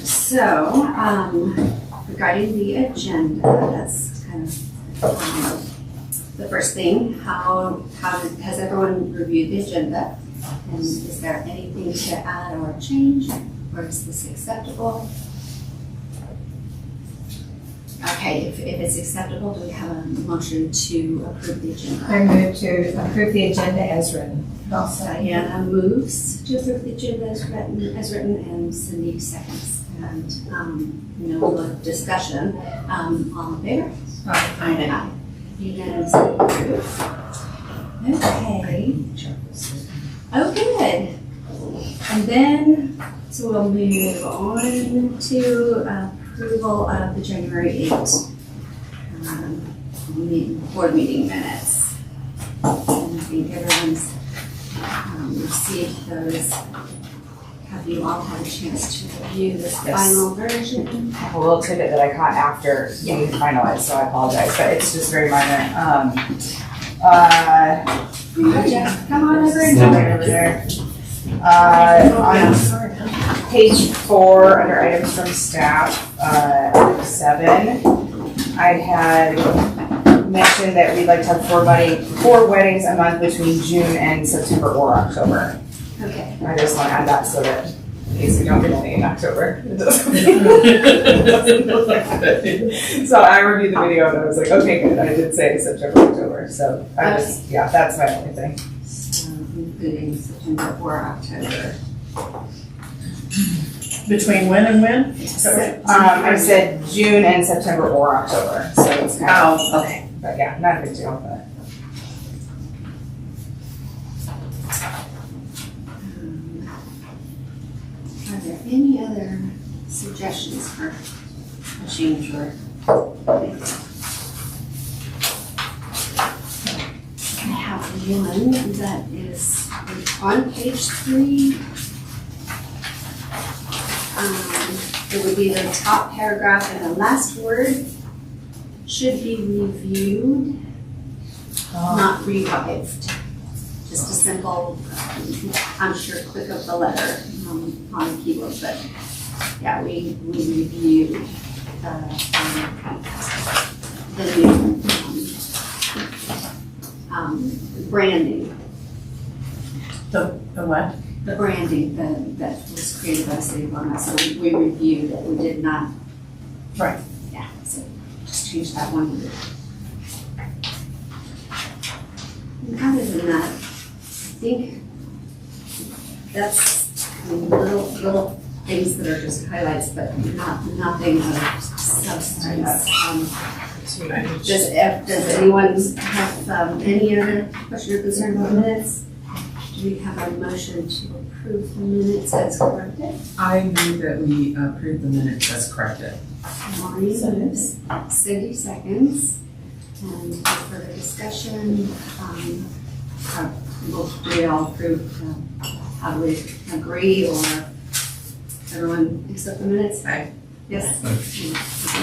So, regarding the agenda, that's kind of the first thing. Has everyone reviewed the agenda? And is there anything to add or change, or is this acceptable? Okay, if it's acceptable, do we have a motion to approve the agenda? I move to approve the agenda as written. Diana moves to approve the agenda as written, and Cindy seconds. And no discussion. All in favor? Aye. Unanimously approved. Okay. Oh, good. And then, so we'll move on to approval of the January 8th board meeting minutes. And I think everyone's received those. Have you all had a chance to review this final version? I have a little tidbit that I caught after you finalized, so I apologize, but it's just very minor. Come on over and over there. On page 4, under items from staff, 7, I had mentioned that we'd like to have 4 weddings a month between June and September or October. Okay. I just want to add that so that in case we don't get any in October. So I reviewed the video and I was like, okay, good. I did say September, October. So I just, that's my only thing. So including September or October. Between when and when? I said June and September or October. So it's kind of, okay. But yeah, not a big deal. But. Are there any other suggestions for a change or? I have one that is on page 3. It would be the top paragraph and the last word should be reviewed, not revived. Just a simple, I'm sure, click of the letter on the keyboard, but yeah, we reviewed the new branding. The what? The branding that was created by the city of Longmont, so we reviewed it, we did not. Right. Yeah, so just change that one. And other than that, I think that's little things that are just highlights, but nothing of substance. Does anyone have any other question or concern about minutes? Do we have a motion to approve the minutes as corrected? I move that we approve the minutes as corrected. Maureen moves, Cindy seconds, and for further discussion, we all approve, how do we agree, or everyone accept the minutes? Aye. Yes. The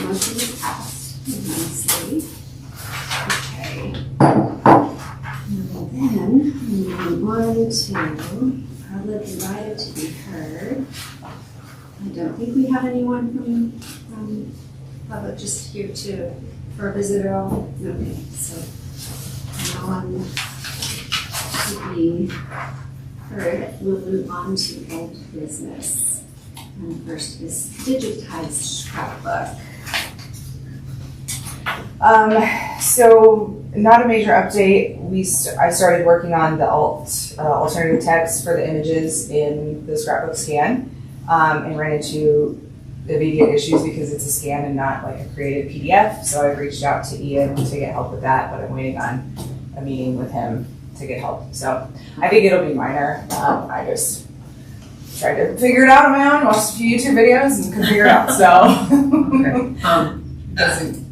motion is passed unanimously. Okay. And then moving on to public invited to be heard. I don't think we have anyone from public just here for a visit at all. Okay, so no one to be heard. We'll move on to old business. And first is digitized scrapbook. So not a major update. I started working on the alternative text for the images in the scrapbook scan, and ran into immediate issues because it's a scan and not like a created PDF. So I reached out to Ian to get help with that, but I'm waiting on a meeting with him to get help. So I think it'll be minor. I just tried to figure it out on my own, watched a few YouTube videos and couldn't figure it out. So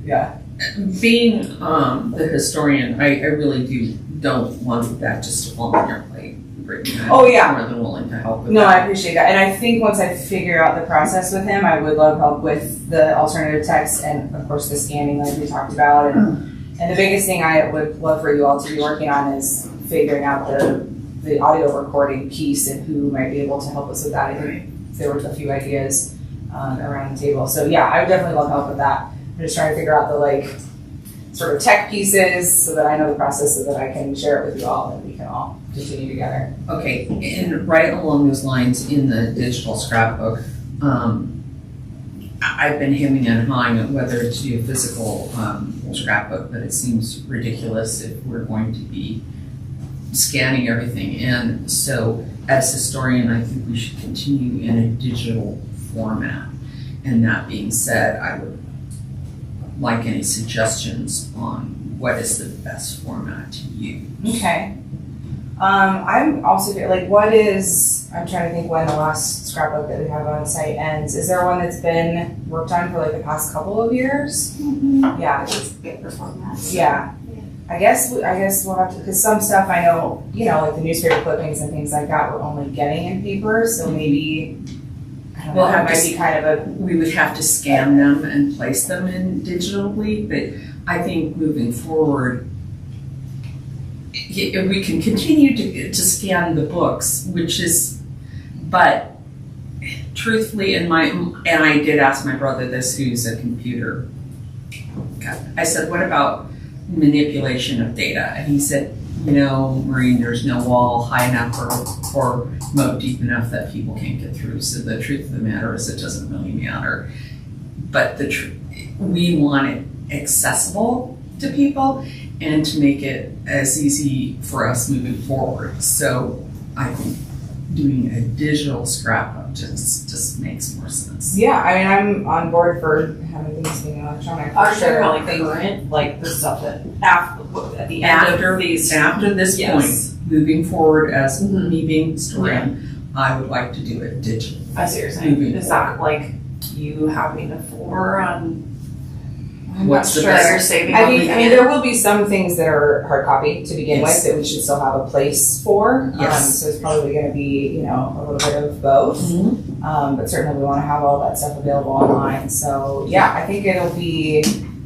yeah. Being the historian, I really don't want that just to fall on your plate. Brittany. I'm Oh, yeah. more than willing to help with No, that. I appreciate that. And I think once I figure out the process with him, I would love help with the alternative text and of course the scanning like we talked about. And the biggest thing I would love for you all to be working on is figuring out the audio recording piece and who might be able to help us with that. I think there were a few ideas. around the table. So yeah, I would definitely love help with that. I'm just trying to figure out the like sort of tech pieces so that I know the process so that I can share it with you all and we can all continue together. Okay, and right along those lines, in the digital scrapbook, I've been hemming and hawing on whether to do a physical scrapbook, but it seems ridiculous if we're going to be scanning everything in. So as historian, I think we should continue in a digital format. And that being said, I would like any suggestions on what is the best format to use. Okay. I'm also like, I'm trying to think when the last scrapbook that we have on site ends. Is there one that's been worked on for like the past couple of years? Yeah. It's paper format. Yeah. I guess we'll have to, because some stuff I know, like the newspaper clippings and things like that, we're only getting in paper, so maybe, I don't know, it might be kind of We would have to scan them and place them in digitally, but I think moving forward, we can continue to scan the books, but truthfully, and I did ask my brother this, who's a computer guy. I said, what about manipulation of data? And he said, Maureen, there's no wall high enough or moat deep enough that people can't get through. So the truth of the matter is it doesn't really matter. But we want it accessible to people and to make it as easy for us moving forward. So I think doing a digital scrapbook just makes more sense. Yeah, I mean, I'm on board for having things being electronic. Are there really current, like the stuff that at the end of these? After this Yes. point, moving forward as Mhm. me being historian, I would like to do it digital. I see what you're saying. Moving Is that like you having a folder on I'm What's not the sure. that you're saving? I on mean, the there will be some things that are hard copy to begin Yes. with that we should still have a place for. Yes. So it's probably going to be, a little bit of both. But certainly we want to have all that stuff available online. So yeah, I think it'll be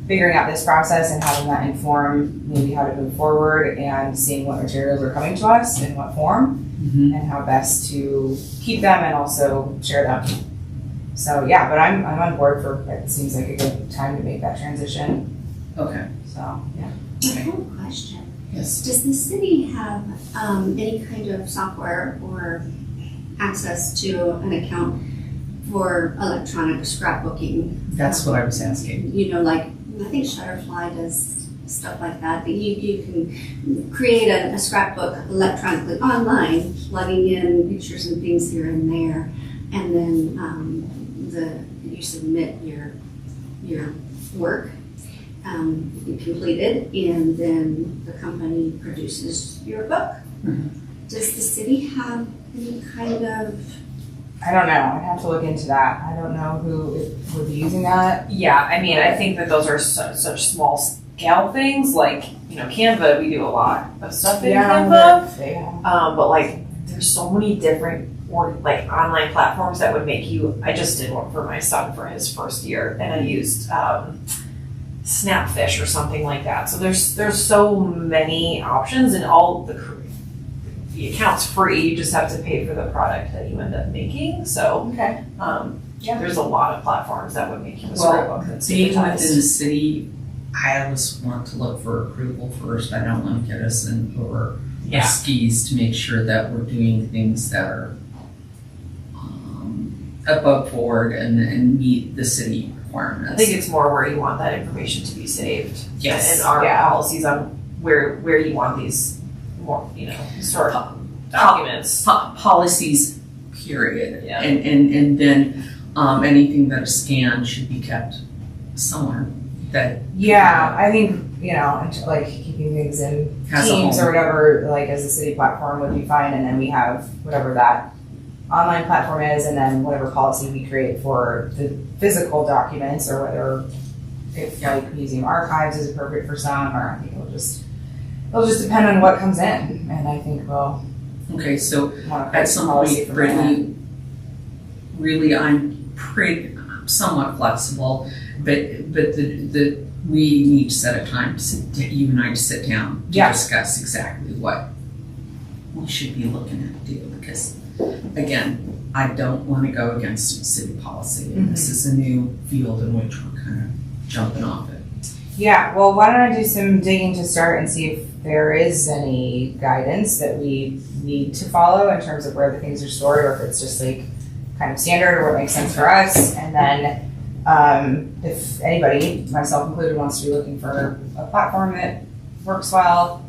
figuring out this process and having that inform maybe how to move forward and seeing what materials are coming to us in what form and how best to keep them and also share them. So yeah, but I'm on board for, it seems like a good time to make that transition. Okay. So yeah. I have a question. Yes. Does the city have any kind of software or access to an account for electronic scrapbooking? That's what I was asking. Like, I think Shutterfly does stuff like that, but you can create a scrapbook electronically online, plugging in pictures and things here and there, and then you submit your work completed, and then the company produces your book. Does the city have any kind of? I don't know. I'd have to look into that. I don't know who would be using that. Yeah, I mean, I think that those are such small scale things. Like, Canva, we do a lot of stuff in Canva. But like, there's so many different online platforms that would make you. I just did one for my son for his first year, and I used Snapfish or something like that. So there's so many options, and all the account's free. You just have to pay for the product that you end up making. So Okay. there's a lot of platforms that would make you a Well, scrapbook that's being within digitized. the city, I always want to look for approval first. I don't want to get us in over our Yeah. skis to make sure that we're doing things that are above board and meet the city requirements. I think it's more where you want that information to be saved. Yes. And our Yeah. policies on where you want these more, sort of documents. Policies, period. Yeah. And then anything that is scanned should be kept somewhere that Yeah, I think, like keeping things in Has a Teams home. or whatever, like as a city platform would be fine. And then we have whatever that online platform is, and then whatever policy we create for the physical documents, or whether if like museum archives is appropriate for some, or I think it'll just depend on what comes in. And I think we'll Okay, so want to create at some policy point, for that. Brittany, really, I'm somewhat flexible, but we need to set a time, you and I, to sit down to Yeah. discuss exactly what we should be looking at do, because again, I don't want to go against city policy. And this is a new field in which we're kind of jumping off it. Yeah, well, why don't I do some digging to start and see if there is any guidance that we need to follow in terms of where the things are stored, or if it's just like kind of standard or what makes sense for us. And then if anybody, myself included, wants to be looking for a platform that works well,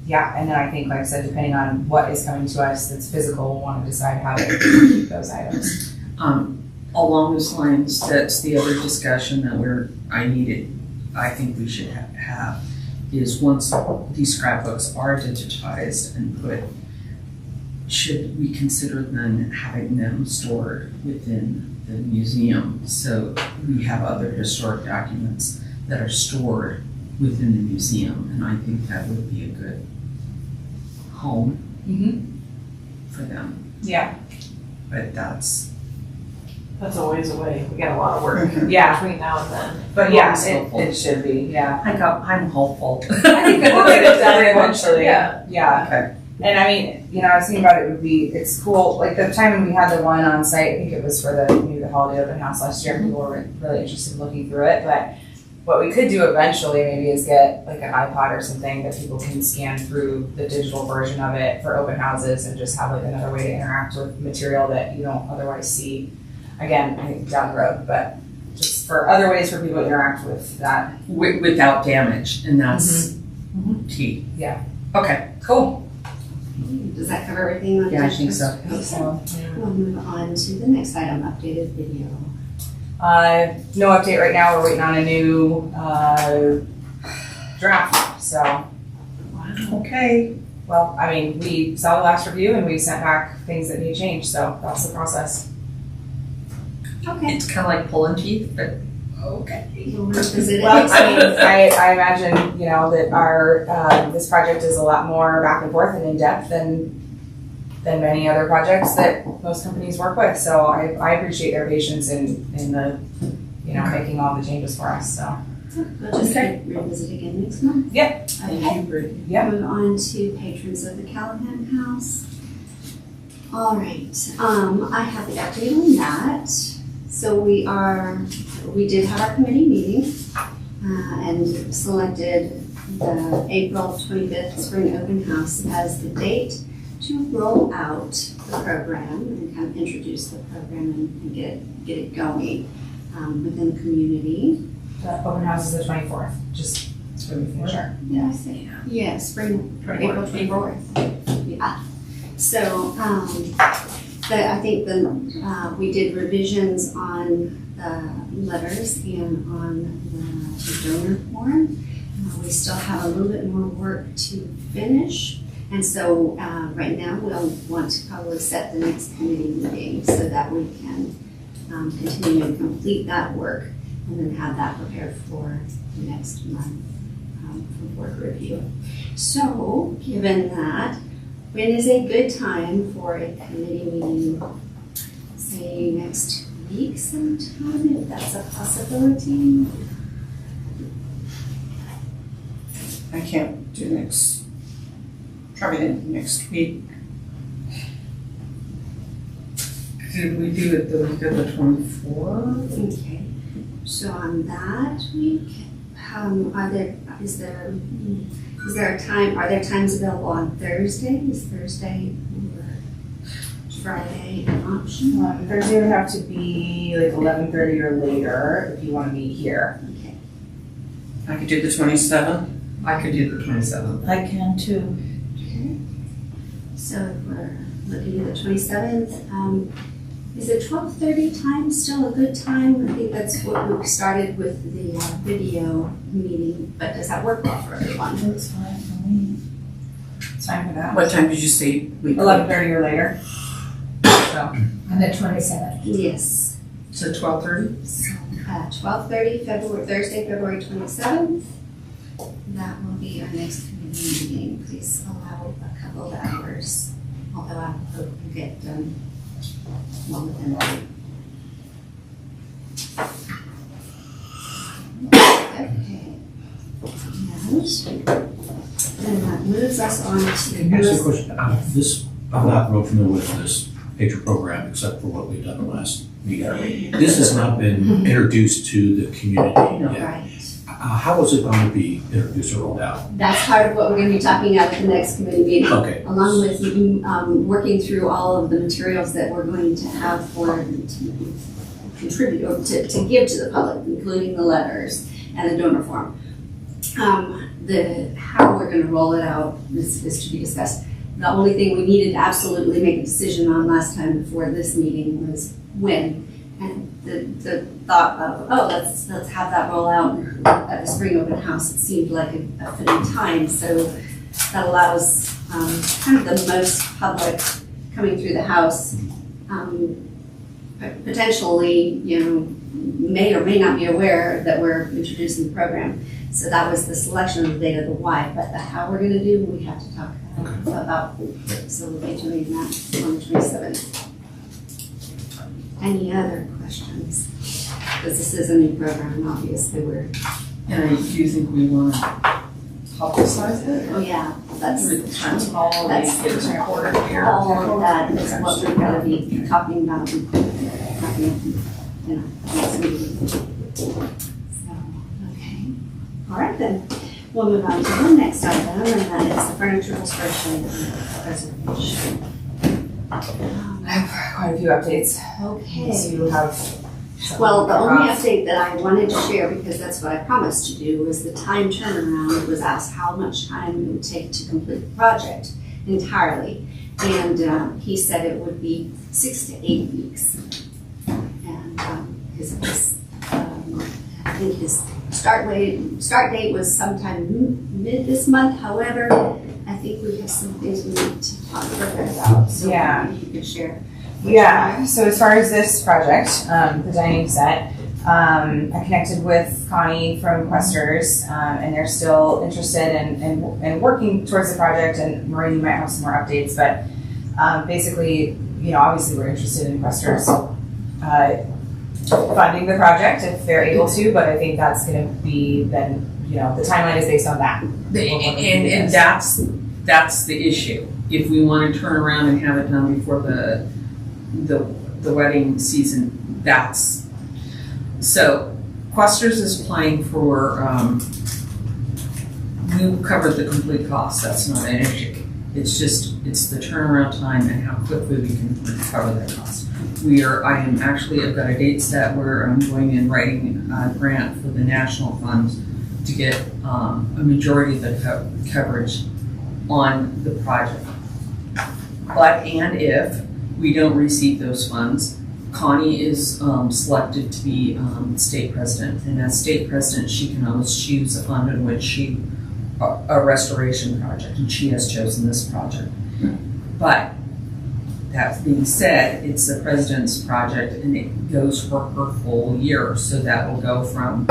yeah, and then I think, like I said, depending on what is coming to us that's physical, we'll want to decide how to keep those items. Along those lines, that's the other discussion that I think we should have is once these scrapbooks are digitized and put, should we consider then having them stored within the museum? So we have other historic documents that are stored within the museum, and I think that would be a good home for them. Yeah. But that's That's a ways away. We got a lot of work Yeah. between now and then. But yeah, Hopeful. it should be, yeah. I'm hopeful. I think that we'll get it done eventually. Yeah. Yeah. Okay. And I mean, I was thinking about it's cool, like the time when we had the one on site, I think it was for the holiday open house last year, people were really interested in looking through it, but what we could do eventually maybe is get like an iPod or something that people can scan through the digital version of it for open houses and just have like another way to interact with material that you don't otherwise see, again, I think down the road, but just for other ways for people to interact with that. Without damage, and that's key. Yeah. Okay. Cool. Does that cover everything on Yeah, I digital? think so. Okay. We'll move on to the next item, updated video. No update right now. We're waiting on a new draft. So, Okay. well, I mean, we saw the last review and we sent back things that need change. So that's the process. Okay. It's kind of like pulling teeth, but okay. We'll revisit it Well, next I mean, week. I imagine that our this project is a lot more back and forth and in depth than many other projects that most companies work with. So I appreciate their patience in the making all the changes for us. So We'll just revisit again next month. Yep. Okay. Brittany. Yep. Move on to patrons of the Callahan House. All right, I have the update on that. So we did have our committee meeting and selected the April 25th Spring Open House as the date to roll out the program and kind of introduce the program and get it going within the community. the open house is the 24th. Just so we finish our. Did I say? Yeah, spring, April 24th. Yeah. So, I think we did revisions on the letters and on the donor form. We still have a little bit more work to finish. And so, right now, we'll want to probably set the next committee meeting so that we can continue and complete that work and then have that prepared for next month for board review. So, given that, when is a good time for a committee meeting? Say next week sometime, if that's a possibility. I can't do probably next week. Did we do it the week of the 24th? Okay. So on that week, is there a time, are there times available on Thursday? Is Thursday or Friday an option? Thursday would have to be like 11:30 or later if you want to meet here. Okay. I could do the 27th. I could do the 27th. I can too. Okay. So if we're looking at the 27th, is the 12:30 time still a good time? I think that's what we started with the video meeting, but does that work well for everyone? That's fine for me. It's fine for that. What time did you say? 11:30 or later. So On the 27th. Yes. So 12:30? So 12:30, Thursday, February 27th. That will be our next committee meeting. Please allow a couple of hours, although I hope you get done well within a week. Okay. And that moves us on to. Can I ask you a question? This I'm not real familiar with this major program except for what we've done the last meeting. This has not been introduced to the community yet. Right. How is it going to be introduced or rolled out? That's part of what we're gonna be talking about at the next committee meeting. Okay. Along with working through all of the materials that we're going to have for to contribute or to give to the public, including the letters and the donor form. How we're gonna roll it out is to be discussed. The only thing we needed to absolutely make a decision on last time before this meeting was when. And the thought of, let's have that roll out at the spring open house, it seemed like a fitting time. So that allows kind of the most public coming through the house, potentially, may or may not be aware that we're introducing the program. So that was the selection of the date of the why, but the how we're gonna do, we have to talk about. So we'll be doing that on the 27th. Any other questions? Because this is a new program, obviously we're, And I do think we want to publicize it. oh yeah, that's All That's- these get recorded here. all of that is what we're gonna be talking about. Next meeting. So, okay. All right then, we'll move on to the next item, and that is the furniture dispersion reservation. I have quite a few updates. Okay. So you have. Well, the only update that I wanted to share, because that's what I promised to do, was the time turnaround. It was asked how much time it would take to complete the project entirely. And he said it would be 6 to 8 weeks. And I think his start date was sometime mid this month. However, I think we have some things we need to talk further about. So Yeah. maybe you could share. Yeah, so as far as this project, the dining set, I connected with Connie from Questers, and they're still interested in working towards the project, and Maureen, you might have some more updates, but basically, obviously we're interested in Questers funding the project if they're able to, but I think that's gonna be then, the timeline is based on that. And that's the issue. If we want to turn around and have it done before the wedding season, that's, so Questers is applying for, we covered the complete cost, that's not an issue. It's the turnaround time and how quickly we can recover that cost. I've got a date set where I'm going and writing a grant for the national funds to get a majority of the coverage on the project. But, and if we don't receive those funds, Connie is selected to be state president. And as state president, she can always choose a fund in which a restoration project, and she has chosen this project. But that being said, it's the president's project and it goes for her full year. So that will go from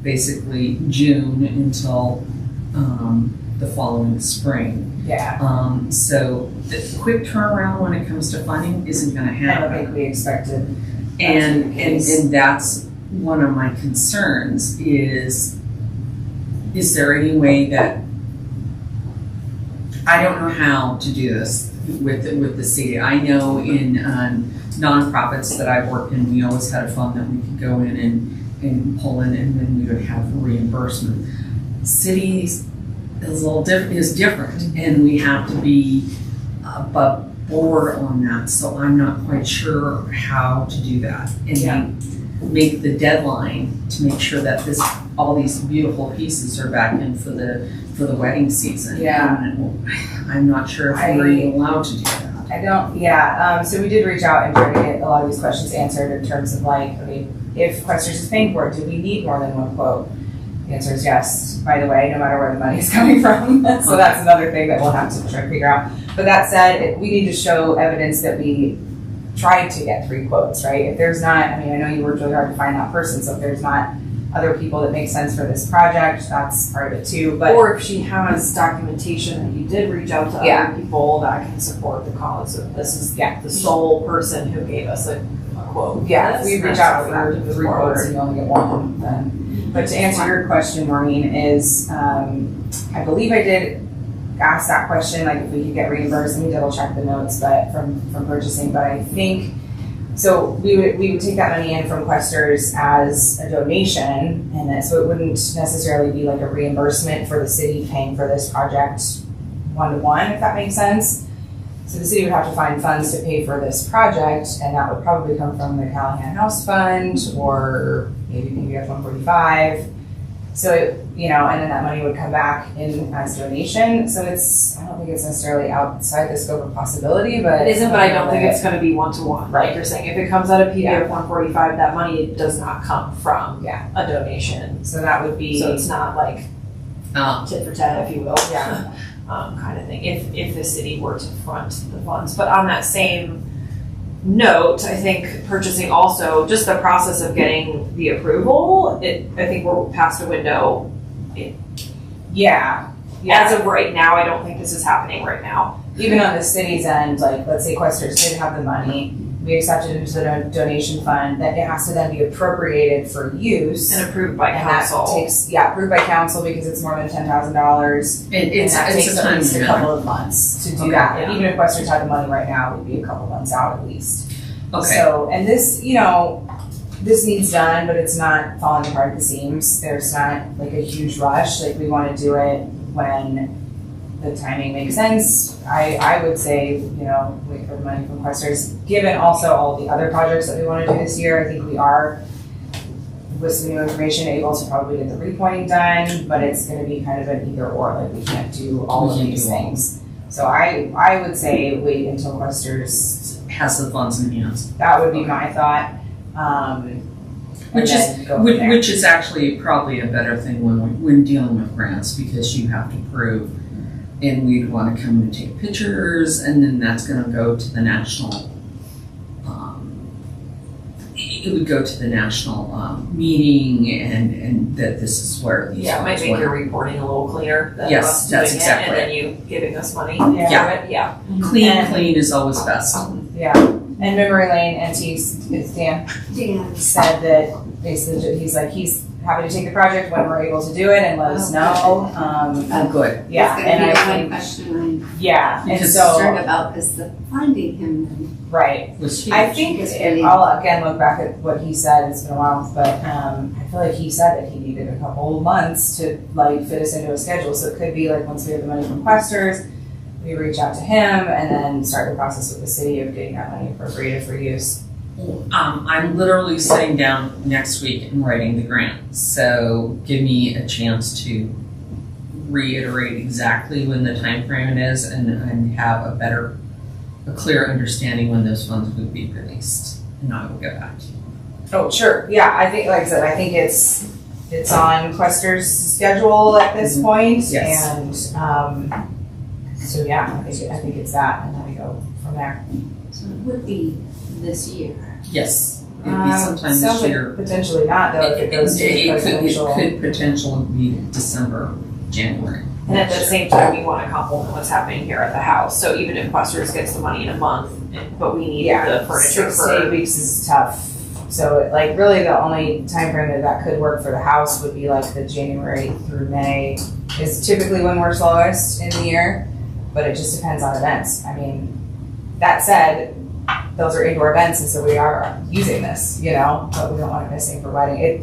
basically June until the following spring. Yeah. So the quick turnaround when it comes to funding isn't gonna I don't happen. think we expected. And that's one of my concerns is there any way that, I don't know how to do this with the city. I know in nonprofits that I've worked in, we always had a fund that we could go in and pull in, and then we would have reimbursement. Cities is different, and we have to be above board on that. So I'm not quite sure how to do that and make the deadline to make sure that all these beautiful pieces are back in for the wedding season. Yeah. And I'm not sure if we're even allowed to do that. I don't, so we did reach out and try to get a lot of these questions answered in terms of if Questers is paying for it, do we need more than one quote? The answer is yes, by the way, no matter where the money is coming from. So that's another thing that we'll have to try to figure out. But that said, we need to show evidence that we tried to get 3 quotes, right? If there's not, I know you worked really hard to find that person, so if there's not other people that make sense for this project, that's part of it too. But Or if she has documentation that you did reach out to Yeah. other people that can support the cause of this is the sole person who gave us a quote. yeah, if we reach out That's for 3 quotes and you only get one, then. But to answer your question, Maureen, is I believe I did asked that question, like if we could get reimbursed, and we double check the notes, but from purchasing, but I think, so we would take that money in from Questers as a donation, and then, so it wouldn't necessarily be like a reimbursement for the city paying for this project one-to-one, if that makes sense. So the city would have to find funds to pay for this project, and that would probably come from the Callahan House Fund, or maybe F 145. So, you know, and then that money would come back in as donation. So it's, I don't think it's necessarily outside the scope of possibility, but. It isn't, but I don't think it's gonna be one-to-one, Right. like you're saying, if it comes out of PBF 145, that money does not come from Yeah. a donation. So that would be. So it's not like tit for tat, if you will. Yeah. Kind of thing, if the city were to front the funds. But on that same note, I think purchasing also, just the process of getting the approval, I think we're past a window. Yeah. As of right now, I don't think this is happening right now. Even on the city's end, like, let's say Questers did have the money, we accepted it into the donation fund, then it has to then be appropriated for use. And approved by And that council. takes, approved by council because it's more than $10,000. It's And that takes a at time least a matter. couple of months to do Okay, that. yeah. And even if Questers had the money right now, it would be a couple months out at least. Okay, So, and this, you know, this needs done, but it's not falling apart at the seams. There's not like a huge rush, like we wanna do it when the timing makes sense. I would say, you know, wait for the money from Questers. Given also all the other projects that we wanna do this year, I think we are, with some new information, able to probably get the repointing done, but it's gonna be kind of an either or, like we can't do all of We can't these do all. things. So I would say wait until Questers, has the funds in hands. that would be my thought. Which is- and then go from there. Which is actually probably a better thing when dealing with grants, because you have to prove, and we'd want to come and take pictures, and then that's gonna go to the national, it would go to the national, meeting, and that this is where these Yeah, it might funds make went. your reporting a little cleaner than Yes, us that's doing it, exactly and then you giving us money. Yeah. for it. Yeah. Clean is always best. Yeah, and Memory Lane Antiques, it's Dan, Dan, said that basically, he's like, he's happy to take the project when we're able to do it and let us know. Oh, good. Yeah, that's and gonna I be the one think, question yeah, and Because so, I'm concerned about is the finding him. right. Was huge. I think, It's and really- I'll again look back at what he said, it's been a while, but I feel like he said that he needed a couple months to like fit us into a schedule, so it could be like once we have the money from Questers, we reach out to him and then start the process with the city of getting that money appropriated for use. I'm literally sitting down next week and writing the grant, so give me a chance to reiterate exactly when the time frame is and have a clear understanding when those funds would be released, and I will get back to you. Oh, sure, yeah, I think, like I said, I think it's on Questers' schedule at this point, Yes. and, so yeah, I think it's that, and then we go from there. So it would be this year. Yes, it'd be sometime Sounds this like year. potentially not, though, if it goes to the presidential. It could potentially be December, January. And at the same time, we want to complement what's happening here at the house. So even if Questers gets the money in a month, but we need Yeah, the furniture 6 to 8 for. weeks is tough. So like really the only time frame that could work for the house would be like the January through May is typically when we're slowest in the year, but it just depends on events. I mean, that said, those are indoor events and so we are using this, you know, but we don't want it missing providing it.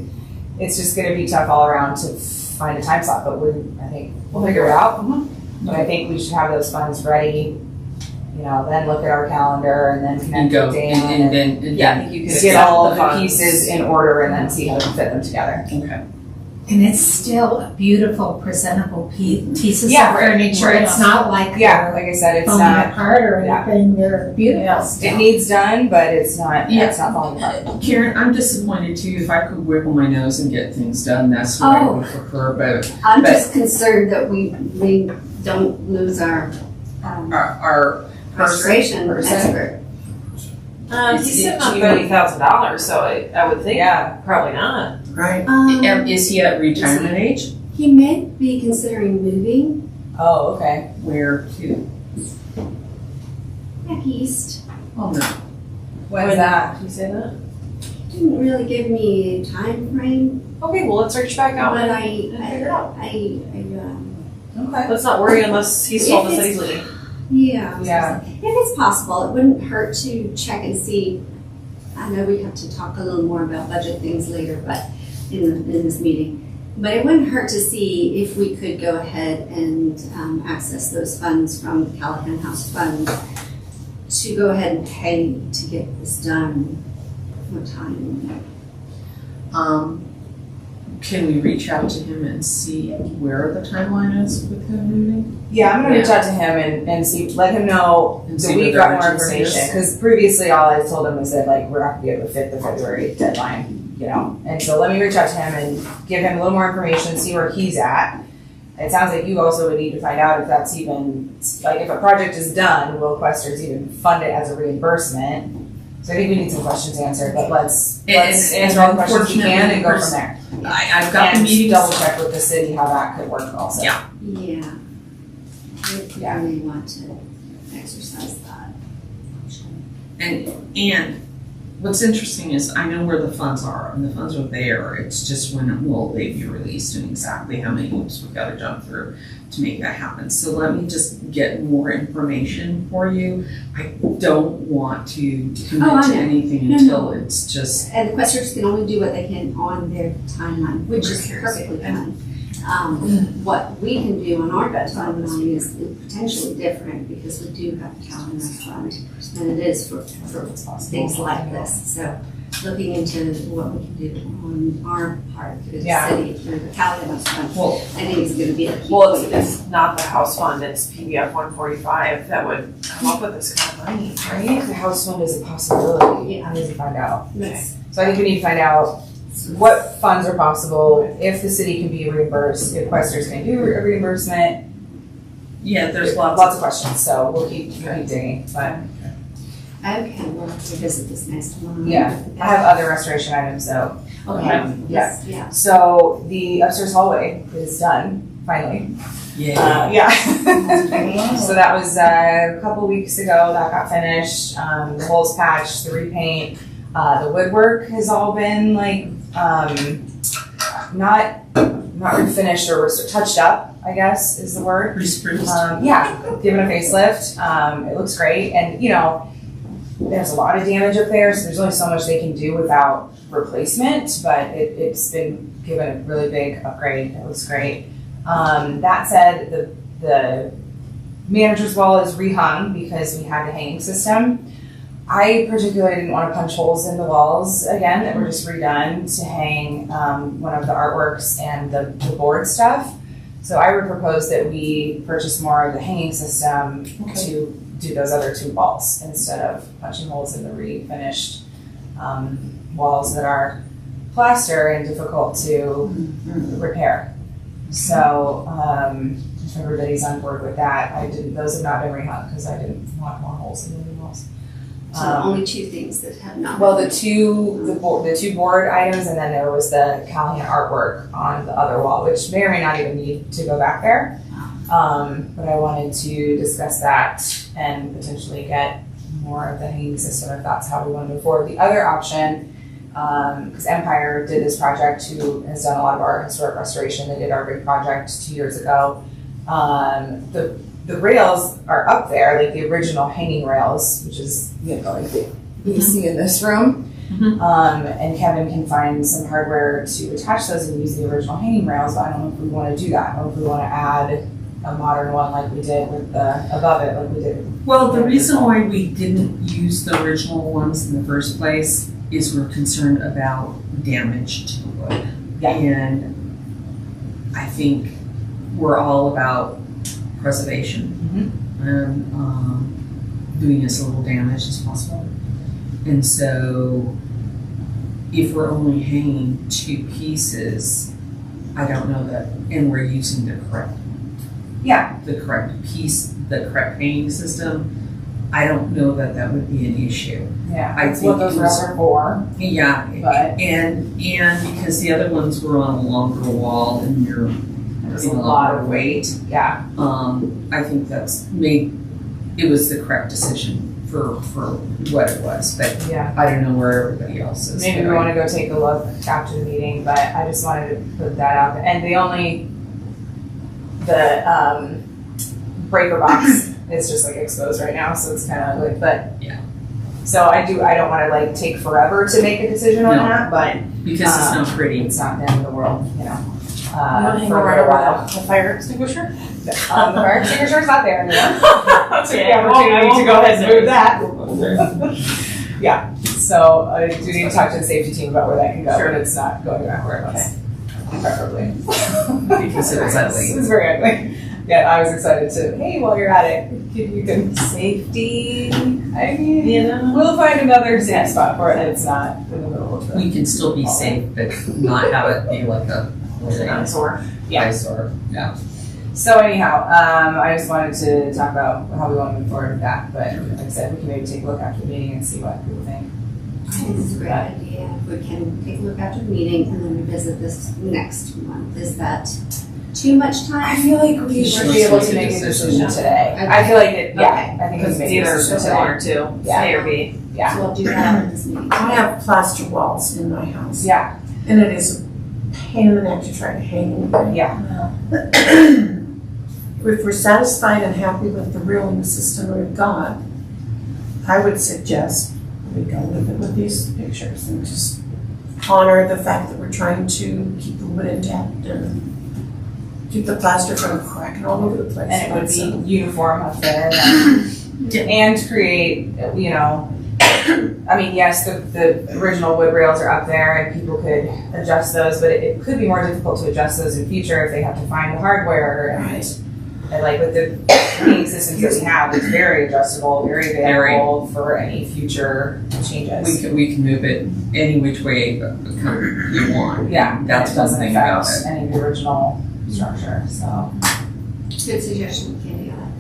It's just gonna be tough all around to find a time slot, but I think we'll figure it out. But I think we should have those funds ready, you know, then look at our calendar and then And connect go, with Dan and and then, Yeah, I think you could get accept all the the funds. pieces in order and then see how to fit them together. okay. And it's still a beautiful, presentable pieces Yeah, of right, furniture. right. It's not like Yeah, they're like I said, it's falling not, apart or yeah. anything. They're beautiful it still. needs done, but it's not, Yeah. it's not falling apart. Karen, I'm disappointed too. If I could wiggle my nose and get things done, that's what I Oh. would prefer, but I'm But- just concerned that we don't lose our our restoration person. expert. He's sitting on $30,000, so I would think Yeah. probably not. right. Um, Is he at retirement age? He may be considering moving Oh, okay. Where to? back east. Oh no. When's that? Did you say that? Didn't really give me a time frame, Okay, well, let's reach back out but and I figure it out. Okay. Let's not worry unless he's told us that he's leaving. Yeah. Yeah. If it's possible, it wouldn't hurt to check and see. I know we have to talk a little more about budget things later, but in this meeting. But it wouldn't hurt to see if we could go ahead and access those funds from the Callahan House Fund to go ahead and pay to get this done. What time? Can we reach out to him and see where the timeline is with him moving? Yeah, I'm gonna reach out to him and see, let him know And that see we what got the more urgency information. is. Because previously, all I told him was that like we're not gonna be able to fit the February deadline, you know. And so let me reach out to him and give him a little more information, see where he's at. It sounds like you also would need to find out if that's even like if a project is done, will Questers even fund it as a reimbursement? So I think we need some questions answered, but let's answer all the questions we can and go from there. I've got the And meetings. double check with the city how that could work also. Yeah. Yeah. If we Yeah. really want to exercise that. And what's interesting is I know where the funds are, and the funds are there. It's just when will they be released and exactly how many hoops we've got to jump through to make that happen. So let me just get more information for you. I don't want to Oh, commit I to know. anything No, until no. it's just, And the Questers can only do what they can on their timeline, which is perfectly fine. What we can do on our timeline is potentially different because we do have a Callahan House Fund, and it is for things like this. So looking into what we can do on our part through the Yeah. city, through the Callahan House Fund, well, I think is gonna be a key. Well, point. it's not the house fund, it's PBF 145 that would come up with this kind of money, I right? think the house fund is a possibility. Yeah. I need to find out. That's- So I think we need to find out what funds are possible, if the city can be reimbursed, if Questers can do a reimbursement. yeah, there's lots Lots of questions, so we'll keep digging, but Okay, we'll have to visit this next one. yeah. I have other restoration items though. Okay, yeah. yeah. So the upstairs hallway is done, finally. Yeah. Yeah. So that was a couple weeks ago, that got finished, the holes patched, the repaint, the woodwork has all been like, not refinished or touched up, I guess is the word. Re-spruced. Yeah, given a facelift, it looks great, and you know, there's a lot of damage up there, so there's only so much they can do without replacement, but it's been given a really big upgrade, it looks great. That said, the manager's wall is rehung because we had a hanging system. I particularly didn't want to punch holes in the walls again that were just redone to hang one of the artworks and the board stuff. So I would propose that we purchase more of the hanging system to do those other two walls instead of punching holes in the refinished walls that are plaster and difficult to repair. So if everybody's on board with that, those have not been rehung because I didn't want more holes in the new walls. So only two things that have not. Well, the two board items, and then there was the Callahan artwork on the other wall, which may or may not even need to go back there. But I wanted to discuss that and potentially get more of the hanging system if that's how we want to move forward. The other option, because Empire did this project, who has done a lot of our historic restoration. They did our big project 2 years ago. The rails are up there, like the original hanging rails, which is, you know, like you see in this room. And Kevin can find some hardware to attach those and use the original hanging rails, but I don't know if we want to do that, or if we want to add a modern one like we did with the above it, like we did. Well, the reason why we didn't use the original ones in the first place is we're concerned about damage to wood. Yeah. And I think we're all about preservation and doing as little damage as possible. And so if we're only hanging two pieces, I don't know that, and we're using the correct piece, the correct hanging system, I don't know that that would be an issue. Yeah, I that's think what those rails are for. Yeah, But- and because the other ones were on a longer wall and you're There's putting a a lot lot of weight, Yeah, I think it was the correct decision for what it was, but yeah. I don't know where everybody else is. Maybe we want to go take a look after the meeting, but I just wanted to put that out. And the only the breaker box is just like exposed right now, so it's kind of ugly, but. Yeah. So I don't wanna like take forever to make a decision on No. that, but Because it's not pretty. it's not the end of the world, you know. Hang For a right little over while. the fire extinguisher? The fire extinguisher's not there anymore. I'll take the Okay, I won't opportunity to go ahead and go move that. Yeah, so I do need to talk to the safety team about where that can go, but it's not going back where it was, preferably. Because it was ugly. It was very ugly. Yeah, I was excited to, hey, while you're at it, you can safety, I mean, You know? we'll find another safe spot for it that's not in the middle of the. We can still be safe, but not have it be like a Dinosaur. eyesore. Yeah. So anyhow, I just wanted to talk about how we want to move forward with that, but like I said, we can maybe take a look after the meeting and see what people think. I think it's a great idea. We can take a look after the meeting and then revisit this next month. Is that too much I time? feel like we should be able to make a decision today. I feel like it, yeah, I think we Because can it's make a either decision one today. or two, Yeah. A or B. Yeah, So we'll do that at this meeting. I have plaster walls in my house, yeah, and it is a pain in the neck to try to hang anything. yeah. If we're satisfied and happy with the reeling system we've got, I would suggest we go with it with these pictures and just honor the fact that we're trying to keep the wood intact and keep the plaster from cracking all over the place. And it would So, be uniform up there and create, you know, I mean, yes, the original wood rails are up there and people could adjust those, but it could be more difficult to adjust those in future if they have to find the hardware. And like with the hanging systems that we have, it's very adjustable, very available for any future changes. We can move it any which way you want. Yeah, That's it one doesn't thing about affect any of the original structure, so. Good suggestion, Candy. I like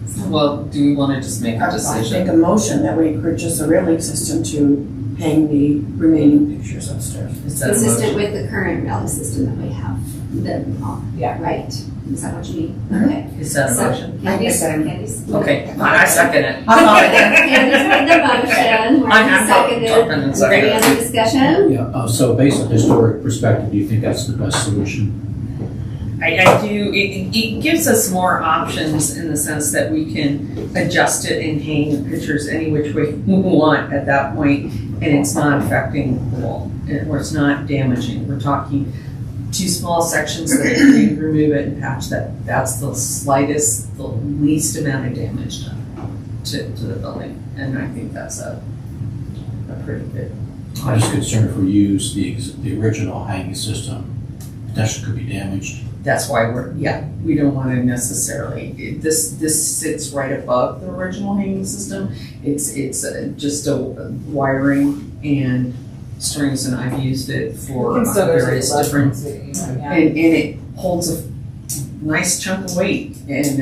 that. So- Well, do we want to just make a I'd decision? make a motion that we purchase a railing system to hang the remaining pictures upstairs. Is that a Consistent motion? with the current railing system that we have, Yeah. right? Is that what you mean? Mhm. Okay. Is that a So, motion? Candy's, I second. Candy's. Okay, I second it. Candy's made the motion, I'm Marty seconded. jumping and seconding. Any other discussion? Yeah, so based on historic perspective, do you think that's the best solution? I do, it gives us more options in the sense that we can adjust it and hang the pictures any which way we want at that point, and it's not affecting the wall, or it's not damaging. We're talking two small sections that if we remove it and patch that's the slightest, the least amount of damage done to the building, and I think that's a pretty good. I'm just concerned if we use the original hanging system, potentially could be damaged. That's why we don't want to necessarily, this sits right above the original hanging system. It's just a wiring and strings, and I've used it for You can still go to the various left different, and see, yeah. and it holds a nice chunk of weight, and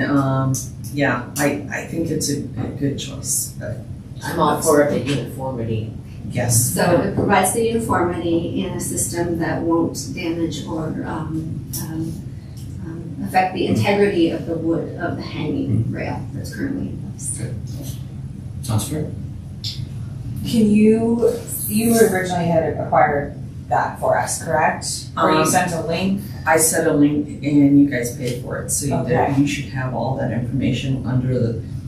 I think it's a good choice, but I'm all for the uniformity. yes. So it provides the uniformity in a system that won't damage or affect the integrity of the wood of the hanging rail that's currently in place. Sounds fair? Can you originally had acquired that for us, correct? Or you sent a link? I sent a link and you guys paid for it, so Okay. that you should have all that information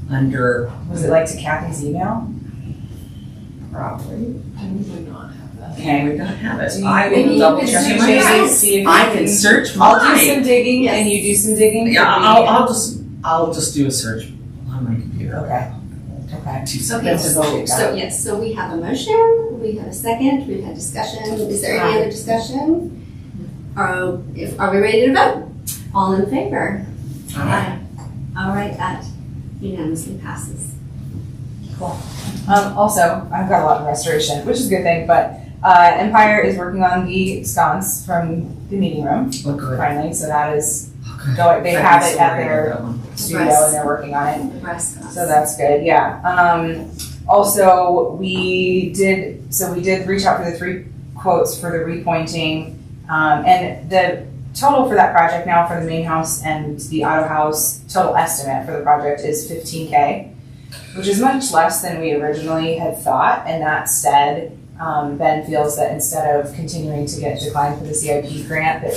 under Was it like to Kathy's email? probably. I would not have that. Okay, we don't have it. Do you- I Maybe will you double could check see it Maybe myself. see if you I can search I'll do some mine. digging Yes. and you do some digging. Yeah, Could I'll just do a search on my we- computer. Okay, okay. Two Okay, seconds. so yes, so we have a motion, we have a second, we've had discussion. Is there any other discussion? Are we ready to vote? All in favor? Aye. All right, that unanimously passes. Also, I've got a lot of restoration, which is a good thing, but Empire is working on the sconce from the meeting room Oh, good. finally, so that is Okay. going, they I'm have it so at worried their about that one. studio and they're working on it. The rest of us. So that's good, yeah. Also, we did reach out for the 3 quotes for the repointing. And the total for that project now for the main house and the auto house, total estimate for the project is $15K, which is much less than we originally had thought. And that said, Ben feels that instead of continuing to get declined for the CIP grant that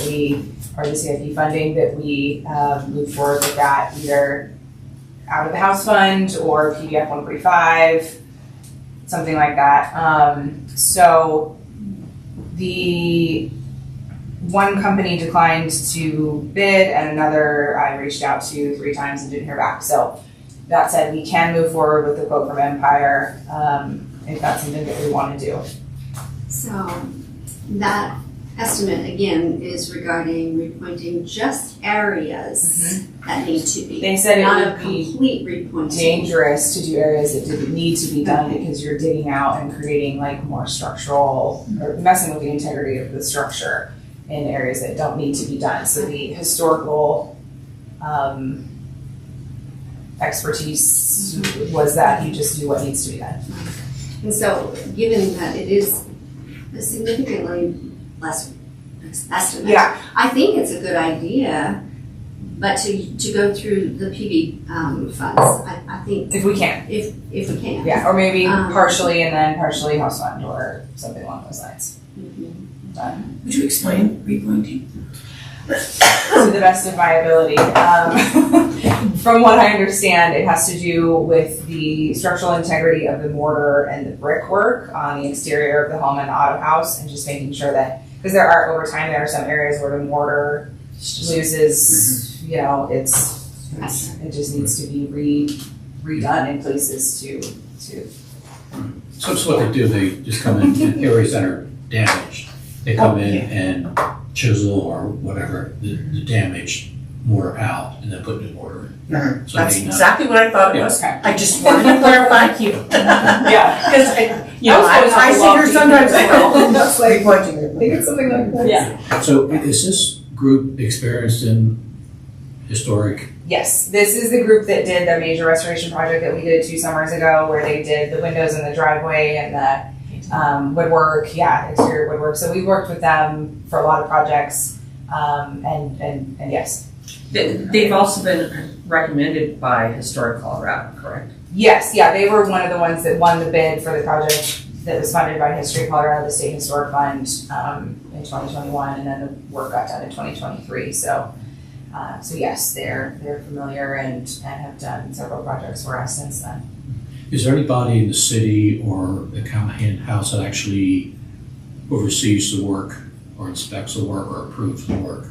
or the CIP funding, that we move forward with that either out of the house fund or PDF 145, something like that. So the one company declined to bid and another I reached out to 3 times and didn't hear back. So that said, we can move forward with the quote from Empire if that's something that we want to do. So that estimate again is regarding repointing just areas that need to be. They said it not would a be complete repointing. dangerous to do areas that didn't need to be done because you're digging out and creating like more structural or messing with the integrity of the structure in areas that don't need to be done. So the historical expertise was that you just do what needs to be done. And so, given that it is a significantly less estimate, Yeah. I think it's a good idea. But to go through the PV funds, I think If we can. if we can. Yeah, or maybe Um, partially and then partially house fund or something along those lines. Would you explain repointing? To the best of my ability. From what I understand, it has to do with the structural integrity of the mortar and the brickwork on the exterior of the home and the auto house, and just making sure that, because over time, there are some areas where the mortar loses, it just needs to be redone in places to. So what they do, they just come in areas that are damaged. They come in and chisel or whatever the damaged mortar out and then put new mortar in. So That's they know. exactly what I thought it was. Okay. I just wanted to clarify you. Yeah. Because I see her sometimes as well. That's like, Repointing. I think it's something like that. Yeah. So is this group experienced in historic? Yes, this is the group that did the major restoration project that we did 2 summers ago, where they did the windows in the driveway and the woodwork, exterior woodwork. So we worked with them for a lot of projects, and yes. They've also been recommended by Historic Colorado, correct? Yes, they were one of the ones that won the bid for the project that was funded by History Colorado, the State Historic Fund, in 2021, and then the work got done in 2023. So yes, they're familiar and have done several projects for us since then. Is there anybody in the city or the Callahan House that actually oversees the work or inspects the work or approves the work?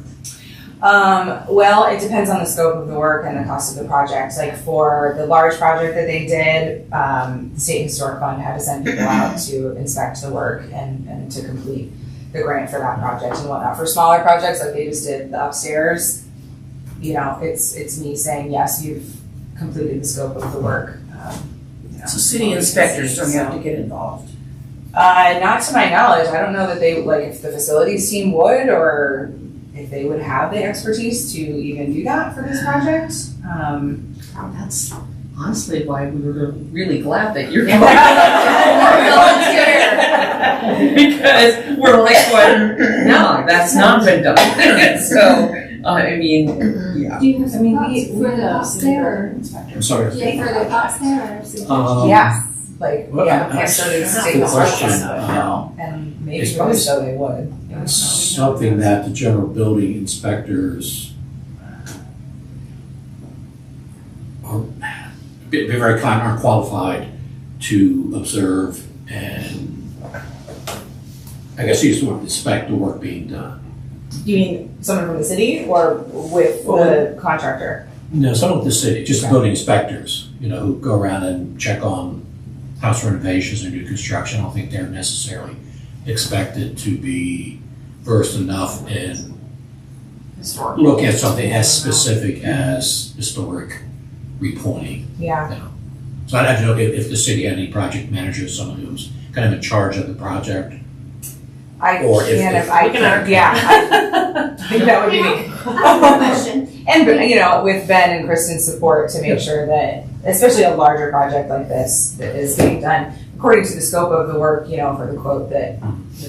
Well, it depends on the scope of the work and the cost of the project. Like for the large project that they did, the State Historic Fund had to send people out to inspect the work and to complete the grant for that project and whatnot. For smaller projects, like they just did the upstairs, it's me saying, yes, you've completed the scope of the work. So city inspectors don't have to get involved. Not to my knowledge. I don't know that they, if the facilities team would, or if they would have the expertise to even do that for this project. That's honestly why we were really glad that you're because we're like, no, that's not been done. So, I mean, yeah. Do you have some thoughts for the thoughts there? I'm sorry. Do you have further thoughts there or suggestions? Yes, Well, so it's that's state the historic question. fund, and maybe it's really so they would. It's something that the general building inspectors are aren't qualified to observe and I guess you just want to inspect the work being done. You mean someone from the city or with the contractor? No, some of the city, just the building inspectors, who go around and check on house renovations and new construction. I don't think they're necessarily expected to be versed enough in looking at something as specific as historic repointing. Yeah. So I'd have to know if the city had any project managers, someone who's kind of in charge of the project. I think that would be me. Question. And with Ben and Kristen's support to make sure that, especially a larger project like this that is being done according to the scope of the work, for the quote that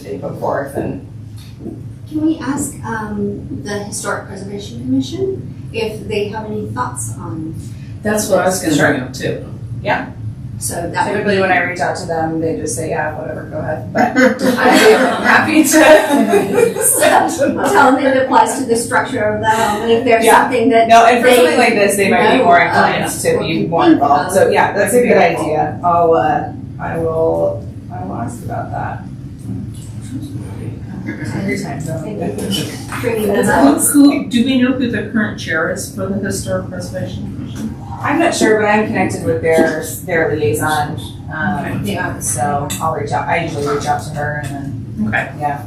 they put forth. And can we ask the Historic Preservation Commission if they have any thoughts on? That's what I was going to bring up too. So that would Typically, be. when I reach out to them, they just say, yeah, whatever, go ahead. But I'm happy to send them. Tell them it applies to the structure of the home, and if there's Yeah. something that. No, and for they something like this, they might be more know inclined of to or be can more think involved. of. So yeah, that's a That'd be good helpful. idea. I will ask about that. Every time, so. Bringing them up. Who, do we know who the current chair is for the Historic Preservation Commission? I'm not sure, but I'm connected with their liaison. Yeah. So I'll reach out. I usually reach out to her and then, Okay. yeah.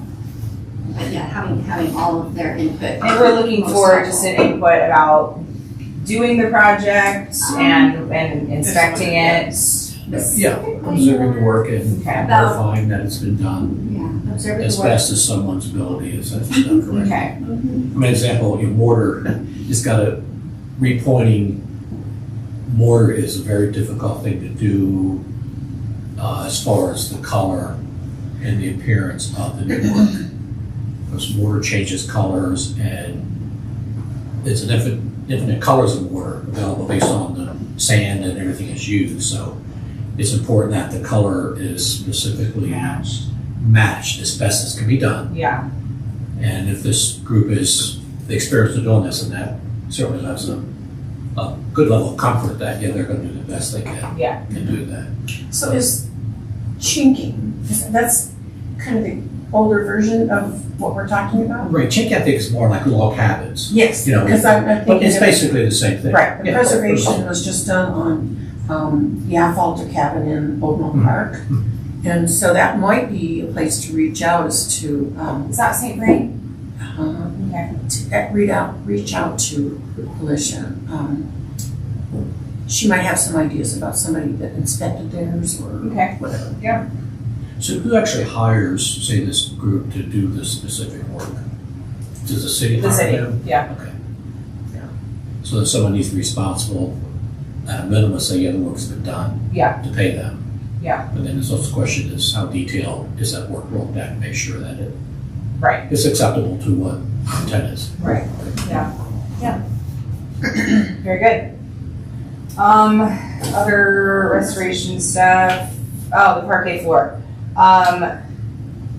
But yeah, having all of their input. And we're looking for just an input about doing the project and inspecting it. Yeah, observing the work and Okay. verifying that it's been done Yeah, observing as the work. best as someone's ability is, that's been done correctly. Okay. Mhm. An example, your mortar, it's got a repointing mortar is a very difficult thing to do as far as the color and the appearance of the new work. Because mortar changes colors and it's an infinite colors of mortar available based on the sand and everything is used. So it's important that the color is specifically matched as best as can be done. Yeah. And if this group is experienced in doing this, and that certainly has a good level of comfort that, yeah, they're gonna do the best they can. Yeah. Can do that. So is chinking, that's kind of the older version of what we're talking about? Right, chink I think is more like log cabins, Yes, you know, because I'm but thinking it's of, basically the same thing. right, the Yeah. preservation was just done on, the Alphalter cabin in Old Mill Park. And so that might be a place to reach out as to, Is that St. Vrain? Okay. reach out to Alicia. She might have some ideas about somebody that inspected theirs or Okay. whatever. So who actually hires, say, this group to do this specific work? Does the city The hire city, them? yeah. Okay. Yeah. So that someone needs to be responsible, at a minimum, say, yeah, the work's been done. Yeah. To pay them. Yeah. But then the question is, how detailed is that work broken down to make sure that it Right. is acceptable to what intent is? Right. Yeah. Very good. Other restoration stuff. Oh, the parquet floor.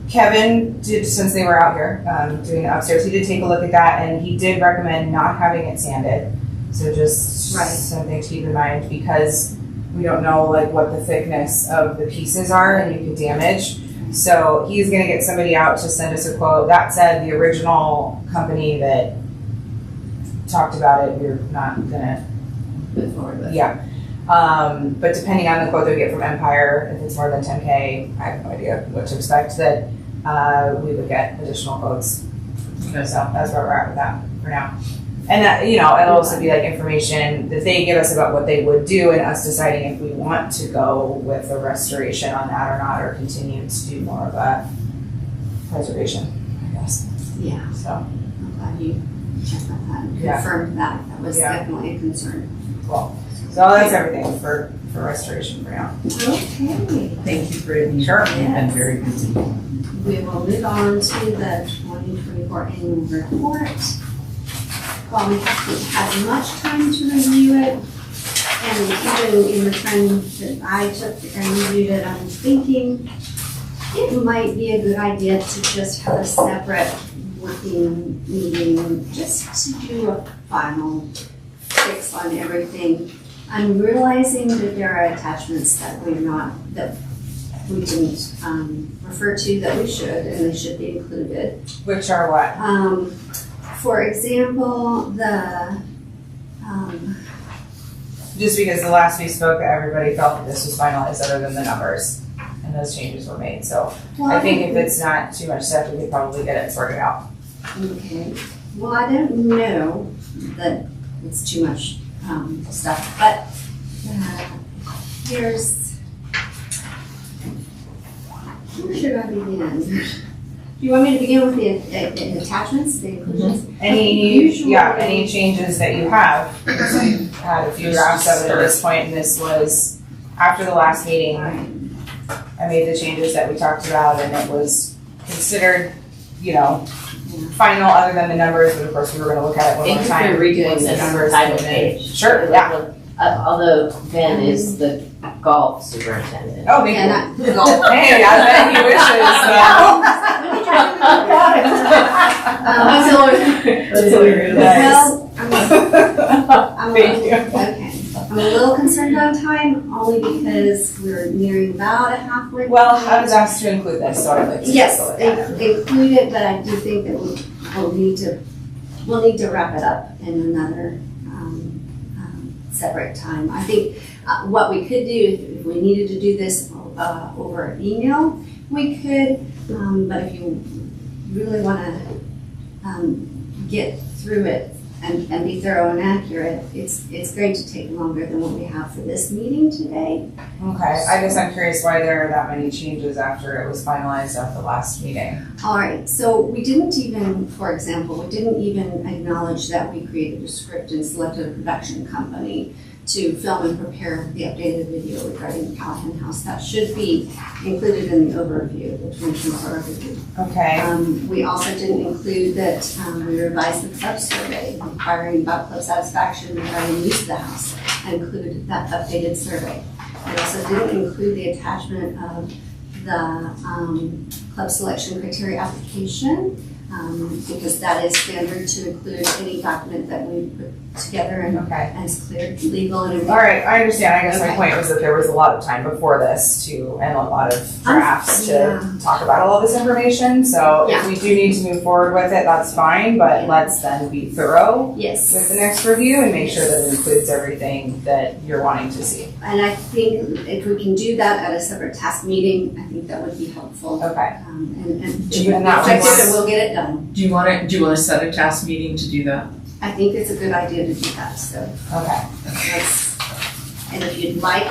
Kevin did, since they were out here, doing it upstairs, he did take a look at that and he did recommend not having it sanded. So just Right. something to keep in mind because we don't know like what the thickness of the pieces are and you can damage. So he's gonna get somebody out to send us a quote. That said, the original company that talked about it, we're not gonna Move forward with. yeah. But depending on the quote they get from Empire, if it's more than 10K, I have no idea what to expect, that we would get additional quotes. So that's where we're at with that for now. And that, you know, it'll also be like information that they give us about what they would do and us deciding if we want to go with a restoration on that or not, or continue to do more of a preservation, I guess. Yeah, So, I'm glad you checked on that and Yeah. confirmed that. That was Yeah. definitely a concern. well, so that's everything for restoration for now. Okay. Thank you, Brittany. Sure. You've been very busy. We will move on to the 2024 annual report. While we haven't had much time to review it, and even in the time that I took and reviewed it, I'm thinking it might be a good idea to just have a separate working meeting, just to do a final fix on everything. I'm realizing that there are attachments that we didn't refer to that we should, and they should be included. Which are what? For example, Just because the last we spoke, everybody felt that this was finalized other than the numbers, and those changes were made, so I think if it's not too much stuff, we could probably get it sorted out. okay, well, I don't know that it's too much stuff, but where should I begin? Do you want me to begin with the attachments, the inclusions? Any changes that you have, because I've had a few drafts of it at this point, and this was after the last meeting. I made the changes that we talked about, and it was considered, final other than the numbers, but of course we were gonna look at it one more Thank time. you for redoing once the this numbers title came in. page. Sure, It yeah. looked Although Ben is the golf superintendent. Oh, thank And you. I, golf. Hey, I bet he wishes. That's hilarious. Well, I'm Thank you. okay. I'm a little concerned about time, only because we're nearing about a halfway. Well, I was asked to include this, so I'd like to Yes, take a look at it. include it, but I do think that we'll need to wrap it up in another separate time. I think what we could do, if we needed to do this over email, we could, but if you really want to get through it and be thorough and accurate, it's going to take longer than what we have for this meeting today. Okay, I guess I'm curious why there are that many changes after it was finalized at the last meeting. All right, so we didn't even, for example, we didn't even acknowledge that we created a script and selected a production company to film and prepare the updated video regarding Callahan House. That should be included in the overview, the 2024 overview. Okay, We also didn't include that we revised the club survey, inquiring about club satisfaction regarding use of the house, and included that updated survey. We also didn't include the attachment of the club selection criteria application, because that is standard to include any document that we put together and okay. it's clear, legal and. All right, I understand. I guess my Okay. point was that there was a lot of time before this and a lot of drafts Yeah. to talk about all of this information. So if Yeah. we do need to move forward with it, that's fine, but let's then be thorough Yes. with the next review and make sure that it includes everything that you're wanting to see. And I think if we can do that at a separate task meeting, I think that would be helpful. Okay. And Do you- and that effective, was- and we'll get it done. Do you wanna set a task meeting to do that? I think it's a good idea to do that, so Okay. let's, and if you'd like,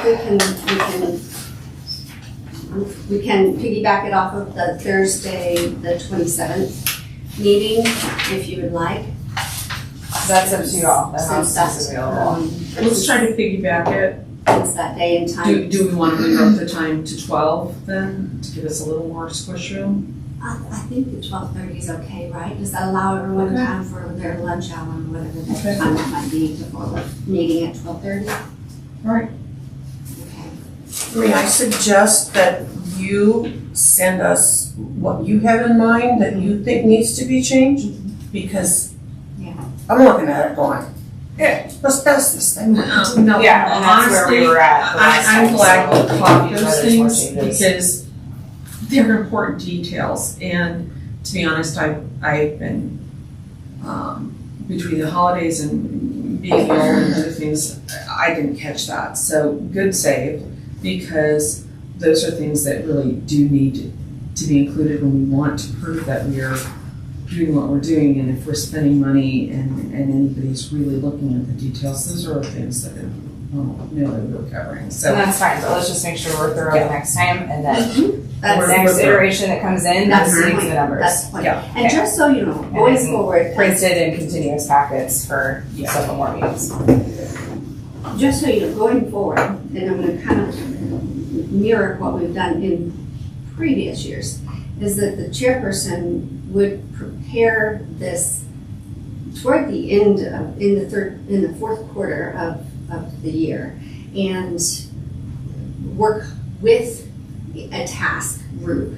we can piggyback it off of the Thursday, the 27th meeting, if you would like. That's up to you all. The Since house that's, is available. Let's try to piggyback it. Since that day and time. Do we wanna move up the time to 12 then, to give us a little more squish room? I think the 12:30 is okay, right? Does that allow everyone Okay. time for their lunch hour or whatever that Okay. time that might be before the meeting at 12:30? Right. Okay. May I suggest that you send us what you have in mind that you think needs to be changed? Because Yeah. I'm looking at it going, yeah, let's pass this thing. No, Yeah, and that's where we honestly, were at the last I'm time, glad so we caught maybe those there's more things changes. because they're important details. And to be honest, I've been, between the holidays and being ill and other things, I didn't catch that. So good save, because those are things that really do need to be included when we want to prove that we are doing what we're doing. And if we're spending money and anybody's really looking at the details, those are the things that know that we're covering. So So that's fine, but let's just make sure we're thorough the next time and then the That's, next iteration that comes in, that's the sees point. the numbers. That's the point. Yeah. And just so you know, going it's forward, Printed in continuous packets for several more meetings. just so you know, going forward, and I'm gonna kind of mirror what we've done in previous years, is that the chairperson would prepare this toward the end of, in the fourth quarter of the year, and work with a task group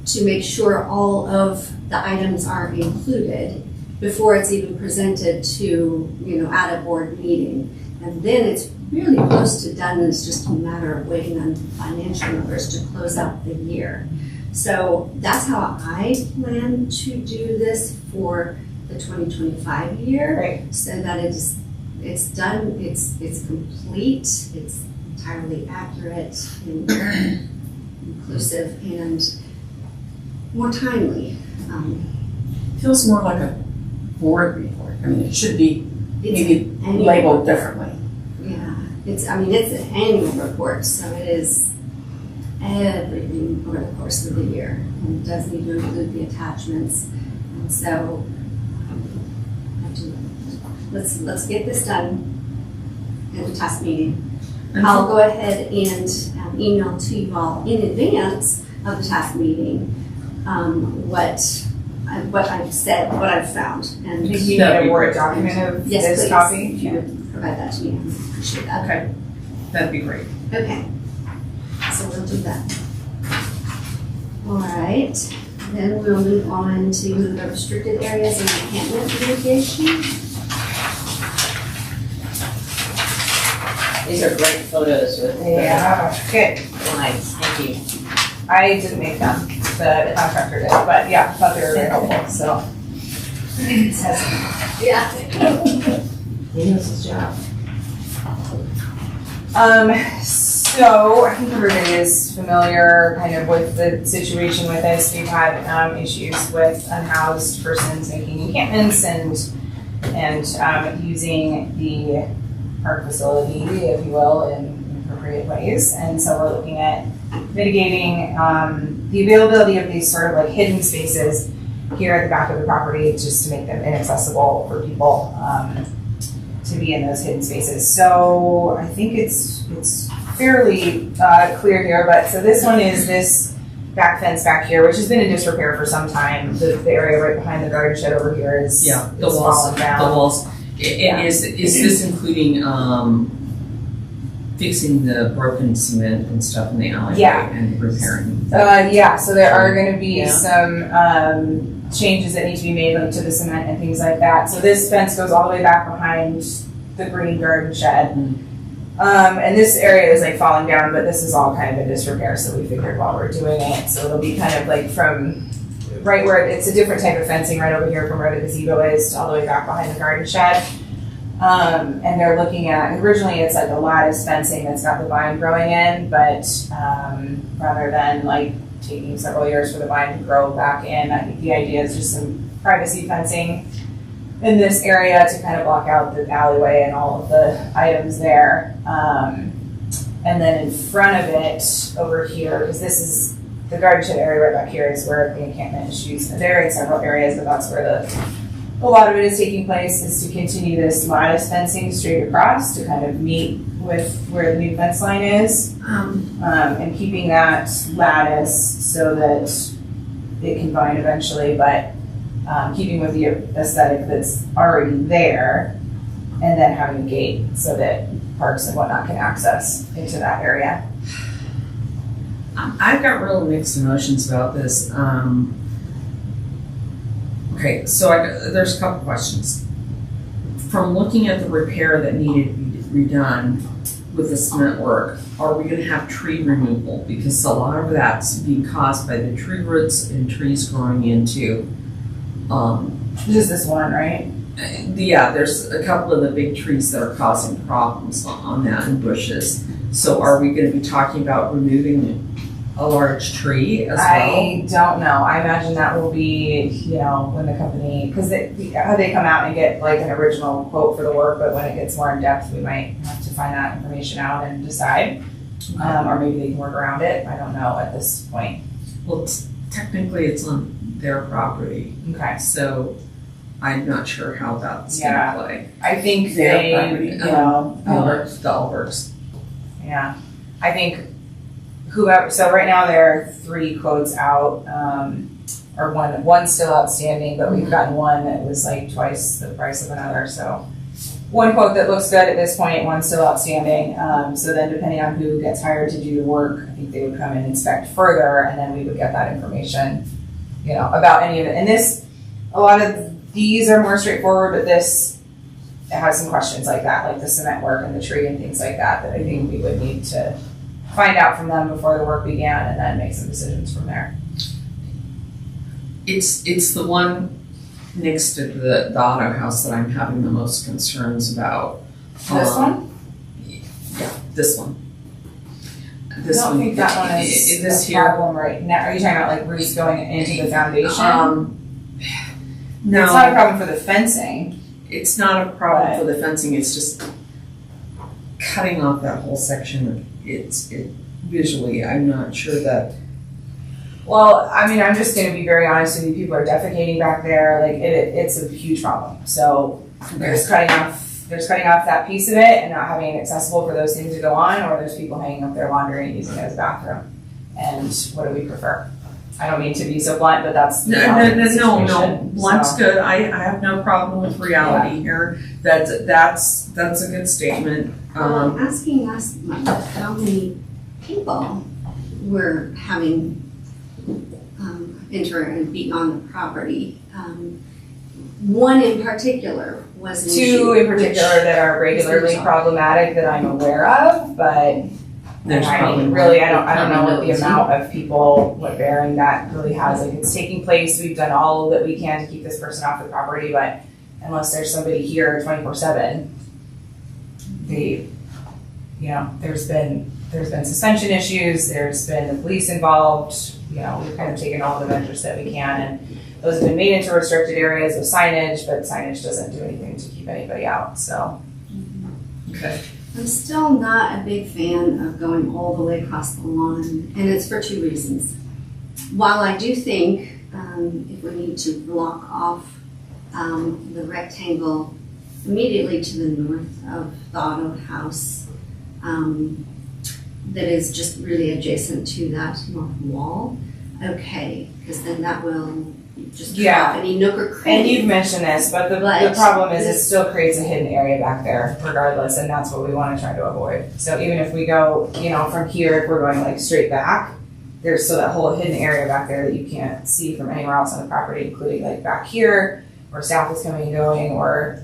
to make sure all of the items are included before it's even presented to, at a board meeting. And then it's really close to done, and it's just a matter of waiting on financial numbers to close out the year. So that's how I plan to do this for the 2025 year. Great. So that it's done, it's complete, it's entirely accurate and inclusive and more timely. Feels more like a board report. I mean, it should be maybe annual. labeled differently. Yeah, it's an annual report, so it is everything over the course of the year. And it does need to include the attachments. And so, let's get this done at the task meeting. I'll go ahead and email to you all in advance of the task meeting what I've said, what I've found. And Do you need a Word document of yes, this please. copy? If you would provide that to me. I appreciate that. Okay, that'd be great. Okay, so we'll do that. All right, then we'll move on to the restricted areas and encampment mitigation. These are great photos with the Yeah, good. lights, thank you. I didn't make them, the contractor did, but yeah, I thought they were very helpful, so. Yeah. He knows his job. So I think everybody is familiar kind of with the situation with this. We've had issues with unhoused persons making encampments and using the park facility, if you will, in appropriate ways. And so we're looking at mitigating the availability of these sort of like hidden spaces here at the back of the property, just to make them inaccessible for people to be in those hidden spaces. So I think it's fairly clear here, but so this one is this back fence back here, which has been in disrepair for some time. The area right behind the garden shed over here is The is walls, fallen down. the walls. Is this including, fixing the broken cement and stuff in the alleyway? Yeah. And repairing? Yeah, so there are gonna be Yeah. some changes that need to be made like, to the cement and things like that. So this fence goes all the way back behind the green garden shed. And this area is like falling down, but this is all kind of in disrepair, so we figured while we're doing it, so it'll be kind of like from right where, it's a different type of fencing right over here from where the gazebo is, all the way back behind the garden shed. And they're looking at, originally it's like a lattice fencing that's got the vine growing in, but rather than like taking several years for the vine to grow back in, I think the idea is just some privacy fencing in this area to kind of block out the alleyway and all of the items there. And then in front of it over here, because this is the garden shed area right back here is where the encampment is used. And they're in several areas, but that's where a lot of it is taking place, is to continue this lattice fencing straight across to kind of meet with where the new fence line is. And keeping that lattice so that it can vine eventually, but keeping with the aesthetic that's already there, and then having a gate so that parks and whatnot can access into that area. I've got real mixed emotions about this. Okay, so there's a couple questions. From looking at the repair that needed to be redone with the cement work, are we gonna have tree removal? Because a lot of that's being caused by the tree roots and trees growing into, Just this one, right? yeah, there's a couple of the big trees that are causing problems on that and bushes. So are we gonna be talking about removing a large tree as well? I don't know. I imagine that will be, when the company, because they come out and get like an original quote for the work, but when it gets more in depth, we might have to find that information out and decide. Or maybe they can work around it. I don't know at this point. Well, technically it's on their property, Okay. so I'm not sure how that's Yeah. gonna play. I think Their they, property, the Alberts. yeah. I think whoever, so right now there are 3 quotes out, or one's still outstanding, but we've gotten one that was like twice the price of another, so. One quote that looks good at this point, one's still outstanding, so then depending on who gets hired to do the work, I think they would come and inspect further, and then we would get that information, about any of it. And this, a lot of these are more straightforward, but this has some questions like that, like the cement work and the tree and things like that I think we would need to find out from them before the work began and then make some decisions from there. It's the one next to the auto house that I'm having the most concerns about. This one? Yeah, this one. I don't think that one is this a here. problem right now. Are you talking about like roots going into the foundation? No. It's not a problem for the fencing. It's not a problem for the fencing, it's just cutting off that whole section. Visually, I'm not sure that. Well, I mean, I'm just gonna be very honest with you, people are defecating back there, like it's a huge problem. So there's cutting off that piece of it and not having it accessible for those things to go on, or there's people hanging up their laundry and using it as a bathroom. And what do we prefer? I don't mean to be so blunt, but that's the No, situation, blunt's so. good, I have no problem with reality here, that's a good statement. Well, asking us how many people were having enter and be on the property. One in particular was an issue. Two in particular that are regularly problematic that I'm aware of, but There's I probably mean, really, more. I don't know what the Probably amount of people, what bearing that really has. Like, it's taking place, we've done all that we can to keep this person off the property, but unless there's somebody here 24/7, there's been suspension issues, there's been the police involved, we've kind of taken all the measures that we can, and those have been made into restricted areas with signage, but signage doesn't do anything to keep anybody out, so. Okay. I'm still not a big fan of going all the way across the lawn, and it's for two reasons. While I do think if we need to block off the rectangle immediately to the north of the auto house, that is just really adjacent to that north wall, okay, because then that will just cut off any nook or cranny. And you've mentioned this, but the problem is it still creates a hidden area back there regardless, and that's what we want to try to avoid. So even if we go, from here, if we're going like straight back, there's still that whole hidden area back there that you can't see from anywhere else on the property, including like back here, where staff is coming and going, or,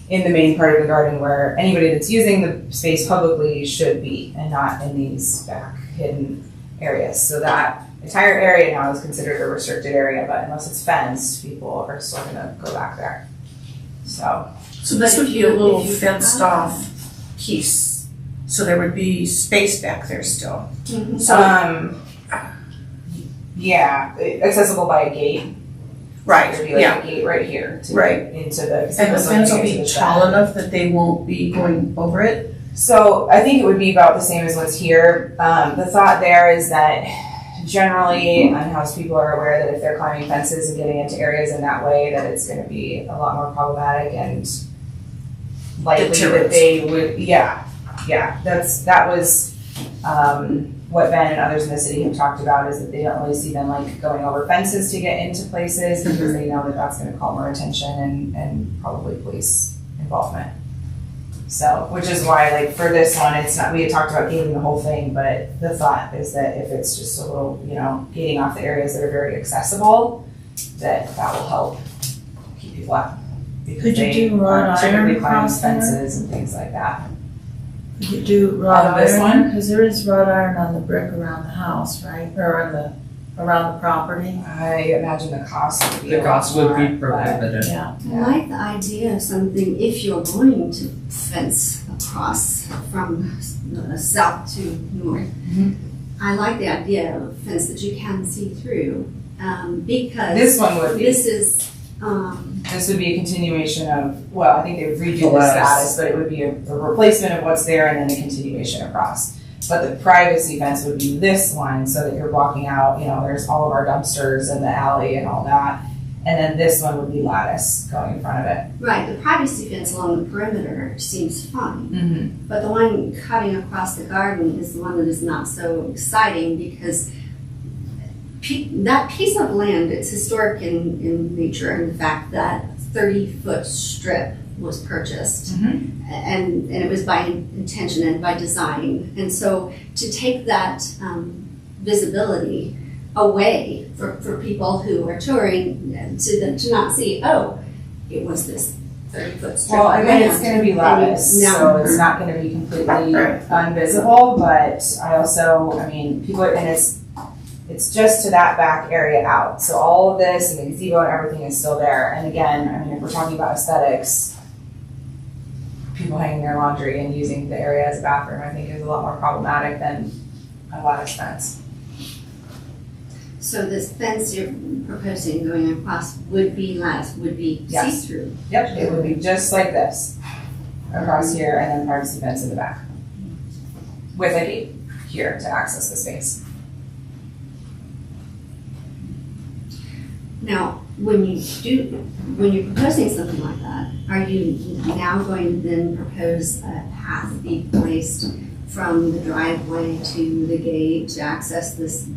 in the main part of the garden where anybody that's using the space publicly should be, and not in these back hidden areas. So that entire area now is considered a restricted area, but unless it's fenced, people are still gonna go back there. So this would be a little If you fenced have- off piece, so there would be space back there still. Mhm. So, accessible by a gate. right, There'd be like yeah, a gate right here to Right. get into the. and the fence will into be the tall shed. enough that they won't be going over it. So I think it would be about the same as what's here. The thought there is that generally unhoused people are aware that if they're climbing fences and getting into areas in that way, that it's gonna be a lot more problematic and likely that Deterrent. they would, that was, what Ben and others in the city have talked about, is that they don't really see them like going over fences to get into places because they know that that's gonna call more attention and probably police involvement. So, which is why, like, for this one, it's not, we had talked about gating the whole thing, but the thought is that if it's just a little, gating off the areas that are very accessible, that will help keep people out. Because Could you they do wrought aren't typically iron climbing across there? fences and things like that. Could you do wrought On this iron? one? Because there is wrought iron on the brick around the house, right, or around the property, I imagine the cost would be The a lot cost would be more, but- prohibitive. yeah. I like the idea of something, if you're going to fence across from south to north. Mhm. I like the idea of a fence that you can see through, because This one would be. this is, This would be a continuation of, well, I think they would redo The the lattice. status, but it would be a replacement of what's there and then a continuation across. But the privacy fence would be this one, so that you're blocking out, there's all of our dumpsters in the alley and all that. And then this one would be lattice going in front of it. right, the privacy fence along the perimeter seems fine. Mm-hmm. But the one cutting across the garden is the one that is not so exciting because that piece of land, it's historic in nature in the fact that 30-foot strip was purchased. Mhm. And it was by intention and by design. And so to take that visibility away for people who are touring, to not see, oh, it was this 30-foot strip Well, of again, land. it's gonna be And lattice, now- so it's not gonna be completely unvisible, but people are, and it's just to that back area out. So all of this and the gazebo and everything is still there. And again, if we're talking about aesthetics, people hanging their laundry and using the area as a bathroom, I think is a lot more problematic than a lattice fence. So this fence you're proposing going across would be lattice, would be Yes. see-through. Yep, it would be just like this, across here, and then privacy fence in the back. With a gate here to access the space. Now, when you're proposing something like that, are you now going to then propose a path be placed from the driveway to the gate to access this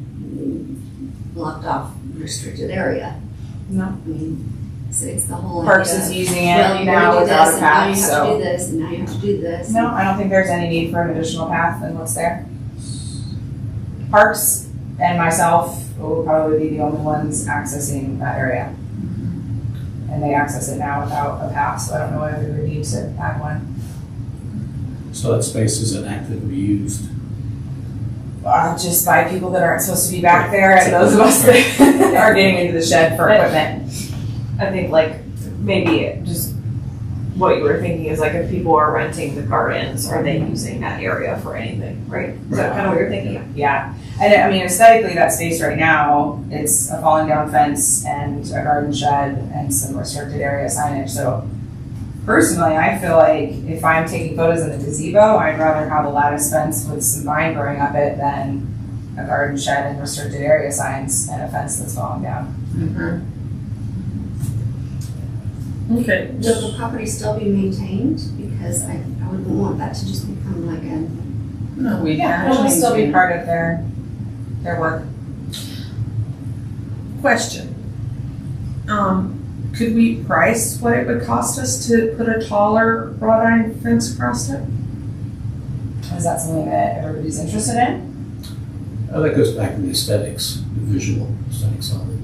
blocked off restricted area. No. I mean, it's the whole Parks idea is of, using well, it you're now gonna do without this, a and now path, you have to so. do this, and now you have to do this. No, I don't think there's any need for an additional path than what's there. Parks and myself will probably be the only ones accessing that area. And they access it now without a path, so I don't know whether we would need to add one. So that space isn't actively used. Just by people that aren't supposed to be back there and those of us that are getting into the shed for equipment. I think like maybe just what you were thinking is like if people are renting the gardens, are they using that area for anything, right? Is that kind of what you're thinking? Yeah, and I mean aesthetically, that space right now, it's a falling down fence and a garden shed and some restricted area signage, so personally, I feel like if I'm taking photos in the gazebo, I'd rather have a lattice fence with some vine growing up it than a garden shed and restricted area signs and a fence that's falling down. Okay. Will the property still be maintained? Because I wouldn't want that to just become like a, No, we Yeah, can. it'll still be part of their work. Question. Could we price what it would cost us to put a taller wrought iron fence across it? Is that something that everybody's interested in? That goes back to the aesthetics, the visual aesthetics of it.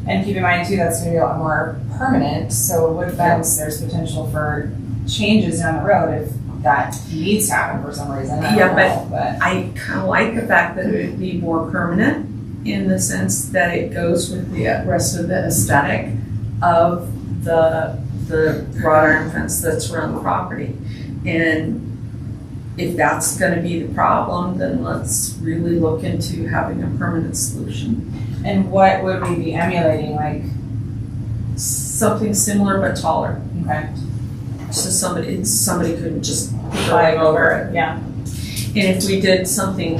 And keep in mind too, that's gonna be a lot more permanent, so a wood fence, there's potential for changes down the road if that needs to happen for some reason. I Yeah, don't know, but I kind of like the fact that it would be more permanent in the sense that it goes with the rest of the aesthetic of the wrought iron fence that's around the property. And if that's gonna be the problem, then let's really look into having a permanent solution. And what would we be emulating, like, Something similar but taller, okay, so somebody couldn't just flying drive over over it, yeah. it. And if we did something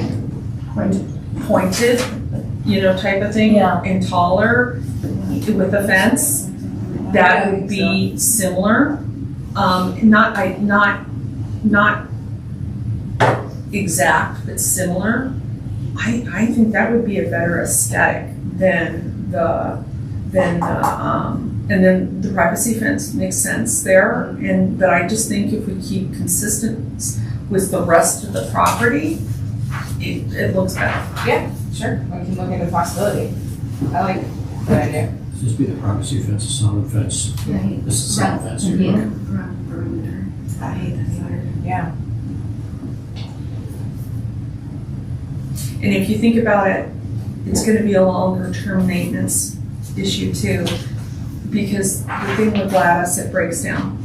pointed, type of thing, Yeah. and taller with a fence, that would be similar. Not exact, but similar. I think that would be a better aesthetic than and then the privacy fence makes sense there. But I just think if we keep consistent with the rest of the property, it looks better. Yeah, sure, we can look into the possibility. I like that idea. This would be the privacy fence, the solid fence. right, This is solid fence. yeah, Okay. around the perimeter. I hate that word. Yeah. And if you think about it, it's gonna be a longer term maintenance issue too. Because the thing with lattice, it breaks down.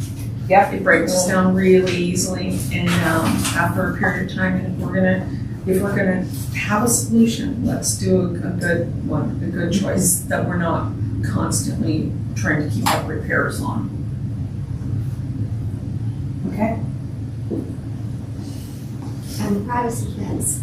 Yep. It breaks down really easily and after a period of time, and if we're gonna have a solution, let's do a good one, a good choice that we're not constantly trying to keep up repairs on. Okay. And the privacy fence,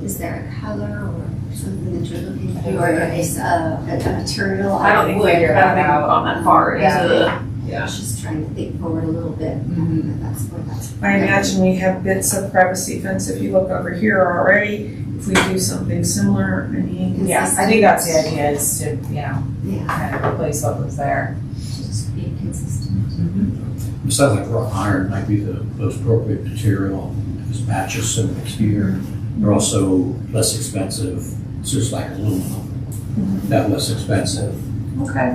is there a color or something that you're looking for, or a material? I don't think would. we've gone that far into the. I was just trying to think forward a little bit, but that's where that's. I imagine we have bits of privacy fence, if you look over here already, if we do something similar, I mean. Yeah, I think that's the idea, is to, Yeah, kind of replace what was there. just be consistent. It sounds like wrought iron might be the most appropriate material, because it matches so much here. They're also less expensive, it's just like aluminum, that less expensive, Okay.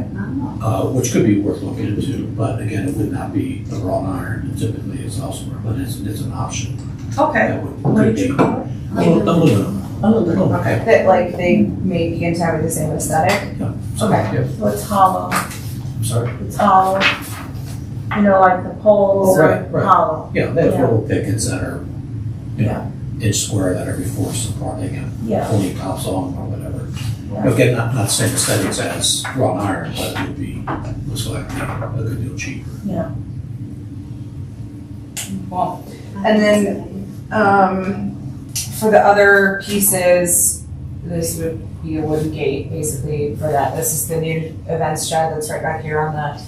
which could be worth looking into, but again, it would not be the wrought iron that typically is elsewhere, but it's an option. Okay. That would, What could did you be. call it? Aluminum. Aluminum. Okay. That, like, they may begin to have the same aesthetic. Yeah. Okay. Yeah, So it's hollow, I'm sorry. it's hollow. Like the poles Oh, are right. hollow. Yeah, they have Yeah. little pickets that are, inch square that every force apart, they can Yeah. pull your tops on or whatever. Yeah. Again, not the same aesthetics as wrought iron, but it would be, looks like a good deal cheaper. Well, and then, for the other pieces, this would be a wooden gate, basically, for that. This is the new events shed that's right back here on the,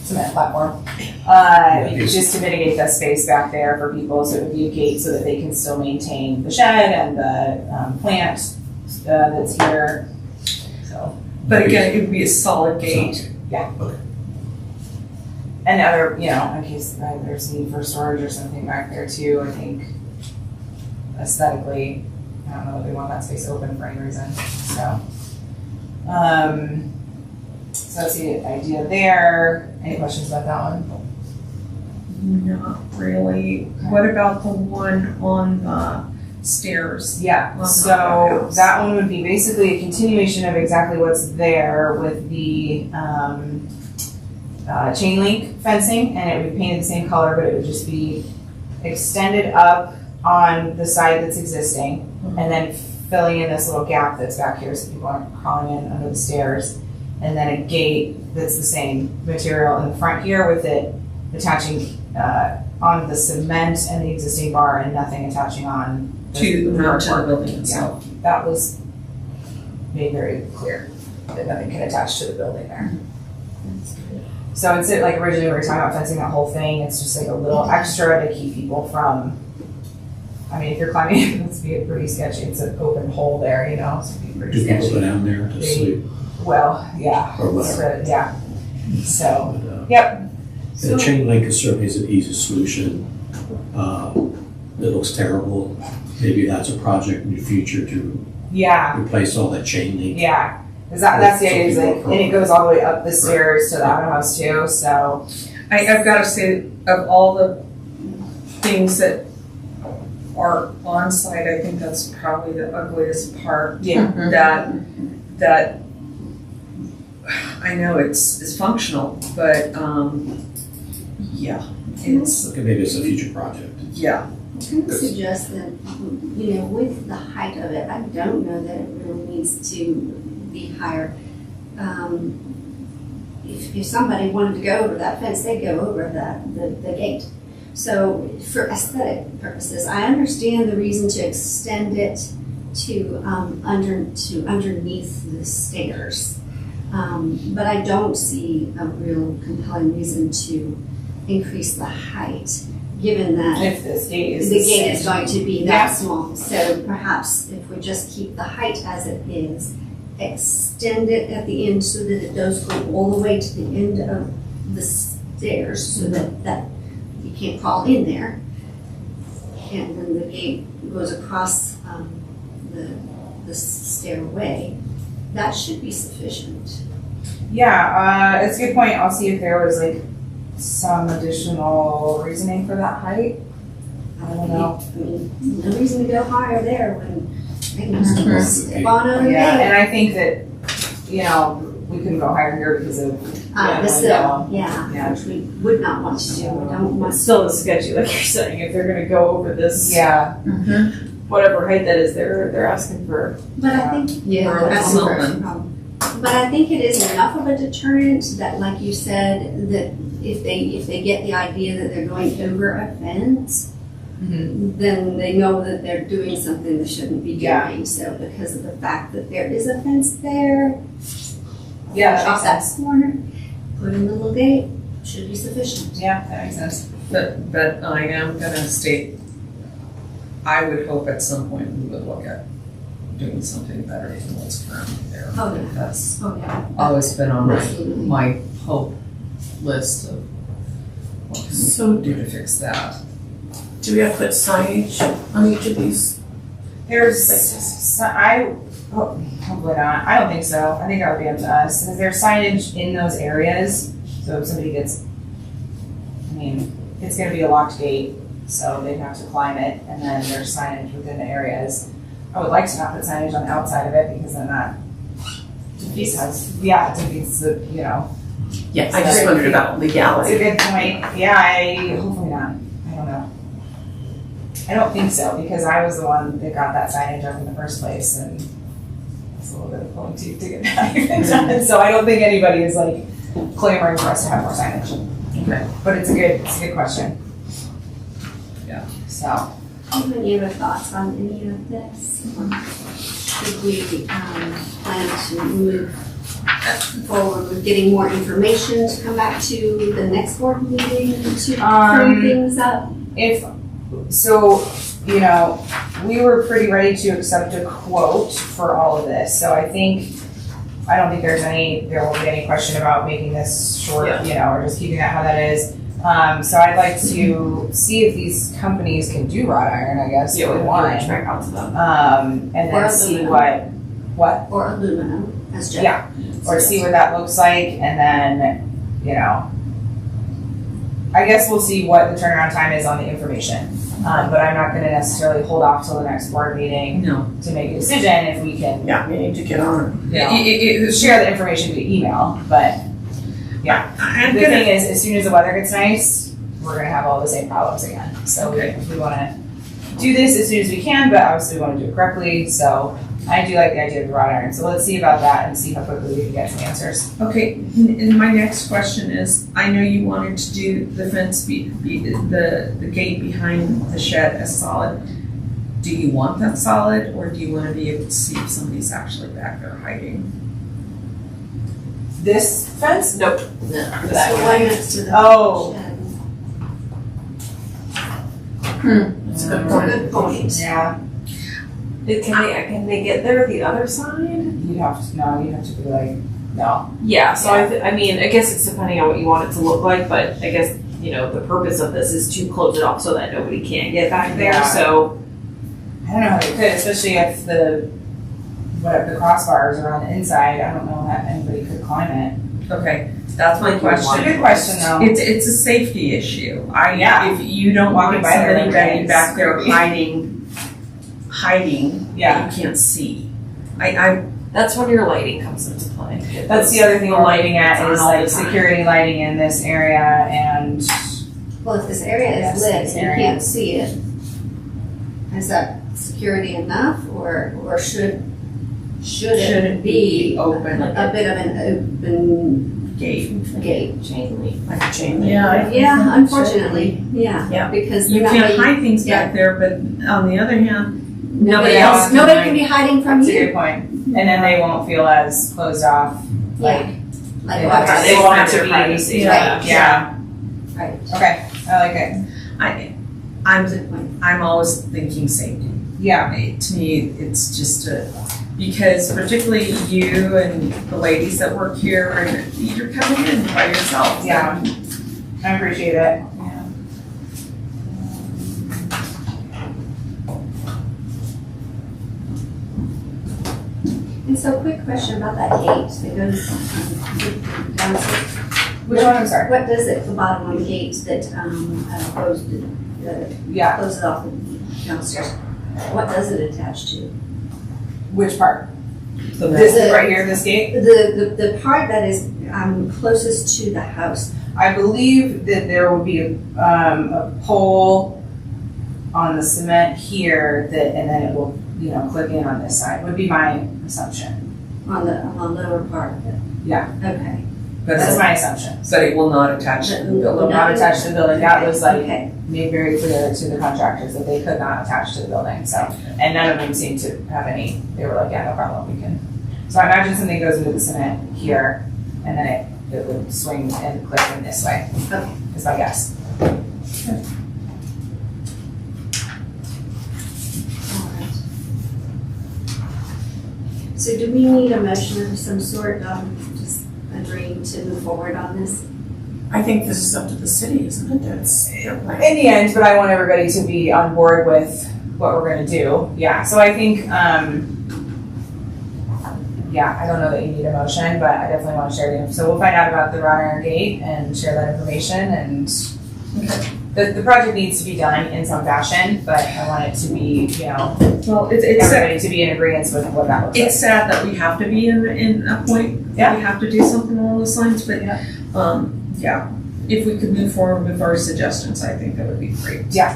cement platform. just to mitigate the space back there for people, so it would be a gate so that they can still maintain the shed and the plant that's here. So, But again, it would be a solid gate. and other, in case there's need for storage or something back there too, I think aesthetically, I don't know that we want that space open for any reason, so. So that's the idea there. Any questions about that one? Not really. What about the one on the stairs? Yeah, Well, so not that one would be basically a continuation of exactly what's there with the chain link fencing, and it would be painted the same color, but it would just be extended up on the side that's existing, and then filling in this little gap that's back here so people aren't crawling in under the stairs, and then a gate that's the same material in the front here with it attaching on the cement and the existing bar and nothing attaching on To the carport. building itself. That was made very clear, that nothing can attach to the building there. So instead, like originally we were talking about fencing that whole thing, it's just like a little extra to keep people from, I mean, if you're climbing, it's pretty sketchy, it's an open hole there, so it'd be pretty Do people go sketchy. down there to sleep Well, yeah. or whatever? Yeah. So, But, yep. and the chain link is certainly an easy solution. It looks terrible. Maybe that's a project in the future to Yeah, replace all that chain link. yeah. Cause that's the idea, is Something like, more and it goes all the way up the stairs to the outhouse too, so. I've got to say, of all the things that are on site, I think that's probably the ugliest part. Yeah. That I know it's functional, but yeah, it's Okay, maybe it's a future project. yeah. I would suggest that, with the height of it, I don't know that it really needs to be higher. If somebody wanted to go over that fence, they'd go over the gate. So for aesthetic purposes, I understand the reason to extend it to underneath the stairs. But I don't see a real compelling reason to increase the height, given that If this gate is the the gate is same. going to be Yeah. that small. So perhaps if we just keep the height as it is, extend it at the end so that it does go all the way to the end of the stairs so that you can't crawl in there. And then the gate goes across the stairway. That should be sufficient. Yeah, it's a good point. I'll see if there was like some additional reasoning for that height. I don't know. I mean, no reason to go higher there when they can just step on over the Yeah, gate. and I think that, we couldn't go higher here because of. The sill, yeah, Yeah. which we would not want to do. We don't want It's still sketchy, like you're saying, if they're gonna go over this, Yeah, whatever height that is, they're asking for. But I think, Or that's something. the problem. But I think it is enough of a deterrent that, like you said, that if they get the idea that they're going over a fence, then they know that they're doing something they shouldn't be Yeah. doing. So because of the fact that there is a fence there, yeah, that off makes that corner, put in the little gate, should be sufficient. Yeah, that makes sense. But I am gonna state, I would hope at some point we would look at doing something better than what's currently there. Oh, yeah. That's Oh, yeah. always been on Absolutely. my hope list of what can So we do to fix that. do we have to put signage on each of these? There's, hopefully not. I don't think so. I think that would be up to us. Is there signage in those areas? So if somebody gets, it's gonna be a locked gate, so they'd have to climb it, and then there's signage within the areas. I would like to not put signage on the outside of it, because then that defeats the, Yeah, I just wondered about It's legality. a good point. Yeah, hopefully not. I don't know. I don't think so, because I was the one that got that signage up in the first place, and it's a little bit of pulling teeth to get that even done. So I don't think anybody is like clamoring for us to have more signage. Okay. But it's a good question. Yeah. So, Do you have any other thoughts on any of this? Or should we plan to move forward with getting more information to come back to the next board meeting to firm things up? You know, we were pretty ready to accept a quote for all of this, so I don't think there will be any question about making this short, you know, or just keeping it how that is. So I'd like to see if these companies can do wrought iron, I guess, Yeah, for we one. reach back out to them. And Or then see aluminum. what, Or aluminum, as Jeff. Yeah. or see what that looks like, and then, you know, I guess we'll see what the turnaround time is on the information. But I'm not gonna necessarily hold off till the next board meeting No. to make a decision if we can, Yeah, we need to get on you know, share the information via email, but I'm the gonna, thing is, as soon as the weather gets nice, we're gonna have all the same problems again. So we wanna do this as soon as we can, but obviously we wanna do it correctly, so I do like the idea of the wrought iron. So let's see about that and see how quickly we can get some answers. okay, and my next question is, I know you wanted to do the fence, the gate behind the shed as solid. Do you want that solid, or do you wanna be able to see if somebody's actually back there hiding? This fence? Nope. It's the one next to the Oh. shed. That's a good It's a point. good point. Yeah, Can they get there the other side? you'd have to be like, no. Yeah, so I mean, I guess it's depending on what you want it to look like, but I guess, you know, the purpose of this is to close it off so that nobody can get back there, Yeah. so. I don't know how they could, especially if the crossbars are on the inside. I don't know how anybody could climb it. Okay, that's my question. Good question though. It's a safety issue. Yeah. If you don't Walking want by there every day somebody is back there creepy. hiding Yeah. that you can't see. I That's when your lighting comes into play. That's the other thing we're lighting at It's is on all like the time. security lighting in this area and Well, if this area Yes, is lit this and you area. can't see it, is that security enough, or should it be open a bit of an open gate. gate? Chain link. Like a chain link. Yeah. Yeah, unfortunately, Yeah. yeah, because You that can't way hide things back there, but on the other hand, nobody Yeah. else, nobody can be hiding from that's a you. good point. And then they won't feel as closed off. Like They what? won't They won't have to their be- privacy. Yeah. Yeah. Right. Okay. I like it. I'm always thinking safety. Yeah. To me, it's just because particularly you and the ladies that work here, and you're coming in by yourself. Yeah. I appreciate it. And so, quick question about that gate that goes downstairs. Which one? I'm sorry. What does it, the bottom on the gate that closes Yeah. it off downstairs? What does it attach to? Which part? So This that's is right here, this gate? The part that is closest to the house. I believe that there will be a pole on the cement here that, and then it will, you know, click in on this side, would be my assumption. On the lower part of it? Yeah. Okay. That's my assumption. but it will not attach to the It will building. not attach to the building. That was like Okay. made very clear to the contractors that they could not attach to the building, so. And none of them seemed to have any, they were like, yeah, no problem, we can. So I imagine something goes into the cement here, and then it would swing and click in this way. Okay. Is my guess. Alright. So do we need a motion of some sort, just agreeing to move forward on this? I think this is up to the city, isn't it? That's their plan. In the end, but I want everybody to be on board with what we're gonna do. Yeah, so I think, yeah, I don't know that you need a motion, but I definitely want to share the, so we'll find out about the wrought iron gate and share that information, and the project needs to be done in some fashion, but I want it to be, you know, Well, it's everybody to be in agreement with what that looks like. it's sad that we have to be in a point, Yeah. we have to do something along those lines, but, Yeah. yeah, if we could move forward with our suggestions, I think that would be great. Okay.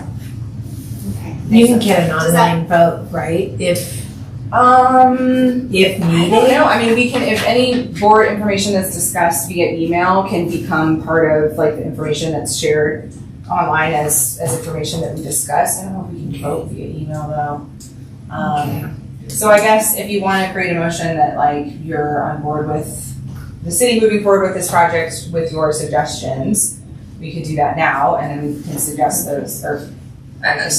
You can get an Does that- online vote, right? If I don't needed. know, I mean, we can, if any board information that's discussed via email can become part of like the information that's shared online as information that we discuss. I don't know if we can vote via email though. So I guess if you wanna create a motion that like you're on board with the city moving forward with this project with your suggestions, we could do that now, and then we can suggest those, or, I'm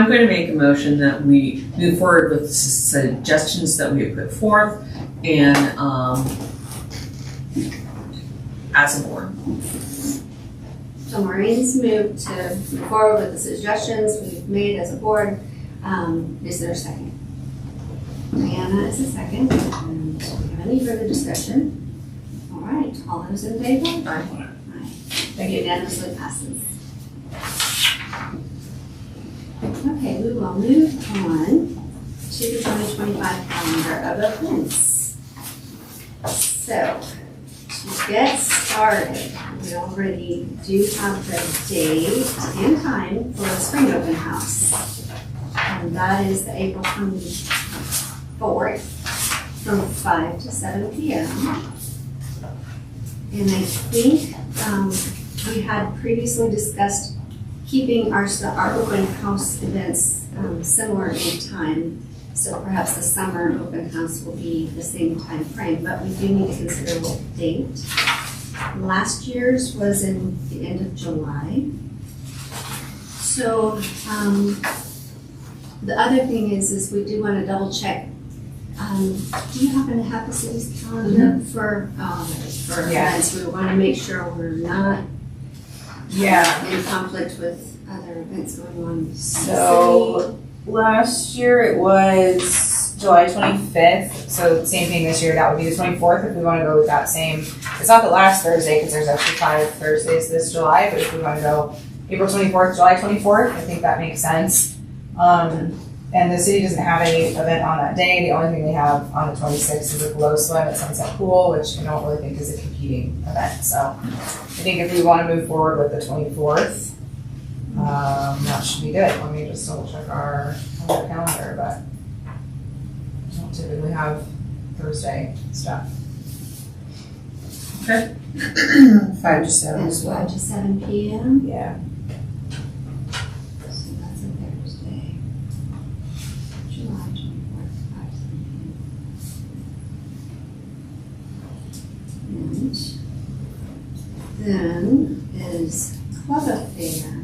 going to make a motion that we move forward with the suggestions that we have put forth and, as a board. So Maureen's moved to move forward with the suggestions we've made as a board. Is there a second? Diana is a second. And do we have any further discussion? All right, all those in favor? Aye. thank you. Unanimously passes. Okay, we will move on to the 2025 calendar of events. So, to get started, we already do have the date and time for the spring open house. And that is the April 24th from 5 to 7 p.m. And I think we had previously discussed keeping our open house events similar in time. So perhaps the summer open house will be the same time frame, but we do need to consider what date. Last year's was in the end of July. So the other thing is we do want to double check. Do you happen to have the city's calendar for events? We want to make sure we're not in conflict with other events going on in the So last year it was July 25th, so same thing this year, that would be the 24th if we want to go with that same. It's not the last Thursday because there's actually 5 Thursdays this July, but if we want to go April 24th, July 24th, I think that makes sense. And the city doesn't have any event on that day. The only thing they have on the 26th is a glow swim at Sunset Pool, which I don't really think is a competing event. So I think if we want to move forward with the 24th, that should be good. Let me just double check our calendar, but we don't typically have Thursday stuff. Okay. 5 to 7 as well. 5 to 7 p.m. Yeah. So that's a Thursday. July 24th, 5 to 7 p.m. And then is Club Affair.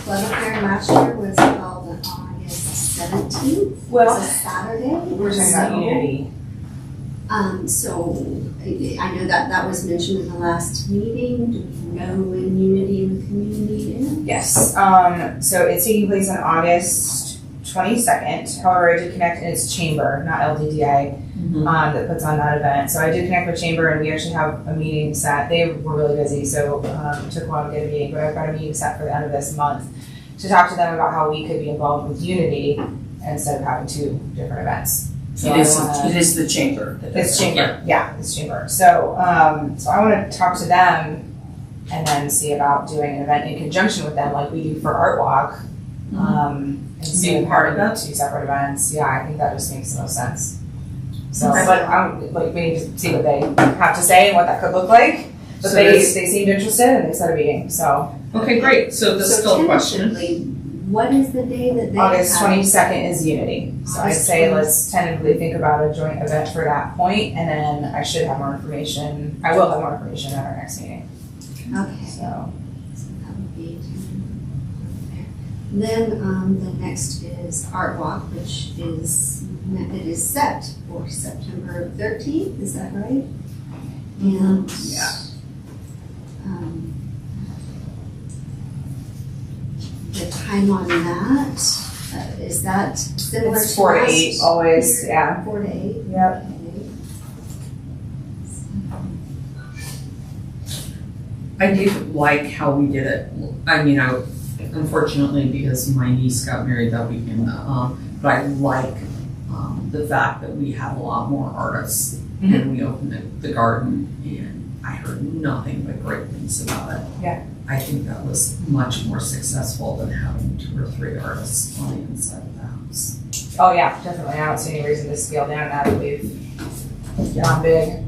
Club Affair last year was held on August 17th. Well, It's a Saturday. we're talking about Unity. So I know that was mentioned in the last meeting. Do we know when Unity in the community is? Yes. So it's taking place on August 22nd. However, I did connect, and it's Chamber, not LDDA, that puts on that event. So I did connect with Chamber, and we actually have a meeting set. They were really busy, so it took a while to get a meeting, but I've got a meeting set for the end of this month to talk to them about how we could be involved with Unity instead of having 2 different events. So It is the chamber. It's Chamber, yeah, it's Chamber. So, so I want to talk to them and then see about doing an event in conjunction with them, like we do for Art Walk. Being part of that? 2 separate events. Yeah, I think that just makes the most sense. So, Okay. but we need to see what they have to say and what that could look like. But So they this- seemed interested and they set a meeting. So Okay, great. So this is still a question. tentatively, what is the day that they August have? 22nd is Unity. So I'd August say 20th. let's tentatively think about a joint event for that point, and then I should have more information. I will have more information at our next meeting. Okay. So So that would be there. Then the next is Art Walk, which is set for September 13th. Is that right? And Yeah. The time on that is that similar it's to 4 to last 8 always. year? Yeah. 4 to 8. Yep. I do like how we did it. I mean, unfortunately, because my niece got married that weekend, but I like the fact that we have a lot more artists and we opened the garden, and I heard nothing but great things about it. Yeah. I think that was much more successful than having 2 or 3 artists on the inside of the house. Oh yeah, definitely. I don't see any reason to scale down now that we've gone big.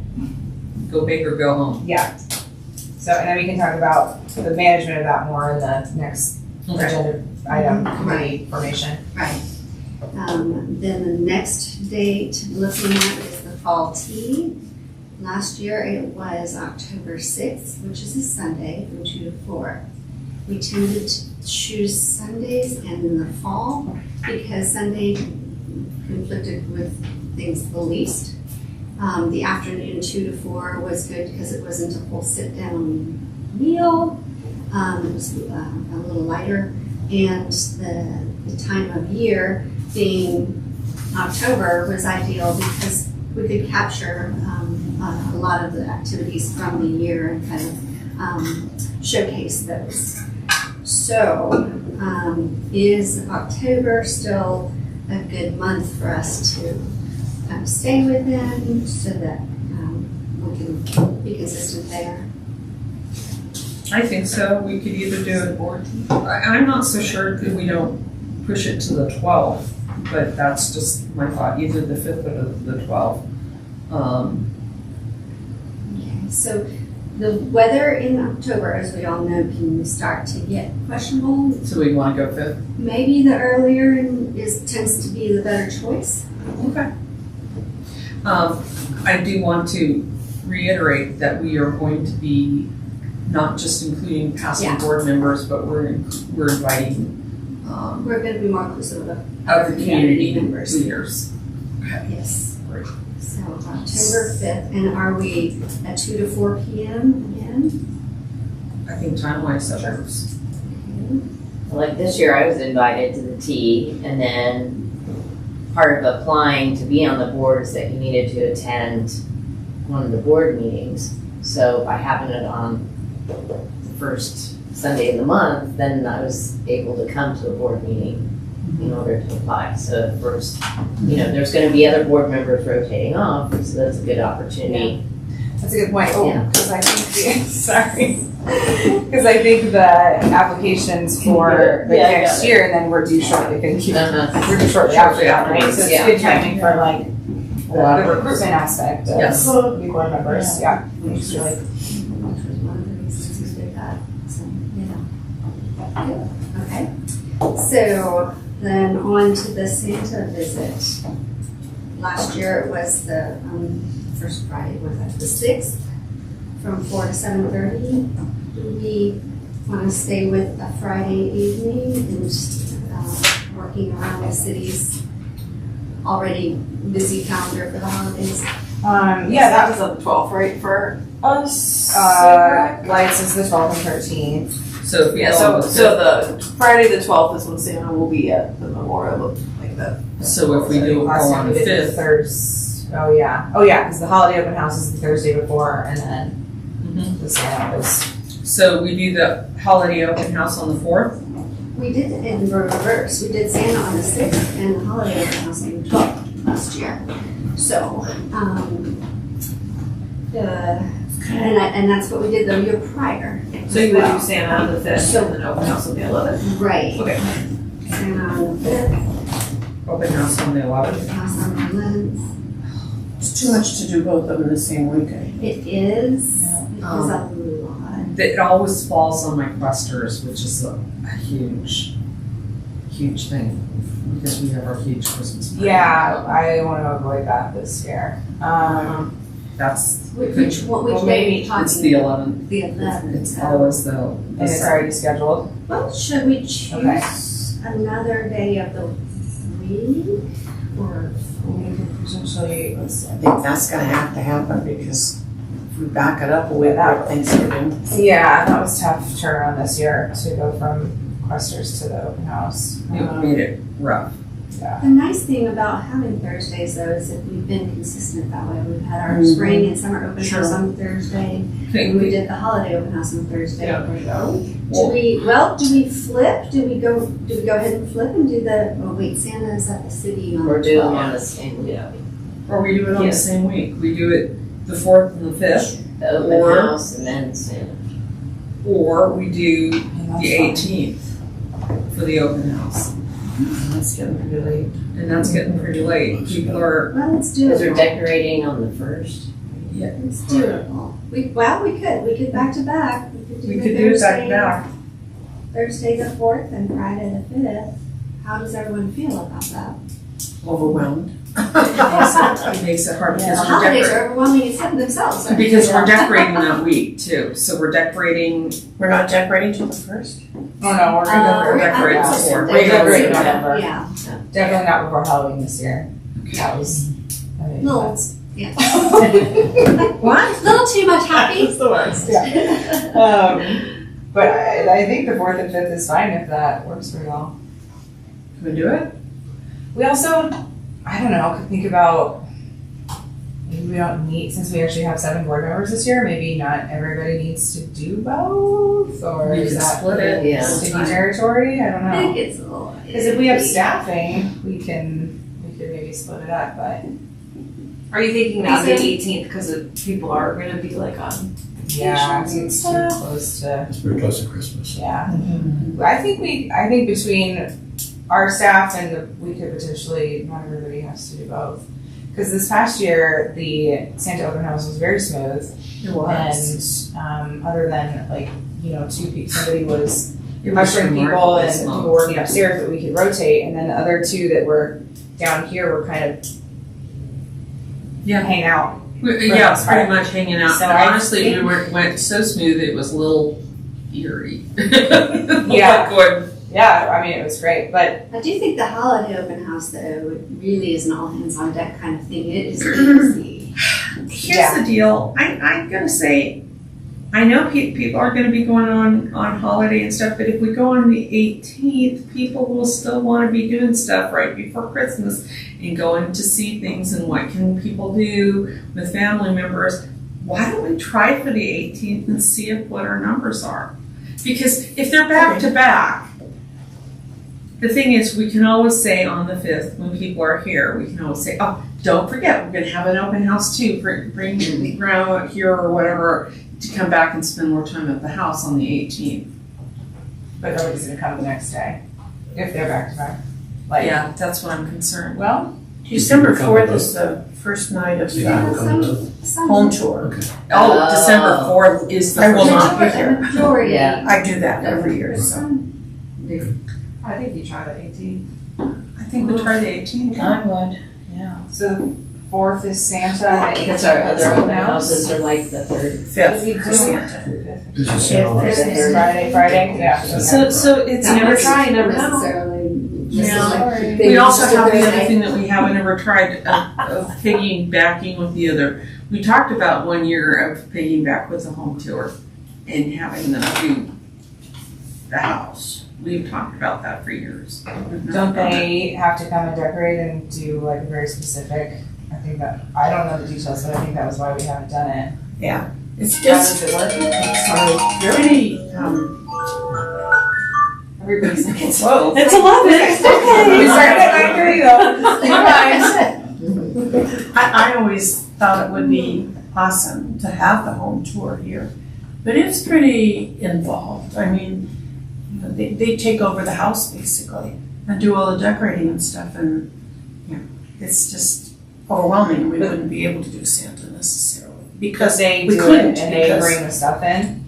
Go big or go home. Yeah. So, and then we can talk about the management of that more in the next agenda item, committee formation. Right. Then the next date looking at is the fall tea. Last year it was October 6th, which is a Sunday from 2 to 4. We tended to choose Sundays and in the fall because Sunday conflicted with things the least. The afternoon 2 to 4 was good because it wasn't a full sit-down meal. It was a little lighter, and the time of year being October was ideal because we could capture a lot of the activities from the year and kind of showcase those. So, is October still a good month for us to stay within so that we can be consistent there? I think so. We could either do it, I'm not so sure that we don't push it to the 12th, but that's just my thought, either the 5th or the 12th. Okay, so the weather in October, as we all know, can start to get questionable. So we want to go 5th? Maybe the earlier tends to be the better choice. Okay. I do want to reiterate that we are going to be not just including past board members, but we're inviting We're going to be more inclusive of other community members. leaders. Okay. Yes. Great. So October 5th, and are we at 2 to 4 p.m. again? I think time-wise that works. Like this year, I was invited to the tea, and then part of applying to be on the board is that you needed to attend one of the board meetings. So if I happened on the first Sunday of the month, then I was able to come to a board meeting in order to apply. So first, there's going to be other board members rotating off, so that's a good opportunity. That's a good point. Oh, Yeah. because I think because I think the applications for the next year, and then we're due shortly. Thank you. We're due shortly after that, right? So it's good timing for like the recruitment aspect of Yes. new board members. Yeah. It's really Which was one of the reasons we did that. So, yeah. Okay. So then on to the Santa visit. Last year it was the first Friday, was that the 6th, from 4 to 7:30. Do we want to stay with a Friday evening and working around the city's already busy calendar for the holidays? yeah, that was on the 12th, right, for us? lights is the 12th and 13th. So if we Yeah, go so on the the Friday the 12th is when Santa will be at the memorial, like that. 5th, so if we do Last go year on we the did 5th, Thursday. Oh yeah, because the holiday open house is the Thursday before, and then the Santa was. so we do the holiday open house on the 4th? We did it in reverse. We did Santa on the 6th and the holiday open house on the 12th last year. So, and that's what we did the year prior. So you would as well. do Santa on the 5th and then open house on the 11th? Right. Okay. Santa on the 5th, Open house on the 11th? house on the 11th. It's too much to do both of them in the same weekend. It is. Yeah. It is a lot. It always falls on my questers, which is a huge thing, because we have our huge Christmas party. Yeah, I want to avoid that this year. That's, Which one, which Well, day are maybe you talking? it's the 11th. The 11th. It's always the And it's already scheduled. Well, should we choose Okay. another day of the week? Or We could potentially, let's see. I think that's gonna have to happen because if we back it up a week at Thanksgiving. Yeah, that was tough turnaround this year to go from Questers to the open house. It made it rough. the nice thing about having Thursdays though is that we've been consistent that way. We've had our spring and summer open house on Thursday. And we did the holiday open house on Thursday. Yeah. Do we flip? Do we go ahead and flip and do the, oh wait, Santa is at the city on Or the do them 12th. on the same week. Or we do it on the same week. We do it the 4th and the 5th, The open Or- house and then Santa. or we do And that's the fine. 18th for the open house. That's getting pretty late. And that's getting pretty late. People are, Well, let's do Because we're it. decorating on the 1st. Let's do it. We could back to back. we could do it back to back. Thursday the 4th and Friday the 5th. How does everyone feel about that? Overwhelmed. It makes it hard The because we're holidays decorating. are overwhelming in themselves. aren't they? Because we're decorating that week too, so we're decorating, We're not decorating till the 1st? Oh, no, we're gonna decorate I'm before. We're decorating Yeah, November. yeah. Definitely not before Halloween this year. That was. I mean, No. that's- Yeah. What? A little too much happy. That's the worst, yeah. But I think the 4th and 5th is fine if that works for y'all. can we do it? We also, I don't know, could think about maybe we don't need, since we actually have 7 board members this year, maybe not everybody needs to do both, or We is can that split it. Yeah. city territory? I don't I know. think it's a little. Because if we have staffing, we could maybe split it up, but Are you thinking about the 18th because people are going to be like on yeah, vacations and it's too stuff? close to, It's very close to Christmas. yeah. I think between our staff and we could potentially, not everybody has to do both. Because this past year, the Santa open house was very smooth. It was. And other than like, two people, somebody was It was ushering people remarkably and small. people working upstairs, but we could rotate. And then the other 2 that were down here were kind of hang out. Yeah, most pretty part. much hanging out. So And I honestly, think- went so smooth, it was a little eerie. Yeah. Like going, Yeah, I mean, it was great, but I do think the holiday open house though really is an all hands on deck kind of thing. It is easy. Here's Yeah. the deal. I'm gonna say, I know people are gonna be going on holiday and stuff, but if we go on the 18th, people will still want to be doing stuff right before Christmas and going to see things and what can people do with family members. Why don't we try for the 18th and see what our numbers are? Because if they're back to back, the thing is, we can always say on the 5th when people are here, we can always say, oh, don't forget, we're going to have an open house too. Bring your grandma here or whatever to come back and spend more time at the house on the 18th. nobody's gonna come the next day if they're back to back. Like, Yeah, that's what I'm concerned. well, December 4th is the first night of So you the can come to- Some home tour. Oh, December 4th is the I will first not one. be here. majority. Yeah. I do that every year, so. I think you try the 18th. I think we try the 18th. I would. So the 4th is Santa. and the Because 18th our is other open open house. houses are like the 3rd. 5th for Santa. This is Sarah. Friday, yeah. So it's Never try, never know. Necessarily. Yeah. We also have the other thing that we haven't ever tried of piggybacking with the other. We talked about 1 year of piggyback with the home tour and having them do the house. We've talked about that for years. We've never Don't done it. they have to come and decorate and do like a very specific, I think that, I don't know the details, but I think that was why we haven't done it. It's How just does it work? pretty, Everybody's like, it's Whoa. it's 11. We started at 9:30 though. I always thought it would be awesome to have the home tour here, but it's pretty involved. I mean, they take over the house basically and do all the decorating and stuff, and it's just overwhelming. We wouldn't be able to do Santa necessarily because They we do couldn't it and they because- bring the stuff in.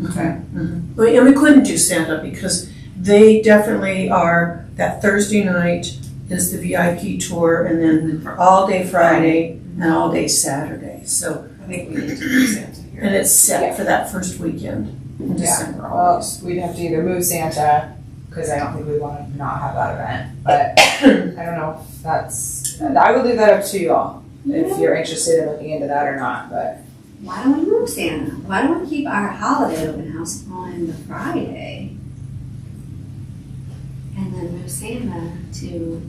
Okay. and we couldn't do Santa because they definitely are, that Thursday night is the VIP tour, and then all day Friday and all day Saturday. So, I think we need to do Santa here. and it's set for that first weekend in December Well, always. we'd have to either move Santa, because I don't think we want to not have that event, but I don't know if that's, I will leave that up to you all, if you're interested in looking into that or not, but. Why don't we move Santa? Why don't we keep our holiday open house on the Friday? And then move Santa to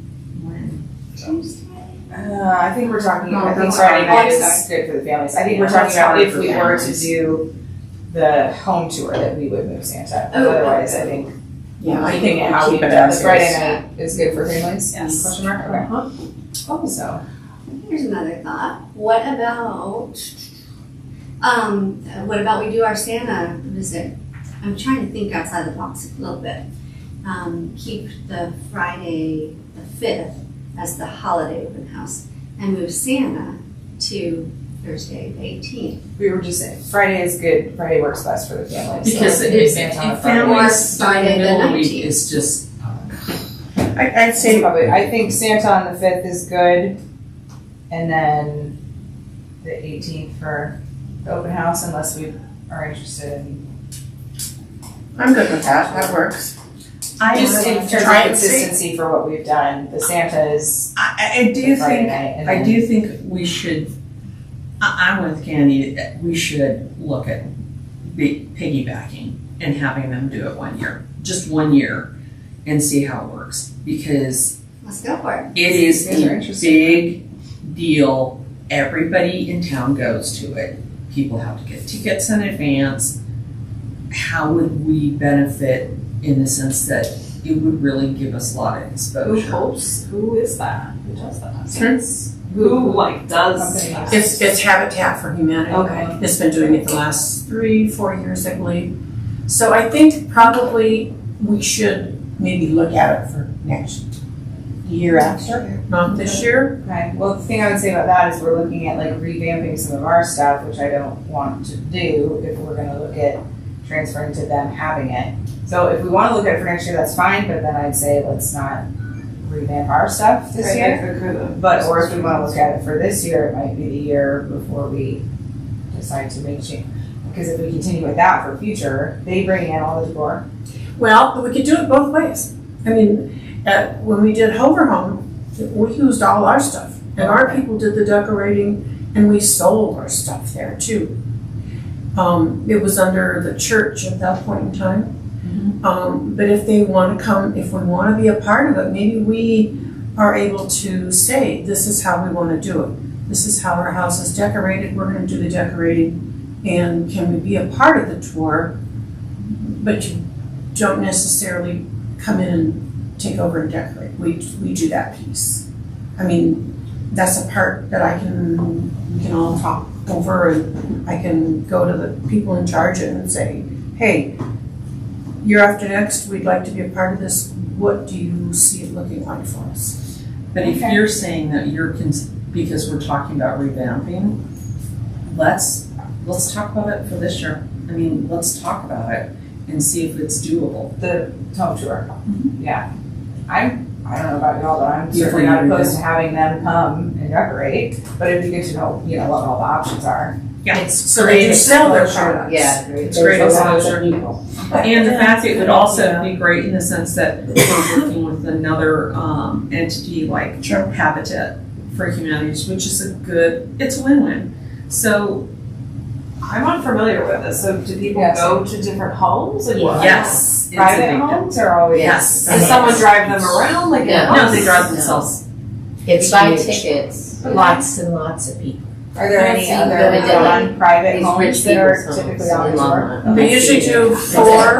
when? Tuesday? I think we're talking, I think that's Friday fine. night is good for the families. I think we're Yeah, talking that's about hard if for we were to families. do the home tour, that we would move Santa. Oh, Otherwise, okay. I think, Yeah, I thinking think how we'll we keep it the as Friday is. night is good for families? Yes. Question mark, okay. Oh, so, Here's another thought. What about we do our Santa visit? I'm trying to think outside the box a little bit. Keep the Friday the 5th as the holiday open house and move Santa to Thursday the 18th. we were just saying, Friday is good, Friday works best for the families. so Because we can do if Santa on a families Friday. Or during the Friday the middle of the week 19th. is just, I'd say, Probably, I think Santa on the 5th is good, and then the 18th for the open house, unless we are interested in. I'm good with that, that works. Just in terms of try and see. consistency for what we've done, the Santa is I do the Friday think, night, and I then do think we should, I'm with Candy, we should look at piggybacking and having them do it 1 year, just 1 year, and see how it works, because Let's go for it. it is These are a interesting. big deal. Everybody in town goes to it. People have to get tickets in advance. How would we benefit in the sense that it would really give us a lot of Who exposure? hosts? Who is that? Who does that? Since Who like does? Company. it's Habitat for Humanity. Okay. It's been doing it the last 3-4 years, I believe. So I think probably we should maybe look at it for next year after, not this year. Okay, well, the thing I would say about that is we're looking at like revamping some of our stuff, which I don't want to do if we're gonna look at transferring to them having it. So if we wanna look at it for next year, that's fine, but then I'd say let's not revamp our stuff this year. But, or if we wanna look at it for this year, it might be the year before we decide to make change. Because if we continue with that for future, they bring in all the decor. Well, we could do it both ways. I mean, when we did Hover Home, we used all our stuff. And our people did the decorating and we sold our stuff there too. It was under the church at that point in time. But if they want to come, if we want to be a part of it, maybe we are able to say, this is how we want to do it. This is how our house is decorated. We're going to do the decorating. And can we be a part of the tour? But you don't necessarily come in and take over and decorate. We do that piece. I mean, that's a part that we can all talk over, and I can go to the people in charge and say, hey, year after next, we'd like to be a part of this. What do you see it looking like for us? But if Okay. you're saying that because we're talking about revamping, let's talk about it for this year. I mean, let's talk about it and see if it's doable. The home tour. Yeah. I don't know about y'all, but I'm certainly not opposed to having them come and decorate, but it'd be good to know, what all the options are. Yeah. So they do sell their products. Yeah, It's great exposure. And the fact it would also be great in the sense that we're working with another entity like Habitat for Humanities, which is it's a win-win. So I'm unfamiliar with this. So do people Yes. go to different homes? Like what? yes, it's a Private big deal. homes are always. Yes. Does someone drive them around? Like Yeah. No, they drive themselves. It's by tickets. Lots and lots of people. Are there any Good other idea. private These homes rich that are people's typically homes on in tour? Longmont. They usually do 4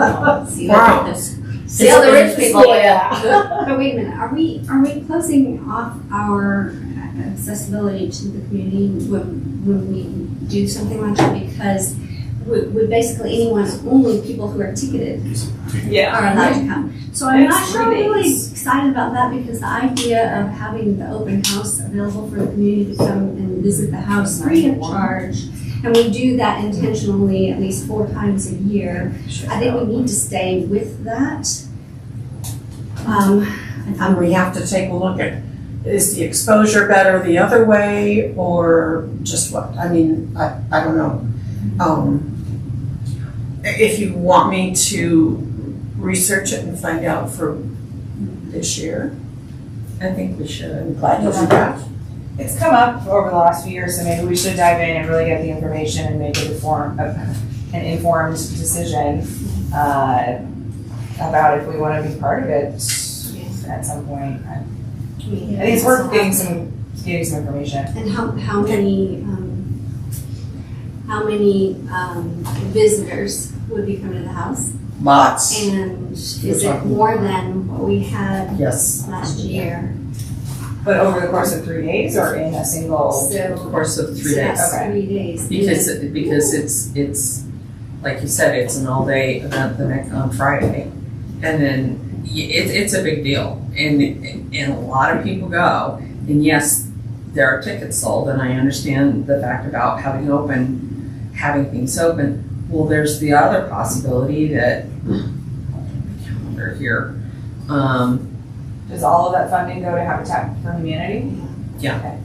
rounds. See all the rich people, yeah. But wait a minute, are we closing off our accessibility to the community when we do something like that? Because would basically only people who are ticketed Yeah. are allowed to come. So I'm not It's sure I'm really rebates. excited about that, because the idea of having the open house available for the community to come and visit the house free of charge, and we do that intentionally at least 4 times a year, I think we need to stay with that. And we have to take a look at, is the exposure better the other way, or just what? I mean, I don't know. If you want me to research it and find out for this year, I think we should. I'm glad to do that. It's come up over the last few years, so maybe we should dive in and really get the information and make an informed decision about if we want to be part of it at some point. I think it's worth getting some information. And how many visitors would be coming to the house? Lots. And is it more than what we had Yes. last year? But over the course of 3 days or in a single? So, Course of 3 so days. that's Okay. 3 days. Because it's like you said, it's an all-day event on Friday, and then it's a big deal, and a lot of people go. And yes, there are tickets sold, and I understand the fact about having things open. Well, there's the other possibility that calendar here. Does all of that funding go to Habitat for Humanity? Yeah. Okay.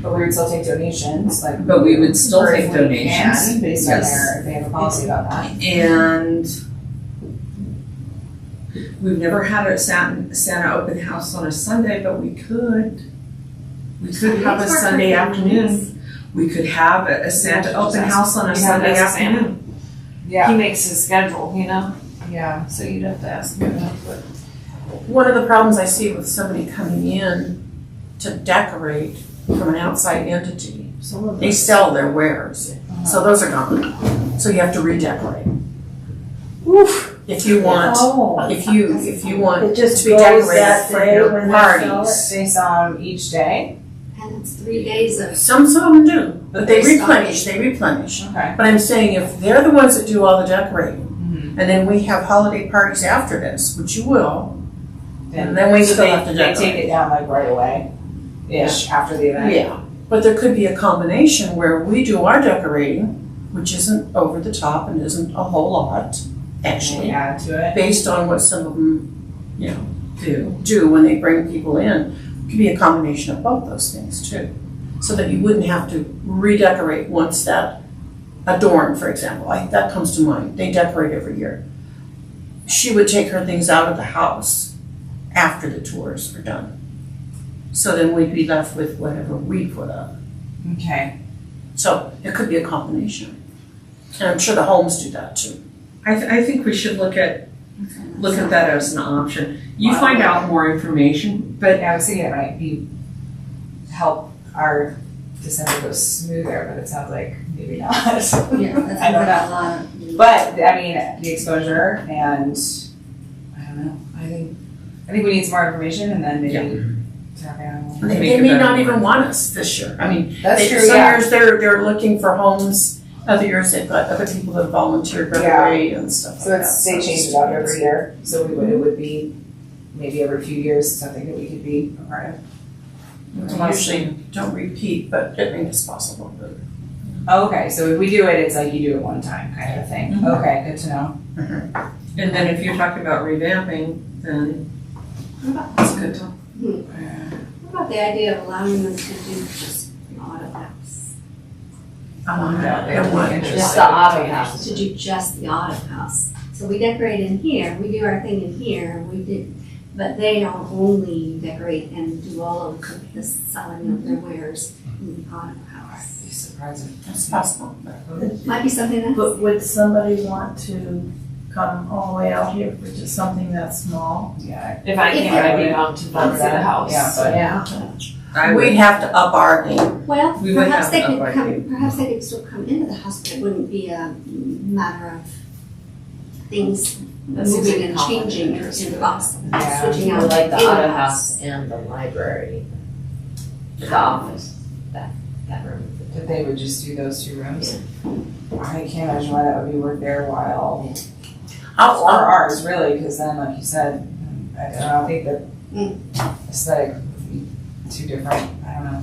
But we would still take donations, like. But we would still or take if we donations. can, based on Yes. if they have a policy about that. And we've never had a Santa open house on a Sunday, but we could. We could have a Sundays work for Sunday afternoon. families. We could have a Santa open house on a You'd have to Sunday ask Santa. afternoon. He makes his schedule, you know, Yeah. so you'd have to ask him that, but. One of the problems I see with somebody coming in to decorate from an outside entity, they sell their wares, so those are gone. So you have to redecorate. Oof, if you want, if you want It to just be goes decorated that for day your when they sell parties. They sell them each day? And it's 3 days of. Some of them do, but they They're replenish, they replenish. Okay. But I'm saying if they're the ones that do all the decorating, Mm-hmm. and then we have holiday parties after this, which you will, and then we still have to They decorate. take it down like right away-ish after the event? Yeah, but there could be a combination where we do our decorating, which isn't over the top and isn't a whole lot, And we actually, add to it? based on what some of them, do when they bring people in. It could be a combination of both those things too, so that you wouldn't have to redecorate once that Adorn, for example, that comes to mind. They decorate every year. She would take her things out of the house after the tours are done. So then we'd be left with whatever we put up. Okay. So it could be a combination. And I'm sure the homes do that too. I think we should look at that as an option. You find out more information, but Yeah, I was thinking it might be, help our December go smoother, but it sounds like maybe not. Yeah, that's I don't know. a lot of. But, I mean, the exposure and, I don't know, I think we need some more information and then maybe talk about. They Make it may better. not even want us this year. I mean, That's true, some yeah. years they're looking for homes. Other years they've got other people that volunteered right Yeah. away and stuff like So that. it's, they change it up every year, so it would be maybe every few years, something that we could be a part of. Usually don't repeat, but I think it's possible. But Oh, okay, so if we do it, it's like you do it one time kind of thing. Mhm. Okay, good to know. and then if you're talking about revamping, then it's good to. What about the idea of allowing them to do just the auto house? I want that. They would be interested. Just the auto house. To do just the auto house. So we decorate in here, we do our thing in here, but they don't only decorate and do all of the selling of their wares in the auto house. Be surprising. It's possible. Might be something that's. But would somebody want to come all the way out here for just something that small? Yeah. If I can, I'd be bummed to bump to the house. Yeah, but Yeah. I We'd would, have to up our game. Well, We would perhaps have they to could up our come, game. perhaps they could still come into the house, but it wouldn't be a matter of things That seems moving like and conflict of changing interest. in box, Yeah. switching Or out. like the in auto house. house and the library, the office, that room. that they would just do those two rooms. I can't imagine why that would be worth their while. Or ours, really, because then, like you said, I don't think that aesthetic would be too different. I don't know.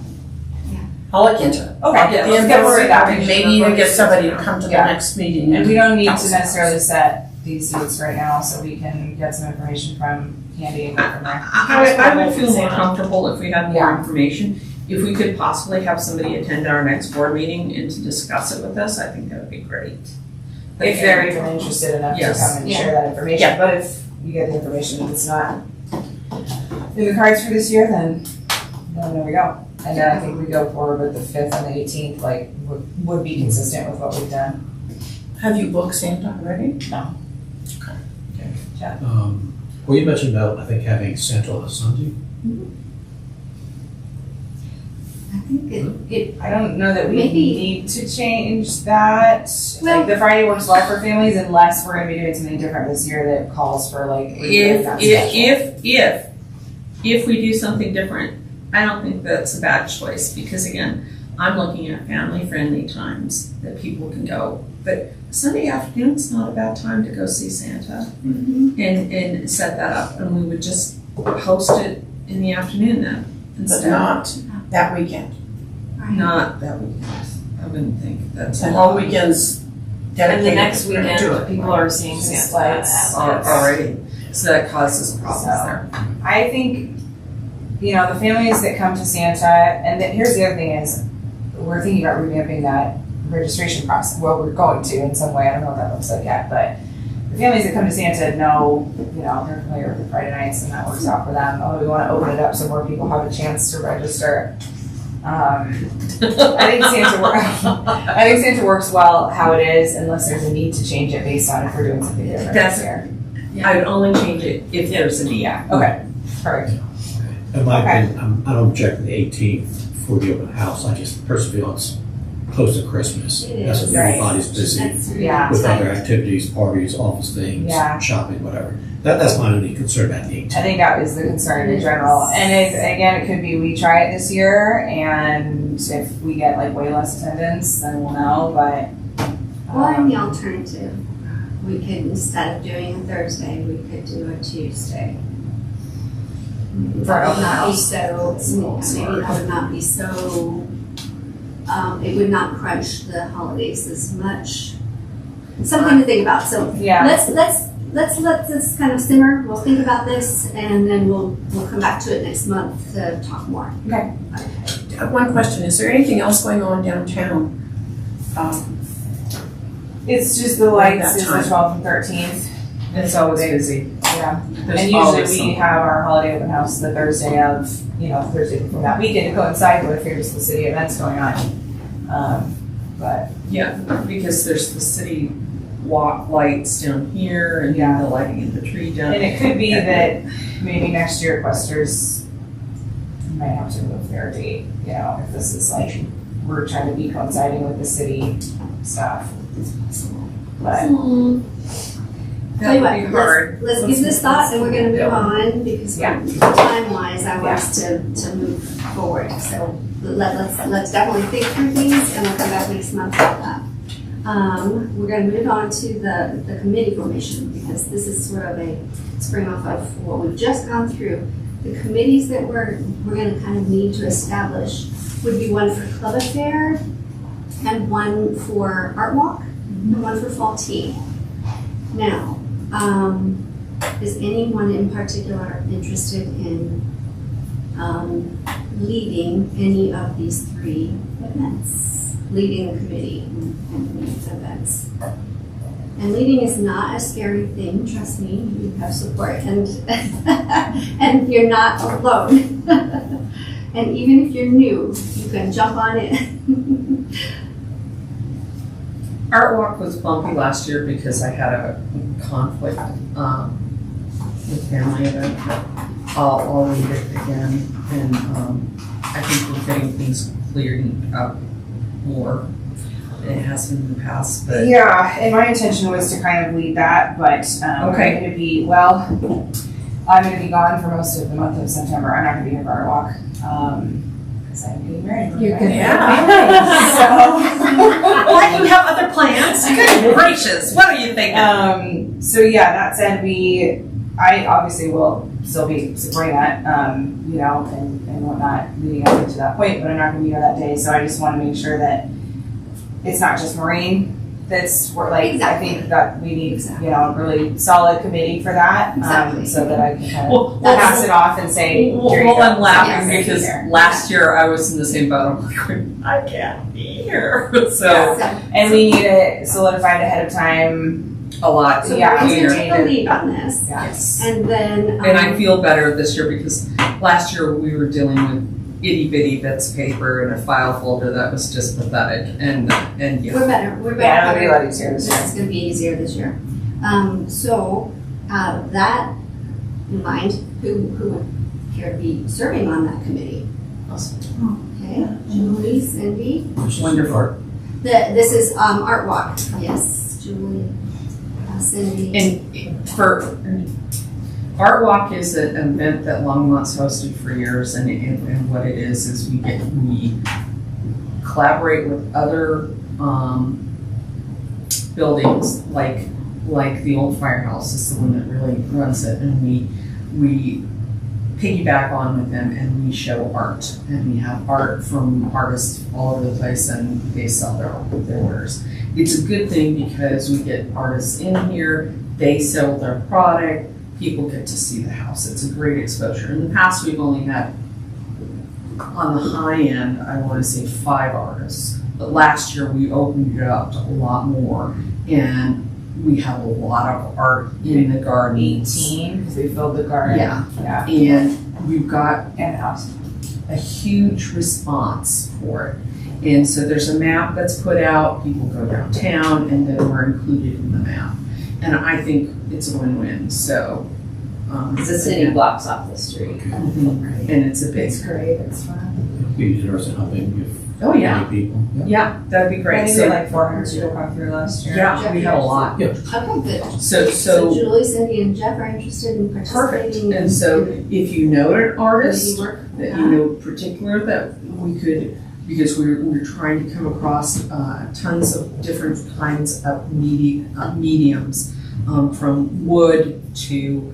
I'll look into it. Okay, I'll get the let's get info more of that. and maybe even get somebody to come to the Yeah. next meeting. And we don't need to House. necessarily set these dates right now, so we can get some information from Candy and go from there. I would feel more comfortable if we had more Yeah. information. If we could possibly have somebody attend our next board meeting and to discuss it with us, I think that would be great. If they're even interested enough to Yes. come and share that information, Yeah. but if you get the information and it's not in the cards for this year, then there we go. And then I think we go forward with the 5th and the 18th, like, would be consistent with what we've done. Have you booked Santa already? Well, you mentioned about, I think, having Santa on a Sunday. I think it, I don't know that we Maybe- need to change that. Well- Like, the Friday works well for families unless we're gonna be doing something different this year that calls for like. rewriting that schedule. If we do something different, I don't think that's a bad choice, because again, I'm looking at family-friendly times that people can go. But Sunday afternoon's not a bad time to go see Santa and set that up, and we would just host it in the afternoon then But instead. not that weekend. Not that weekend. I wouldn't think that's. And all weekends And dedicated the next to weekend, it. people are seeing Just Santa lights at Already. So that causes problems So- there. I think, you know, the families that come to Santa, and here's the other thing is, we're thinking about revamping that registration process. Well, we're going to in some way. I don't know what that looks like yet, but the families that come to Santa know, you know, they're familiar with the Friday nights and that works out for them. Oh, we want to open it up so more people have a chance to register. I think Santa works well how it is, unless there's a need to change it based on if we're doing something different this year. I would only change it if there's a need. Yeah. Okay. Perfect. In my Okay. opinion, I don't object to the 18th for the open house. I just personally feel it's close to Christmas. It That's is. when everybody's busy That's really Yeah. with tight. other activities, parties, office things, Yeah. shopping, whatever. That's my only concern about the 18th. I think that is the concern in general. And it could be we try it this year, and if we get like way less attendance, then we'll know, but. Well, and the alternative, we could, instead of doing a Thursday, we could do a Tuesday. For That would open not be house. so, maybe that would not be so, it would not crunch the holidays as much. Something to think about, so Yeah. let's let this kind of simmer, we'll think about this, and then we'll come back to it next month to talk more. Okay. One question, is there anything else going on downtown? It's just the Right, lights that is the time. 12th and 13th. It's always busy. Yeah. There's And always usually we something. have our holiday open house the Thursday of, Thursday before that weekend to coincide with here's the city events going on. But Yeah, because there's the city walk lights down here and Yeah. the lighting in the tree down. and it could be that maybe next year Questers might have to move their date, if this is like, we're trying to be coinciding with the city stuff. But Tell you That what, would be hard. let's give this thought and we're gonna move on because Yeah. time-wise, I want us to move forward. So let's definitely think through these and we'll come back next month with that. We're gonna move on to the committee formation because this is sort of a spring off of what we've just gone through. The committees that we're gonna kind of need to establish would be one for Club Affair and one for Art Walk and one for Fall Tea. Now, is anyone in particular interested in leading any of these three events? Leading the committee in these events. And leading is not a scary thing, trust me, you have support and and you're not alone. And even if you're new, you can jump on in. Art Walk was bumpy last year because I had a conflict with family event. I'll leave it again, and I think we're getting things cleared up more than it has been in the past. But yeah, and my intention was to kind of lead that, but Okay. I'm gonna be gone for most of the month of September. I'm not gonna be here for Art Walk, because I'm getting married. You're gonna Why do you have other plans? Good gracious, what are you thinking? So yeah, that said, I obviously will still be supporting that, and whatnot leading up into that point, but I'm not gonna be here that day, so I just wanna make sure that it's not just Maureen that's, Exactly. I think that we need, Exactly. a really solid committee for that, Exactly. so that I can kind Well, of pass it off and say, here you Well, go. I'm laughing Yes. because Here. last year I was in the same boat. I'm like, I can't be here. So So, And we need it solidified ahead of time. a lot. so Yeah, we're clear. gonna take the lead on this. Yes. And then. And I feel better this year because last year we were dealing with itty bitty bits of paper and a file folder that was just pathetic. And yeah. We're better. Yeah, it'll be a lot easier this year. It's gonna be easier this year. So, that in mind, who would care to be serving on that committee? Okay, Julie, Cindy. Wonderful. This is, Art Walk, yes, Julie, Cindy. And for Art Walk is an event that Longmont's hosted for years, and what it is we collaborate with other buildings like the old firehouse is the one that really runs it, and we piggyback on with them and we show art, and we have art from artists all over the place and they sell their wares. It's a good thing because we get artists in here, they sell their product, people get to see the house. It's a great exposure. In the past, we've only had, on the high end, I want to say 5 artists. But last year, we opened it up to a lot more, and we have a lot of art in the garden. 18, because we filled the garden. Yeah, Yeah. and we've got And the house. a huge response for it. And so there's a map that's put out, people go downtown, and then we're included in the map. And I think it's a win-win, so. The city blocks off the street. And it's a big, It's great, it's fun. Be interested in helping oh if yeah, many people. yeah, that'd be I great. think we had So, like 400 people come through last year. yeah, we had a lot. Okay, good. So So Julie, Cindy, and Jeff are interested in perfect. participating. And so if you know an artist Work. that you know particular that we could, because we're trying to come across tons of different kinds of mediums, from wood to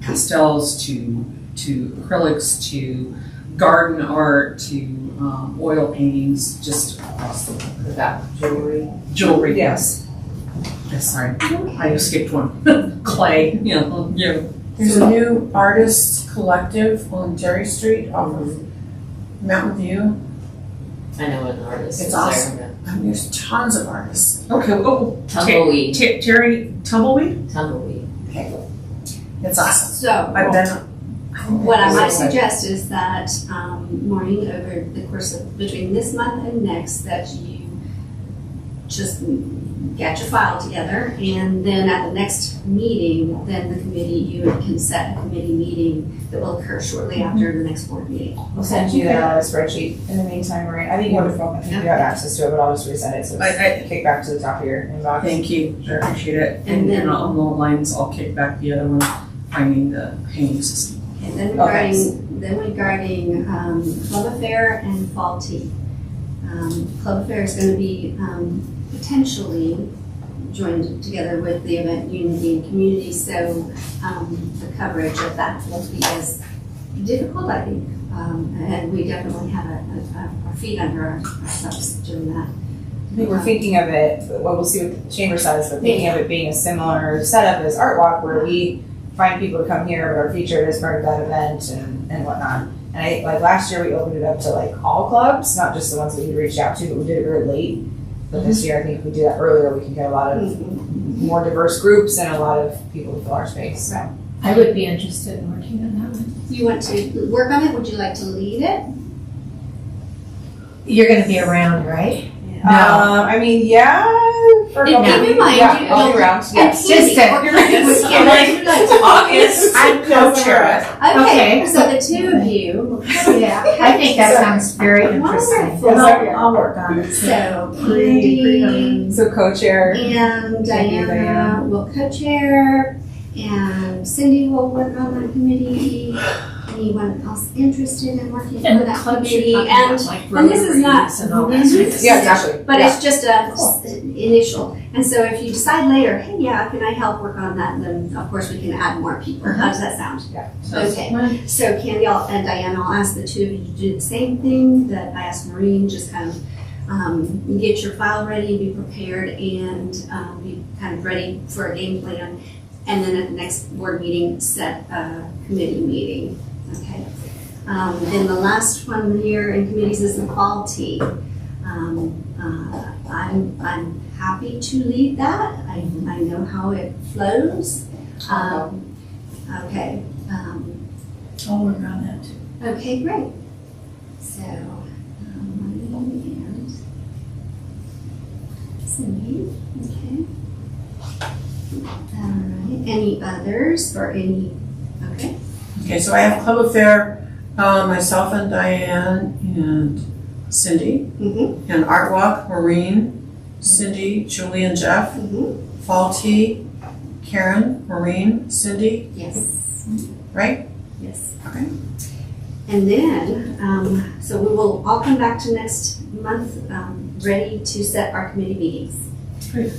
pastels to acrylics to garden art to oil paintings, just across the board. About jewelry. Jewelry, yes. Yes, sorry, I skipped one. Clay, yeah. There's a new artist collective on Jerry Street off of Mountain View. I know an artist. It's is awesome. there. I mean, there's tons of artists. Okay, oh, Tumbleweed. Terry, Tumbleweed? Tumbleweed. It's awesome. So, I've been, what I might suggest is that, Maureen, over the course of, between this month and next, that you just get your file together, and then at the next meeting, then the committee, you can set a committee meeting that will occur shortly after the next board meeting. We'll send you that spreadsheet in the meantime, Maureen. I think wonderful. I think you have access to it, but I'll just resend it so it's kick back to the top of your inbox. thank you, Sure. appreciate it. And And then- then on the lines, I'll kick back the other one, finding the painting system. And then Okay. regarding Club Affair and Fall Tea. Club Affair is gonna be, potentially joined together with the event Unity and Community, so, the coverage of that won't be as difficult, I think. And we definitely have our feet under ourselves doing that. I think we're thinking of it, well, we'll see what the chamber says, but thinking of it being a similar setup as Art Walk, where we find people to come here, but are featured as part of that event and whatnot. And like last year, we opened it up to like all clubs, not just the ones that we reached out to, but we did it very late. But this year, I think if we do that earlier, we can get a lot of more diverse groups and a lot of people to fill our space, so. I would be interested in working on that one. You want to work on it? Would you like to lead it? You're gonna be around, right? No. I mean, yeah, for a And couple keep in mind, yeah, you- all year round, yes. Just a- August. I'm co-chair. Okay, Okay. so the two of you. Yeah, I think that sounds very interesting. Wonderful. I'll work on it. So Candy So co-chair. and Thank you, Diana Diana. will co-chair, and Cindy will work on that committee. Anyone else interested in working for And the that clubs you're committee? talking And about, like and this is not- Rotaries and all that sort of stuff. Yeah, exactly. But Yeah. it's just a initial. And so if you decide later, hey, yeah, can I help work on that? Then of course we can add more people. How does that sound? Yeah. Okay. So Candy and Diana, I'll ask the two of you to do the same thing that I asked Maureen, just kind of get your file ready, be prepared, and be kind of ready for a game plan. And then at the next board meeting, set a committee meeting. Okay. Then the last one here in committees is the fall tea. I'm happy to lead that. I know how it flows. Okay. I'll work on that too. Okay, great. So, and Cindy, okay. All right, any others or any, okay? Okay, so I have Club Affair, myself and Diane and Cindy, Mm-hmm, and Art Walk, Maureen, Cindy, Julie and Jeff, mm-hmm, Fall Tea, Karen, Maureen, Cindy, yes, right? yes. Okay. And then, so we will all come back to next month, ready to set our committee meetings. Great.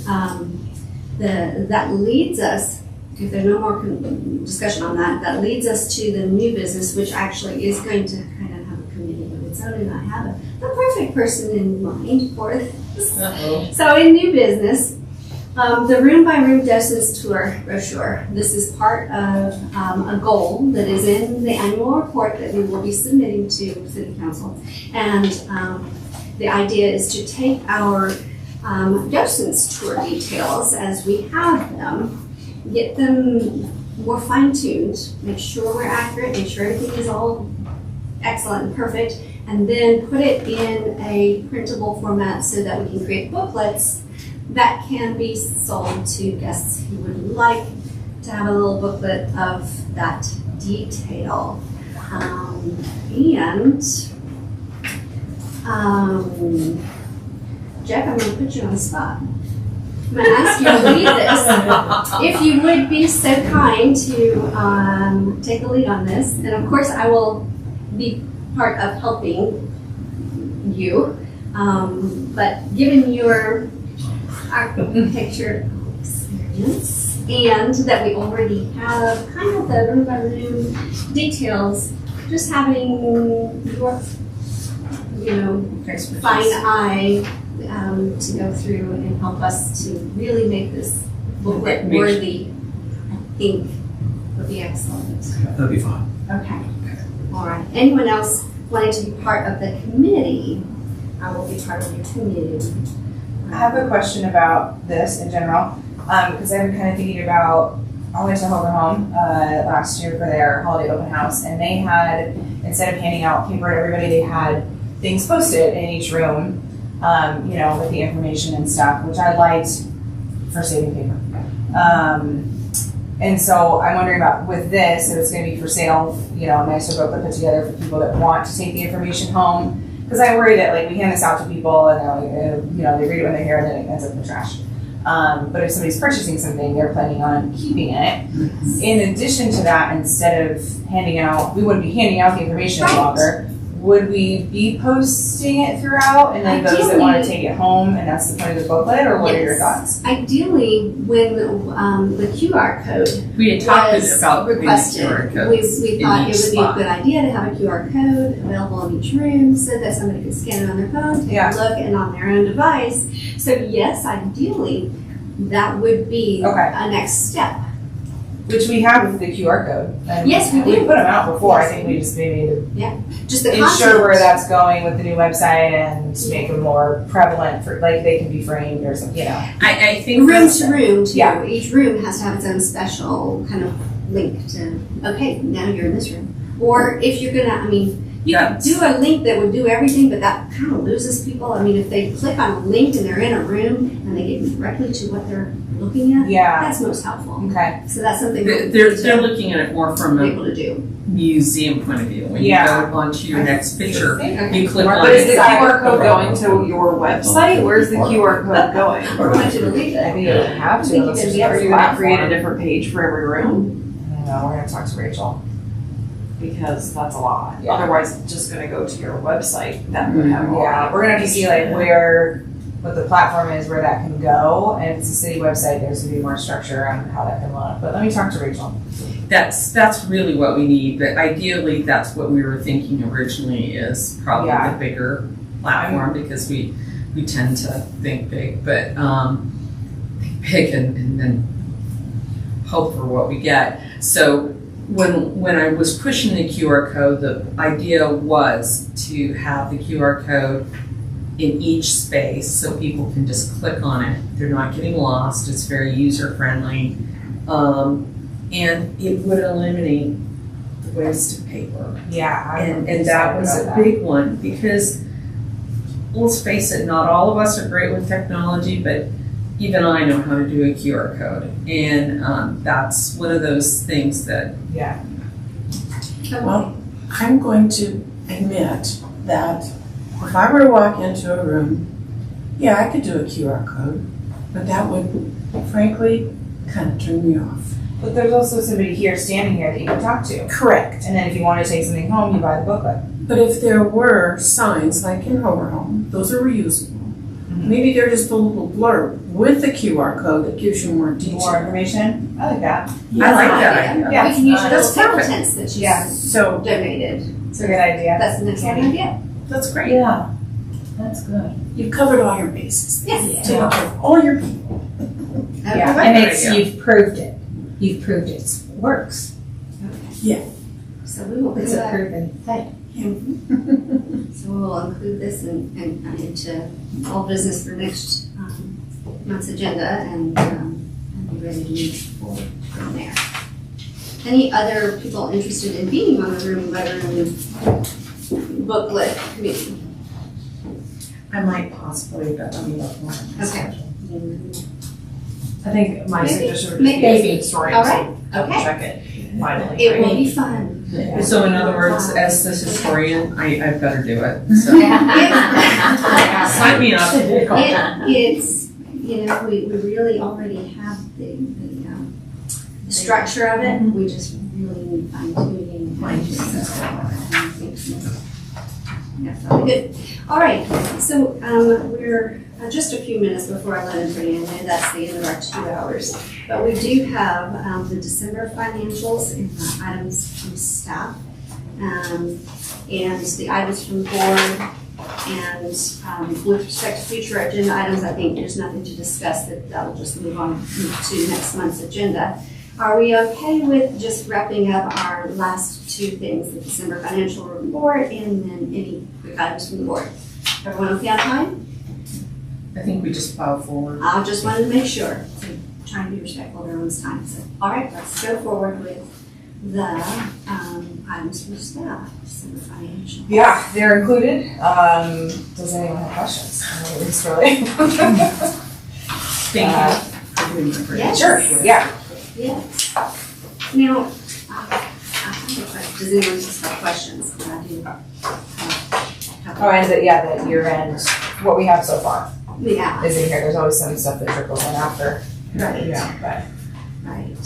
That leads us, if there's no more discussion on that, that leads us to the new business, which actually is going to kind of have a committee of its own, and I have the perfect person in mind for this. Uh-oh. So in new business, The room by room distance tour brochure. This is part of a goal that is in the annual report that we will be submitting to City Council. And the idea is to take our docents tour details as we have them, get them more fine-tuned, make sure we're accurate, make sure everything is all excellent and perfect, and then put it in a printable format so that we can create booklets that can be sold to guests who would like to have a little booklet of that detail. Jeff, I'm going to put you on the spot. I'm going to ask you to lead this. If you would be so kind to take the lead on this, and of course I will be part of helping you, but given your architecture experience and that we already have kind of the room by room details, just having your, fine eye to go through and help us to really make this booklet worthy, I think would be excellent. That'd be fine. Okay. All right. Anyone else wanting to be part of the committee? I will be part of your committee. I have a question about this in general, because I've been kind of thinking about, I went to Hover Home last year for their holiday open house, and they had, instead of handing out paper to everybody, they had things posted in each room, with the information and stuff, which I liked for saving paper. And so I'm wondering about with this, if it's going to be for sale, a nicer booklet put together for people that want to take the information home. Because I worry that we hand this out to people and they're like, they read it when they're here and then it ends up in the trash. But if somebody's purchasing something, they're planning on keeping it. In addition to that, instead of handing out, we wouldn't be handing out the information any longer. Would we be posting it throughout and then those that want to take it home and that's the point of the booklet, or what are your thoughts? Ideally, when the QR code We had talked was about requested, the QR code. we thought it would be a good idea to have a QR code available in each room so that somebody could scan it on their phone, take a look, and on their own device. So yes, ideally, that would be a next step. Which we have with the QR code. And yes, we do. We put them out before. I think we just maybe just the ensure content. where that's going with the new website and make them more prevalent for they can be framed or something. I think room to room too. Yeah. Each room has to have its own special kind of link to. Okay, now you're in this room. Or if you're gonna, you could do a link that would do everything, but that kind of loses people. If they click on a link and they're in a room and they get directly to what they're looking at, that's most helpful. Okay. So that's something they're looking at it more from able to do. Museum point of view. When you go onto your next picture, you click on But is it. the QR code going to your website? Where's the QR code going? I want you to read it. I think you would have to. I think you can Are you going to create a different page for every room? I don't know. We're going to talk to Rachel. Because that's a lot. Yeah. Otherwise, it's just going to go to your website. That would have all Yeah, we're going to have to see what the platform is, where that can go. And if it's a city website, there's going to be more structure on how that can look. But let me talk to Rachel. That's really what we need, but ideally that's what we were thinking originally is probably the bigger platform because we tend to think big, but think big and then hope for what we get. So when I was pushing the QR code, the idea was to have the QR code in each space so people can just click on it. They're not getting lost. It's very user friendly. And it would eliminate the waste of paper. Yeah. And that was a big one because let's face it, not all of us are great with technology, but even I know how to do a QR code. And that's one of those things that. Yeah. Well, I'm going to admit that if I were to walk into a room, I could do a QR code, but that would frankly kind of turn me off. But there's also somebody here standing here that you can talk to. Correct. And then if you want to take something home, you buy the booklet. But if there were signs like in Hover Home, those are reusable. Maybe they're just a little blurb with the QR code that gives you more detail. More information. I like that. I like that idea. Yeah. We can use those That's table perfect. tents that you So donated. It's a good idea. That's the next idea. That's great. Yeah, that's good. you've covered all your bases. Yes. Take care of all your people. Yeah, Okay. and it's, you've proved it. You've proved it works. So we will It's do a that. proven thing. So we'll include this into all business for next month's agenda and be ready to move forward from there. Any other people interested in being on the room by room booklet committee? I might possibly, but let me look more at my Okay. schedule. I think my Maybe. suggestion would just be as Maybe. the historian, All so right. double Okay. check it finally. It right? will be fun. So in other words, as the historian, I better do it, so. Sign me up. It's, you know, we really already have the structure of it, we just really need fine tuning. Yeah, so good. All right, so we're just a few minutes before 11:30, and that's the end of our 2 hours. But we do have the December financials and the items from staff, and the items from board. And with respect to future agenda items, I think there's nothing to discuss, that'll just move on to next month's agenda. Are we okay with just wrapping up our last two things, the December financial report and then any quick items from the board? Everyone okay on time? I think we just plow forward. I just wanted to make sure, so trying to be respectful of everyone's time. So, all right, let's go forward with the items from staff, December financial. Yeah, they're included. Does anyone have questions? I mean, it's really. Thank you for doing the bridge. Yes. Sure, yeah. Yes. Now, I have a question. Does anyone just have questions? I do. Oh, and the year end, what we have so far Yeah, is in here. There's always some stuff that trickles in after. right. Yeah, but. Right.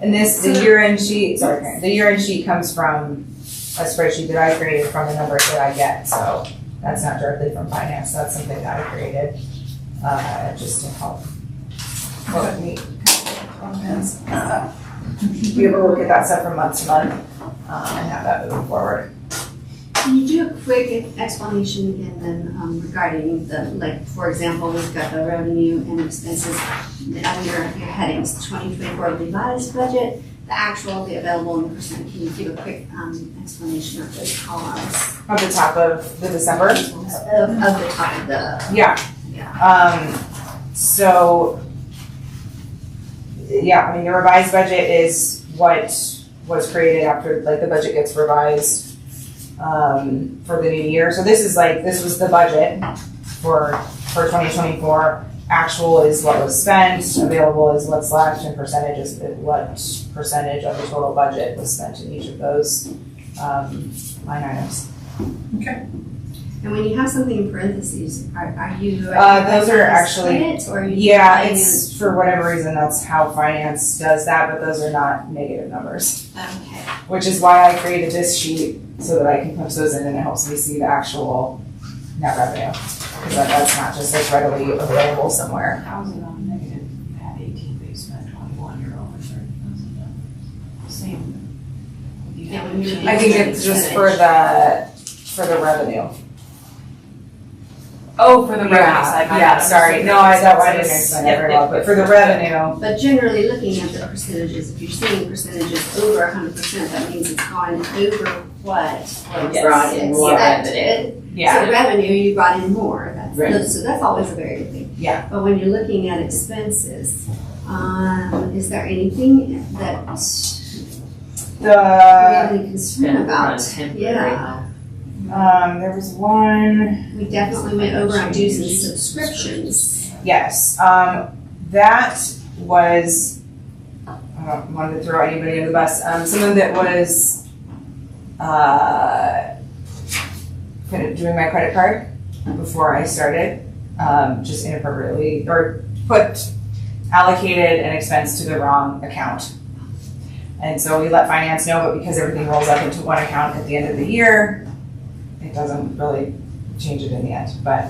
And the year-end sheet, sorry, Karen, the year-end sheet comes from a spreadsheet that I created from the numbers that I get, so that's not directly from finance, that's something that I created, just to help me be able to look at that stuff from month to month, and have that moving forward. Can you do a quick explanation again then regarding the, like, for example, we've got the revenue and expenses under your headings, 2024 revised budget, the actual, the available, and the percent. Can you give a quick explanation of those columns? At the top of the December? Of the top of the, Yeah. yeah. So, yeah, I mean, the revised budget is what was created after, like, the budget gets revised for the new year. So this was the budget for 2024. Actual is what was spent, available is what's left, and percentage is what percentage of the total budget was spent in each of those line items. And when you have something in parentheses, are you? Those are actually, it, or are you yeah, dividing it's for whatever reason, that's how finance does that, but those are not negative numbers. Okay. Which is why I created this sheet, so that I can punch those in and it helps me see the actual net revenue. Because that's not just like readily available somewhere. How is it on negative? You had 18, but you spent 21, you're over 30,000. Same. Yeah, when you're- I think it's just for the revenue. Oh, for the revenue side. my Yeah, bad. sorry, no, I didn't explain that very well, but for the revenue, But generally, looking at the percentages, if you're seeing percentages over 100%, that means it's gone over what was Brought in more expected. yeah, So revenue, you brought in more, Right. so that's always a very good thing. yeah. But when you're looking at expenses, is there anything that we have any concern about? Yeah, There was one, we definitely went over on dues and subscriptions. yes, that was, I don't want to throw anybody under the bus, some of that was, kind of doing my credit card before I started, just inappropriately, or allocated an expense to the wrong account. And so we let finance know, but because everything rolls up into one account at the end of the year, it doesn't really change it in the end, but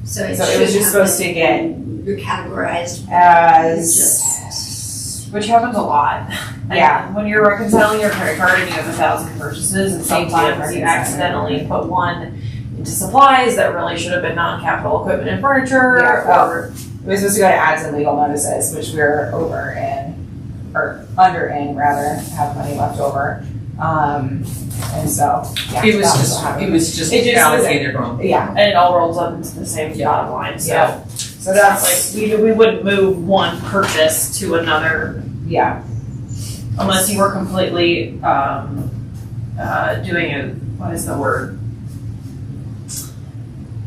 So it was just supposed to get You're categorized as, Which happens a lot. Yeah. And when you're reconciling your credit card and you have 1,000 purchases, and Same sometimes deal, you reconciling. accidentally put one into supplies that really should have been non-capital equipment and furniture, Yeah. or It was supposed to go to ads and legal notices, which we're over in, or under in rather, have money left over. And so, yeah. It was that just, what happened. it was just It just allocated wrong. Yeah, and it all rolls up into the same bottom line. So Yeah. so that's that's, like we wouldn't move one purchase to another yeah, unless you were completely doing a what is the word?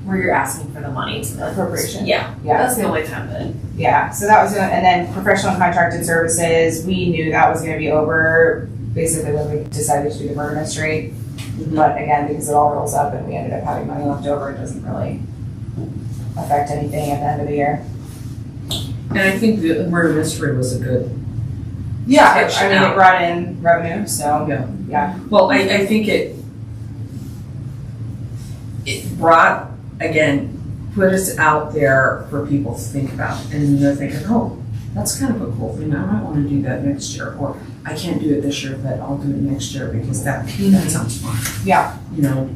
Where you're asking for the money to appropriation. Yeah, Yeah. that's the only time that. Yeah, so that was, and then professional contracted services, we knew that was gonna be over basically when we decided to do the murder mystery. But again, because it all rolls up and we ended up having money left over, it doesn't really affect anything at the end of the year. And I think the murder mystery was a good, Yeah, Pitch I mean, out. it brought in revenue, so, Yeah. yeah, well, I think it brought, again, put us out there for people to think about. And they're thinking, oh, that's kind of a cool thing. I might want to do that next year. Or I can't do it this year, but I'll do it next year because that sounds fun. Yeah. You know,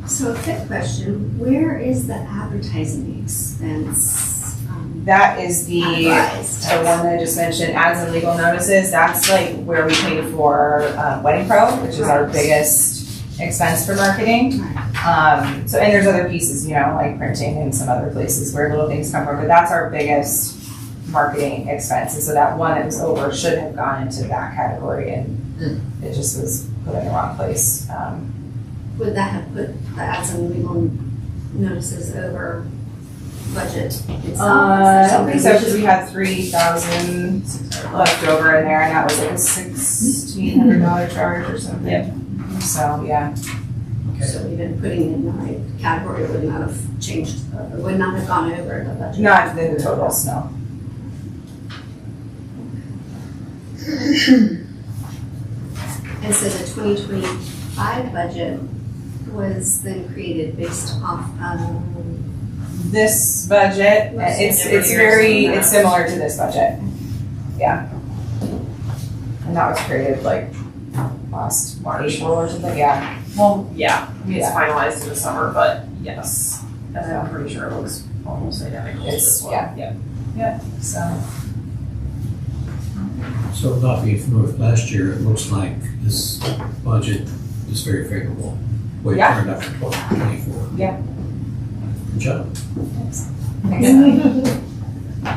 So a quick question, where is the advertising expense? That is the one Advised. that I just mentioned, ads and legal notices, that's like where we pay for Wedding Pro, which is our Right. biggest expense for marketing. So, and there's other pieces, you know, like printing and some other places where little things come from, but that's our biggest marketing expense. And so that one that was over should have gone into that category and it just was put in the wrong place. Would that have put the ads and legal notices over budget itself? I don't think so, because we had 3,000 left over in there and that was like a $1,600 charge or something. So, yeah. So even putting it in the right category would not have changed, would not have gone over the budget. Not the totals, no. And so the 2025 budget was then created based off of, This budget, it's similar to this budget. Yeah. And that was created like last April or something, yeah. Well, yeah, I mean, it's Yeah. finalized in the summer, but yes, and I'm pretty sure it looks almost identical to this one. Yeah, so. So not being familiar with last year, it looks like this budget is very favorable. Way Yeah. turned up for 2024. Yeah. Good job.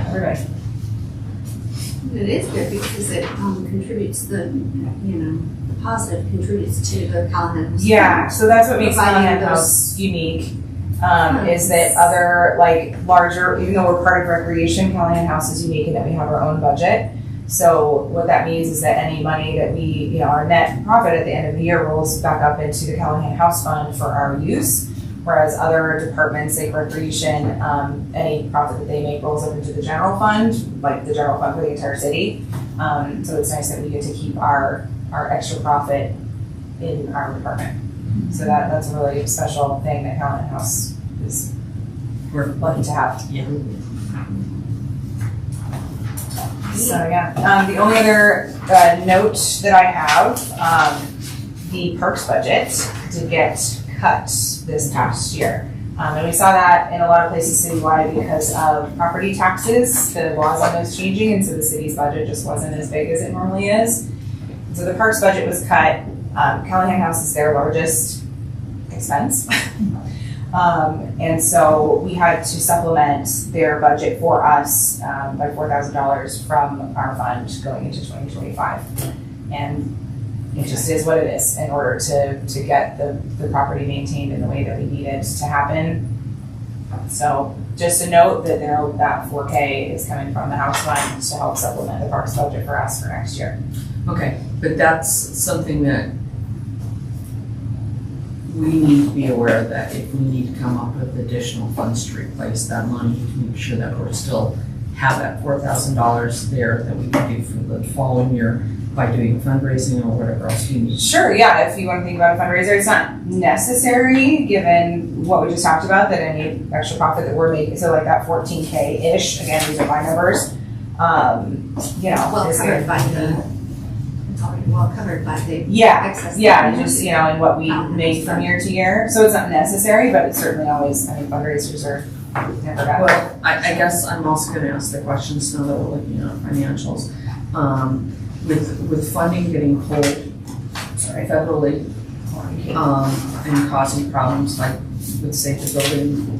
Everybody. it is good because it contributes the, you know, the positive contributes to the Callahan House. Yeah, so that's what makes Providing Callahan those- House unique, is that other, like, larger, even though we're part of recreation, Callahan House is unique in that we have our own budget. So what that means is that any money that we, you know, our net profit at the end of the year rolls back up into the Callahan House Fund for our use. Whereas other departments, like recreation, any profit that they make rolls up into the general fund, like the general fund for the entire city. So it's nice that we get to keep our extra profit in our department. So that's a really special thing that Callahan House is, we're lucky to have. Yeah. So, yeah, the only other note that I have, the perks budget did get cut this past year. And we saw that in a lot of places citywide because of property taxes, the laws on those changing, and so the city's budget just wasn't as big as it normally is. So the perks budget was cut. Callahan House is their largest expense. And so we had to supplement their budget for us by $4,000 from our fund going into 2025. And it just is what it is in order to get the property maintained in the way that we need it to happen. So just a note that that 4K is coming from the house fund to help supplement the parks budget for us for next year. Okay, but that's something that we need to be aware that if we need to come up with additional funds to replace that money, to make sure that we're still have that $4,000 there that we can do for the following year by doing fundraising or whatever else you need. Sure, yeah, if you want to think about a fundraiser, it's not necessary given what we just talked about, that any extra profit that we're making, so like that 14K-ish, again, these are my numbers, you know. Well is covered by the already well covered by the Yeah, excess. yeah, just, and what we Oh, make from year to year. So it's not necessary, but it's certainly always, fundraisers are never bad. Well, I guess I'm also gonna ask the questions now that we're looking at financials. With funding getting pulled, federally, and causing problems like with say the building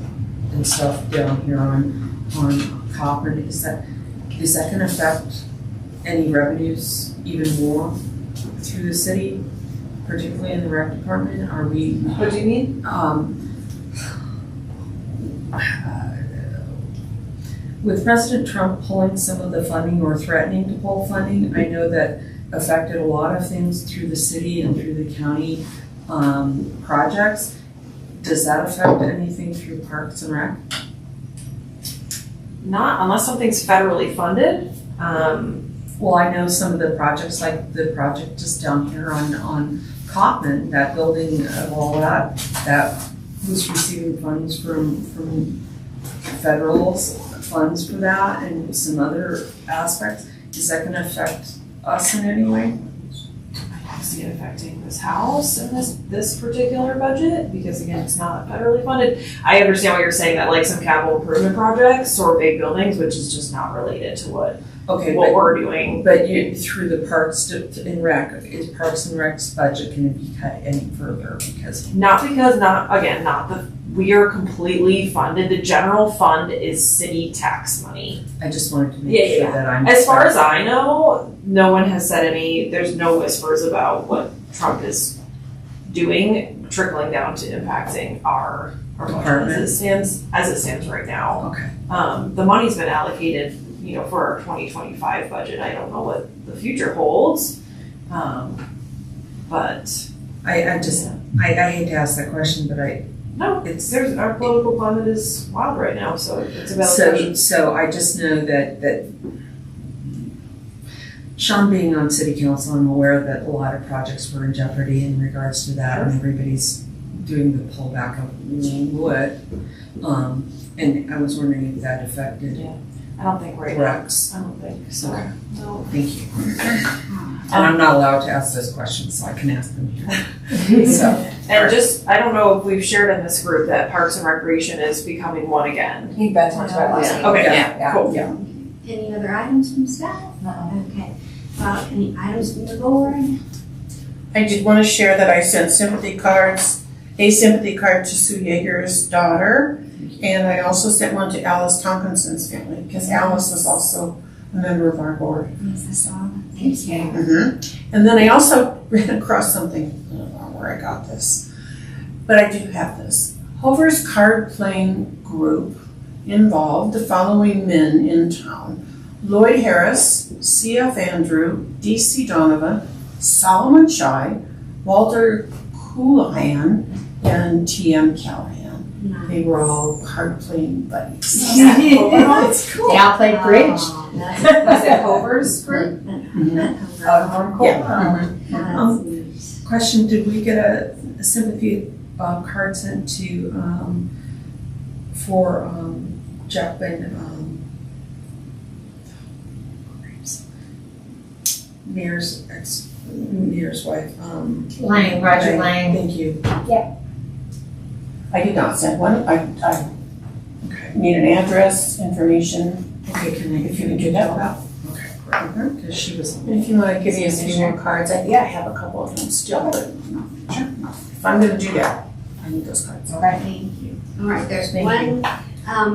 and stuff down here on Copper, is that gonna affect any revenues even more through the city, particularly in the rec department? Are we, What do you mean? with President Trump pulling some of the funding or threatening to pull funding, I know that affected a lot of things through the city and through the county projects. Does that affect anything through Parks and Rec? Not unless something's federally funded. Well, I know some of the projects, like the project just down here on Cottman, that building of all that was receiving funds from federal funds for that and some other aspects. Is that gonna affect us in any way? I see it affecting this house and this particular budget, because again, it's not federally funded. I understand what you're saying, that like some capital improvement projects or big buildings, which is just not related to what we're doing. But you, through the Parks and Rec, is Parks and Rec's budget gonna be cut any further because? We are completely funded. The general fund is city tax money. I just wanted to make sure that I'm. As far as I know, no one has said there's no whispers about what Trump is doing, trickling down to impacting our budget as it stands right now. Okay. The money's been allocated, for our 2025 budget. I don't know what the future holds. But I hate to ask that question, but there's our political climate is wild right now, so it's a valid question. So I just know that Sean being on city council, I'm aware that a lot of projects were in jeopardy in regards to that, and everybody's doing the pullback of wood. And I was wondering if that affected. Yeah. I don't think right Rex. now. I don't think so. Okay. No. Thank you. And I'm not allowed to ask those questions, so I can ask them here. So. And I don't know if we've shared in this group that Parks and Recreation is becoming one again. I think Ben talked about it last week. Okay, Yeah. cool. Yeah. Any other items from staff? Okay. Any items from the board? I did want to share that I sent a sympathy card to Sue Yeager's daughter, and I also sent one to Alice Tonkinson's family, because Alice was also a member of our board. Yes, I saw. Thank you. Mm-hmm. And then I also ran across something, I don't know where I got this, but I do have this. Hover's card playing group involved the following men in town: Lloyd Harris, C.F. Andrew, D.C. Donovan, Solomon Shai, Walter Callahan, and T.M. Callahan. Nice. They were all card playing buddies. That's cool. They all played bridge. Was it Hover's group? Question, did we get a sympathy card sent to, for Jacqueline, Mayor's wife, Roger Lang. Thank you. I did not send one. I Okay. need an address, information, Okay, if you can do that. Okay, great, because she was. If you want to give me a few more cards, I have a couple of them still, but if I'm gonna do that, I need those cards. Thank you. All right, there's one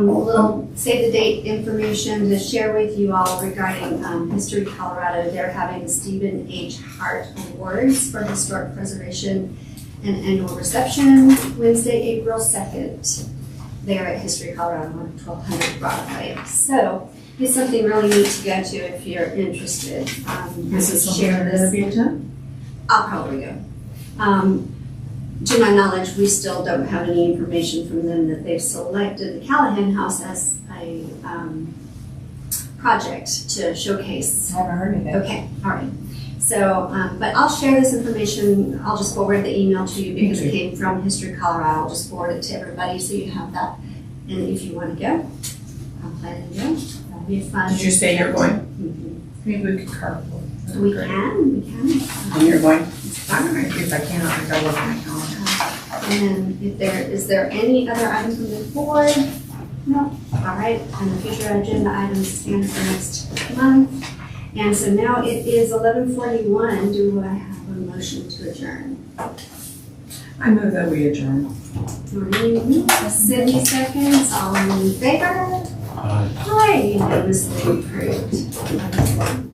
little save the date information to share with you all regarding History Colorado. They're having Stephen H. Hart Awards for Historic Preservation and annual reception Wednesday, April 2nd. There at History Colorado on 1200 Broadway. So it's something really neat to go to if you're interested. Is it something I'm gonna be attending? I'll probably go. To my knowledge, we still don't have any information from them that they've selected the Callahan House as a project to showcase. I haven't heard anything. Okay, all right. So, but I'll share this information. I'll just forward the email to you because it came from History Colorado. I'll just forward it to everybody so you have that. And if you want to go, I'm planning to go. That'll be fun. Did you say you're going? Mhm. Maybe we could carpool. We can. And you're going, if I can, I'll go look at my calendar. And then is there any other item from the board? No. All right, and the future agenda items stand for next month. And so now it is 11:41. Do I have a motion to adjourn? I move that we adjourn. Maureen, Sydney seconds, all in favor? Aye, unanimously approved.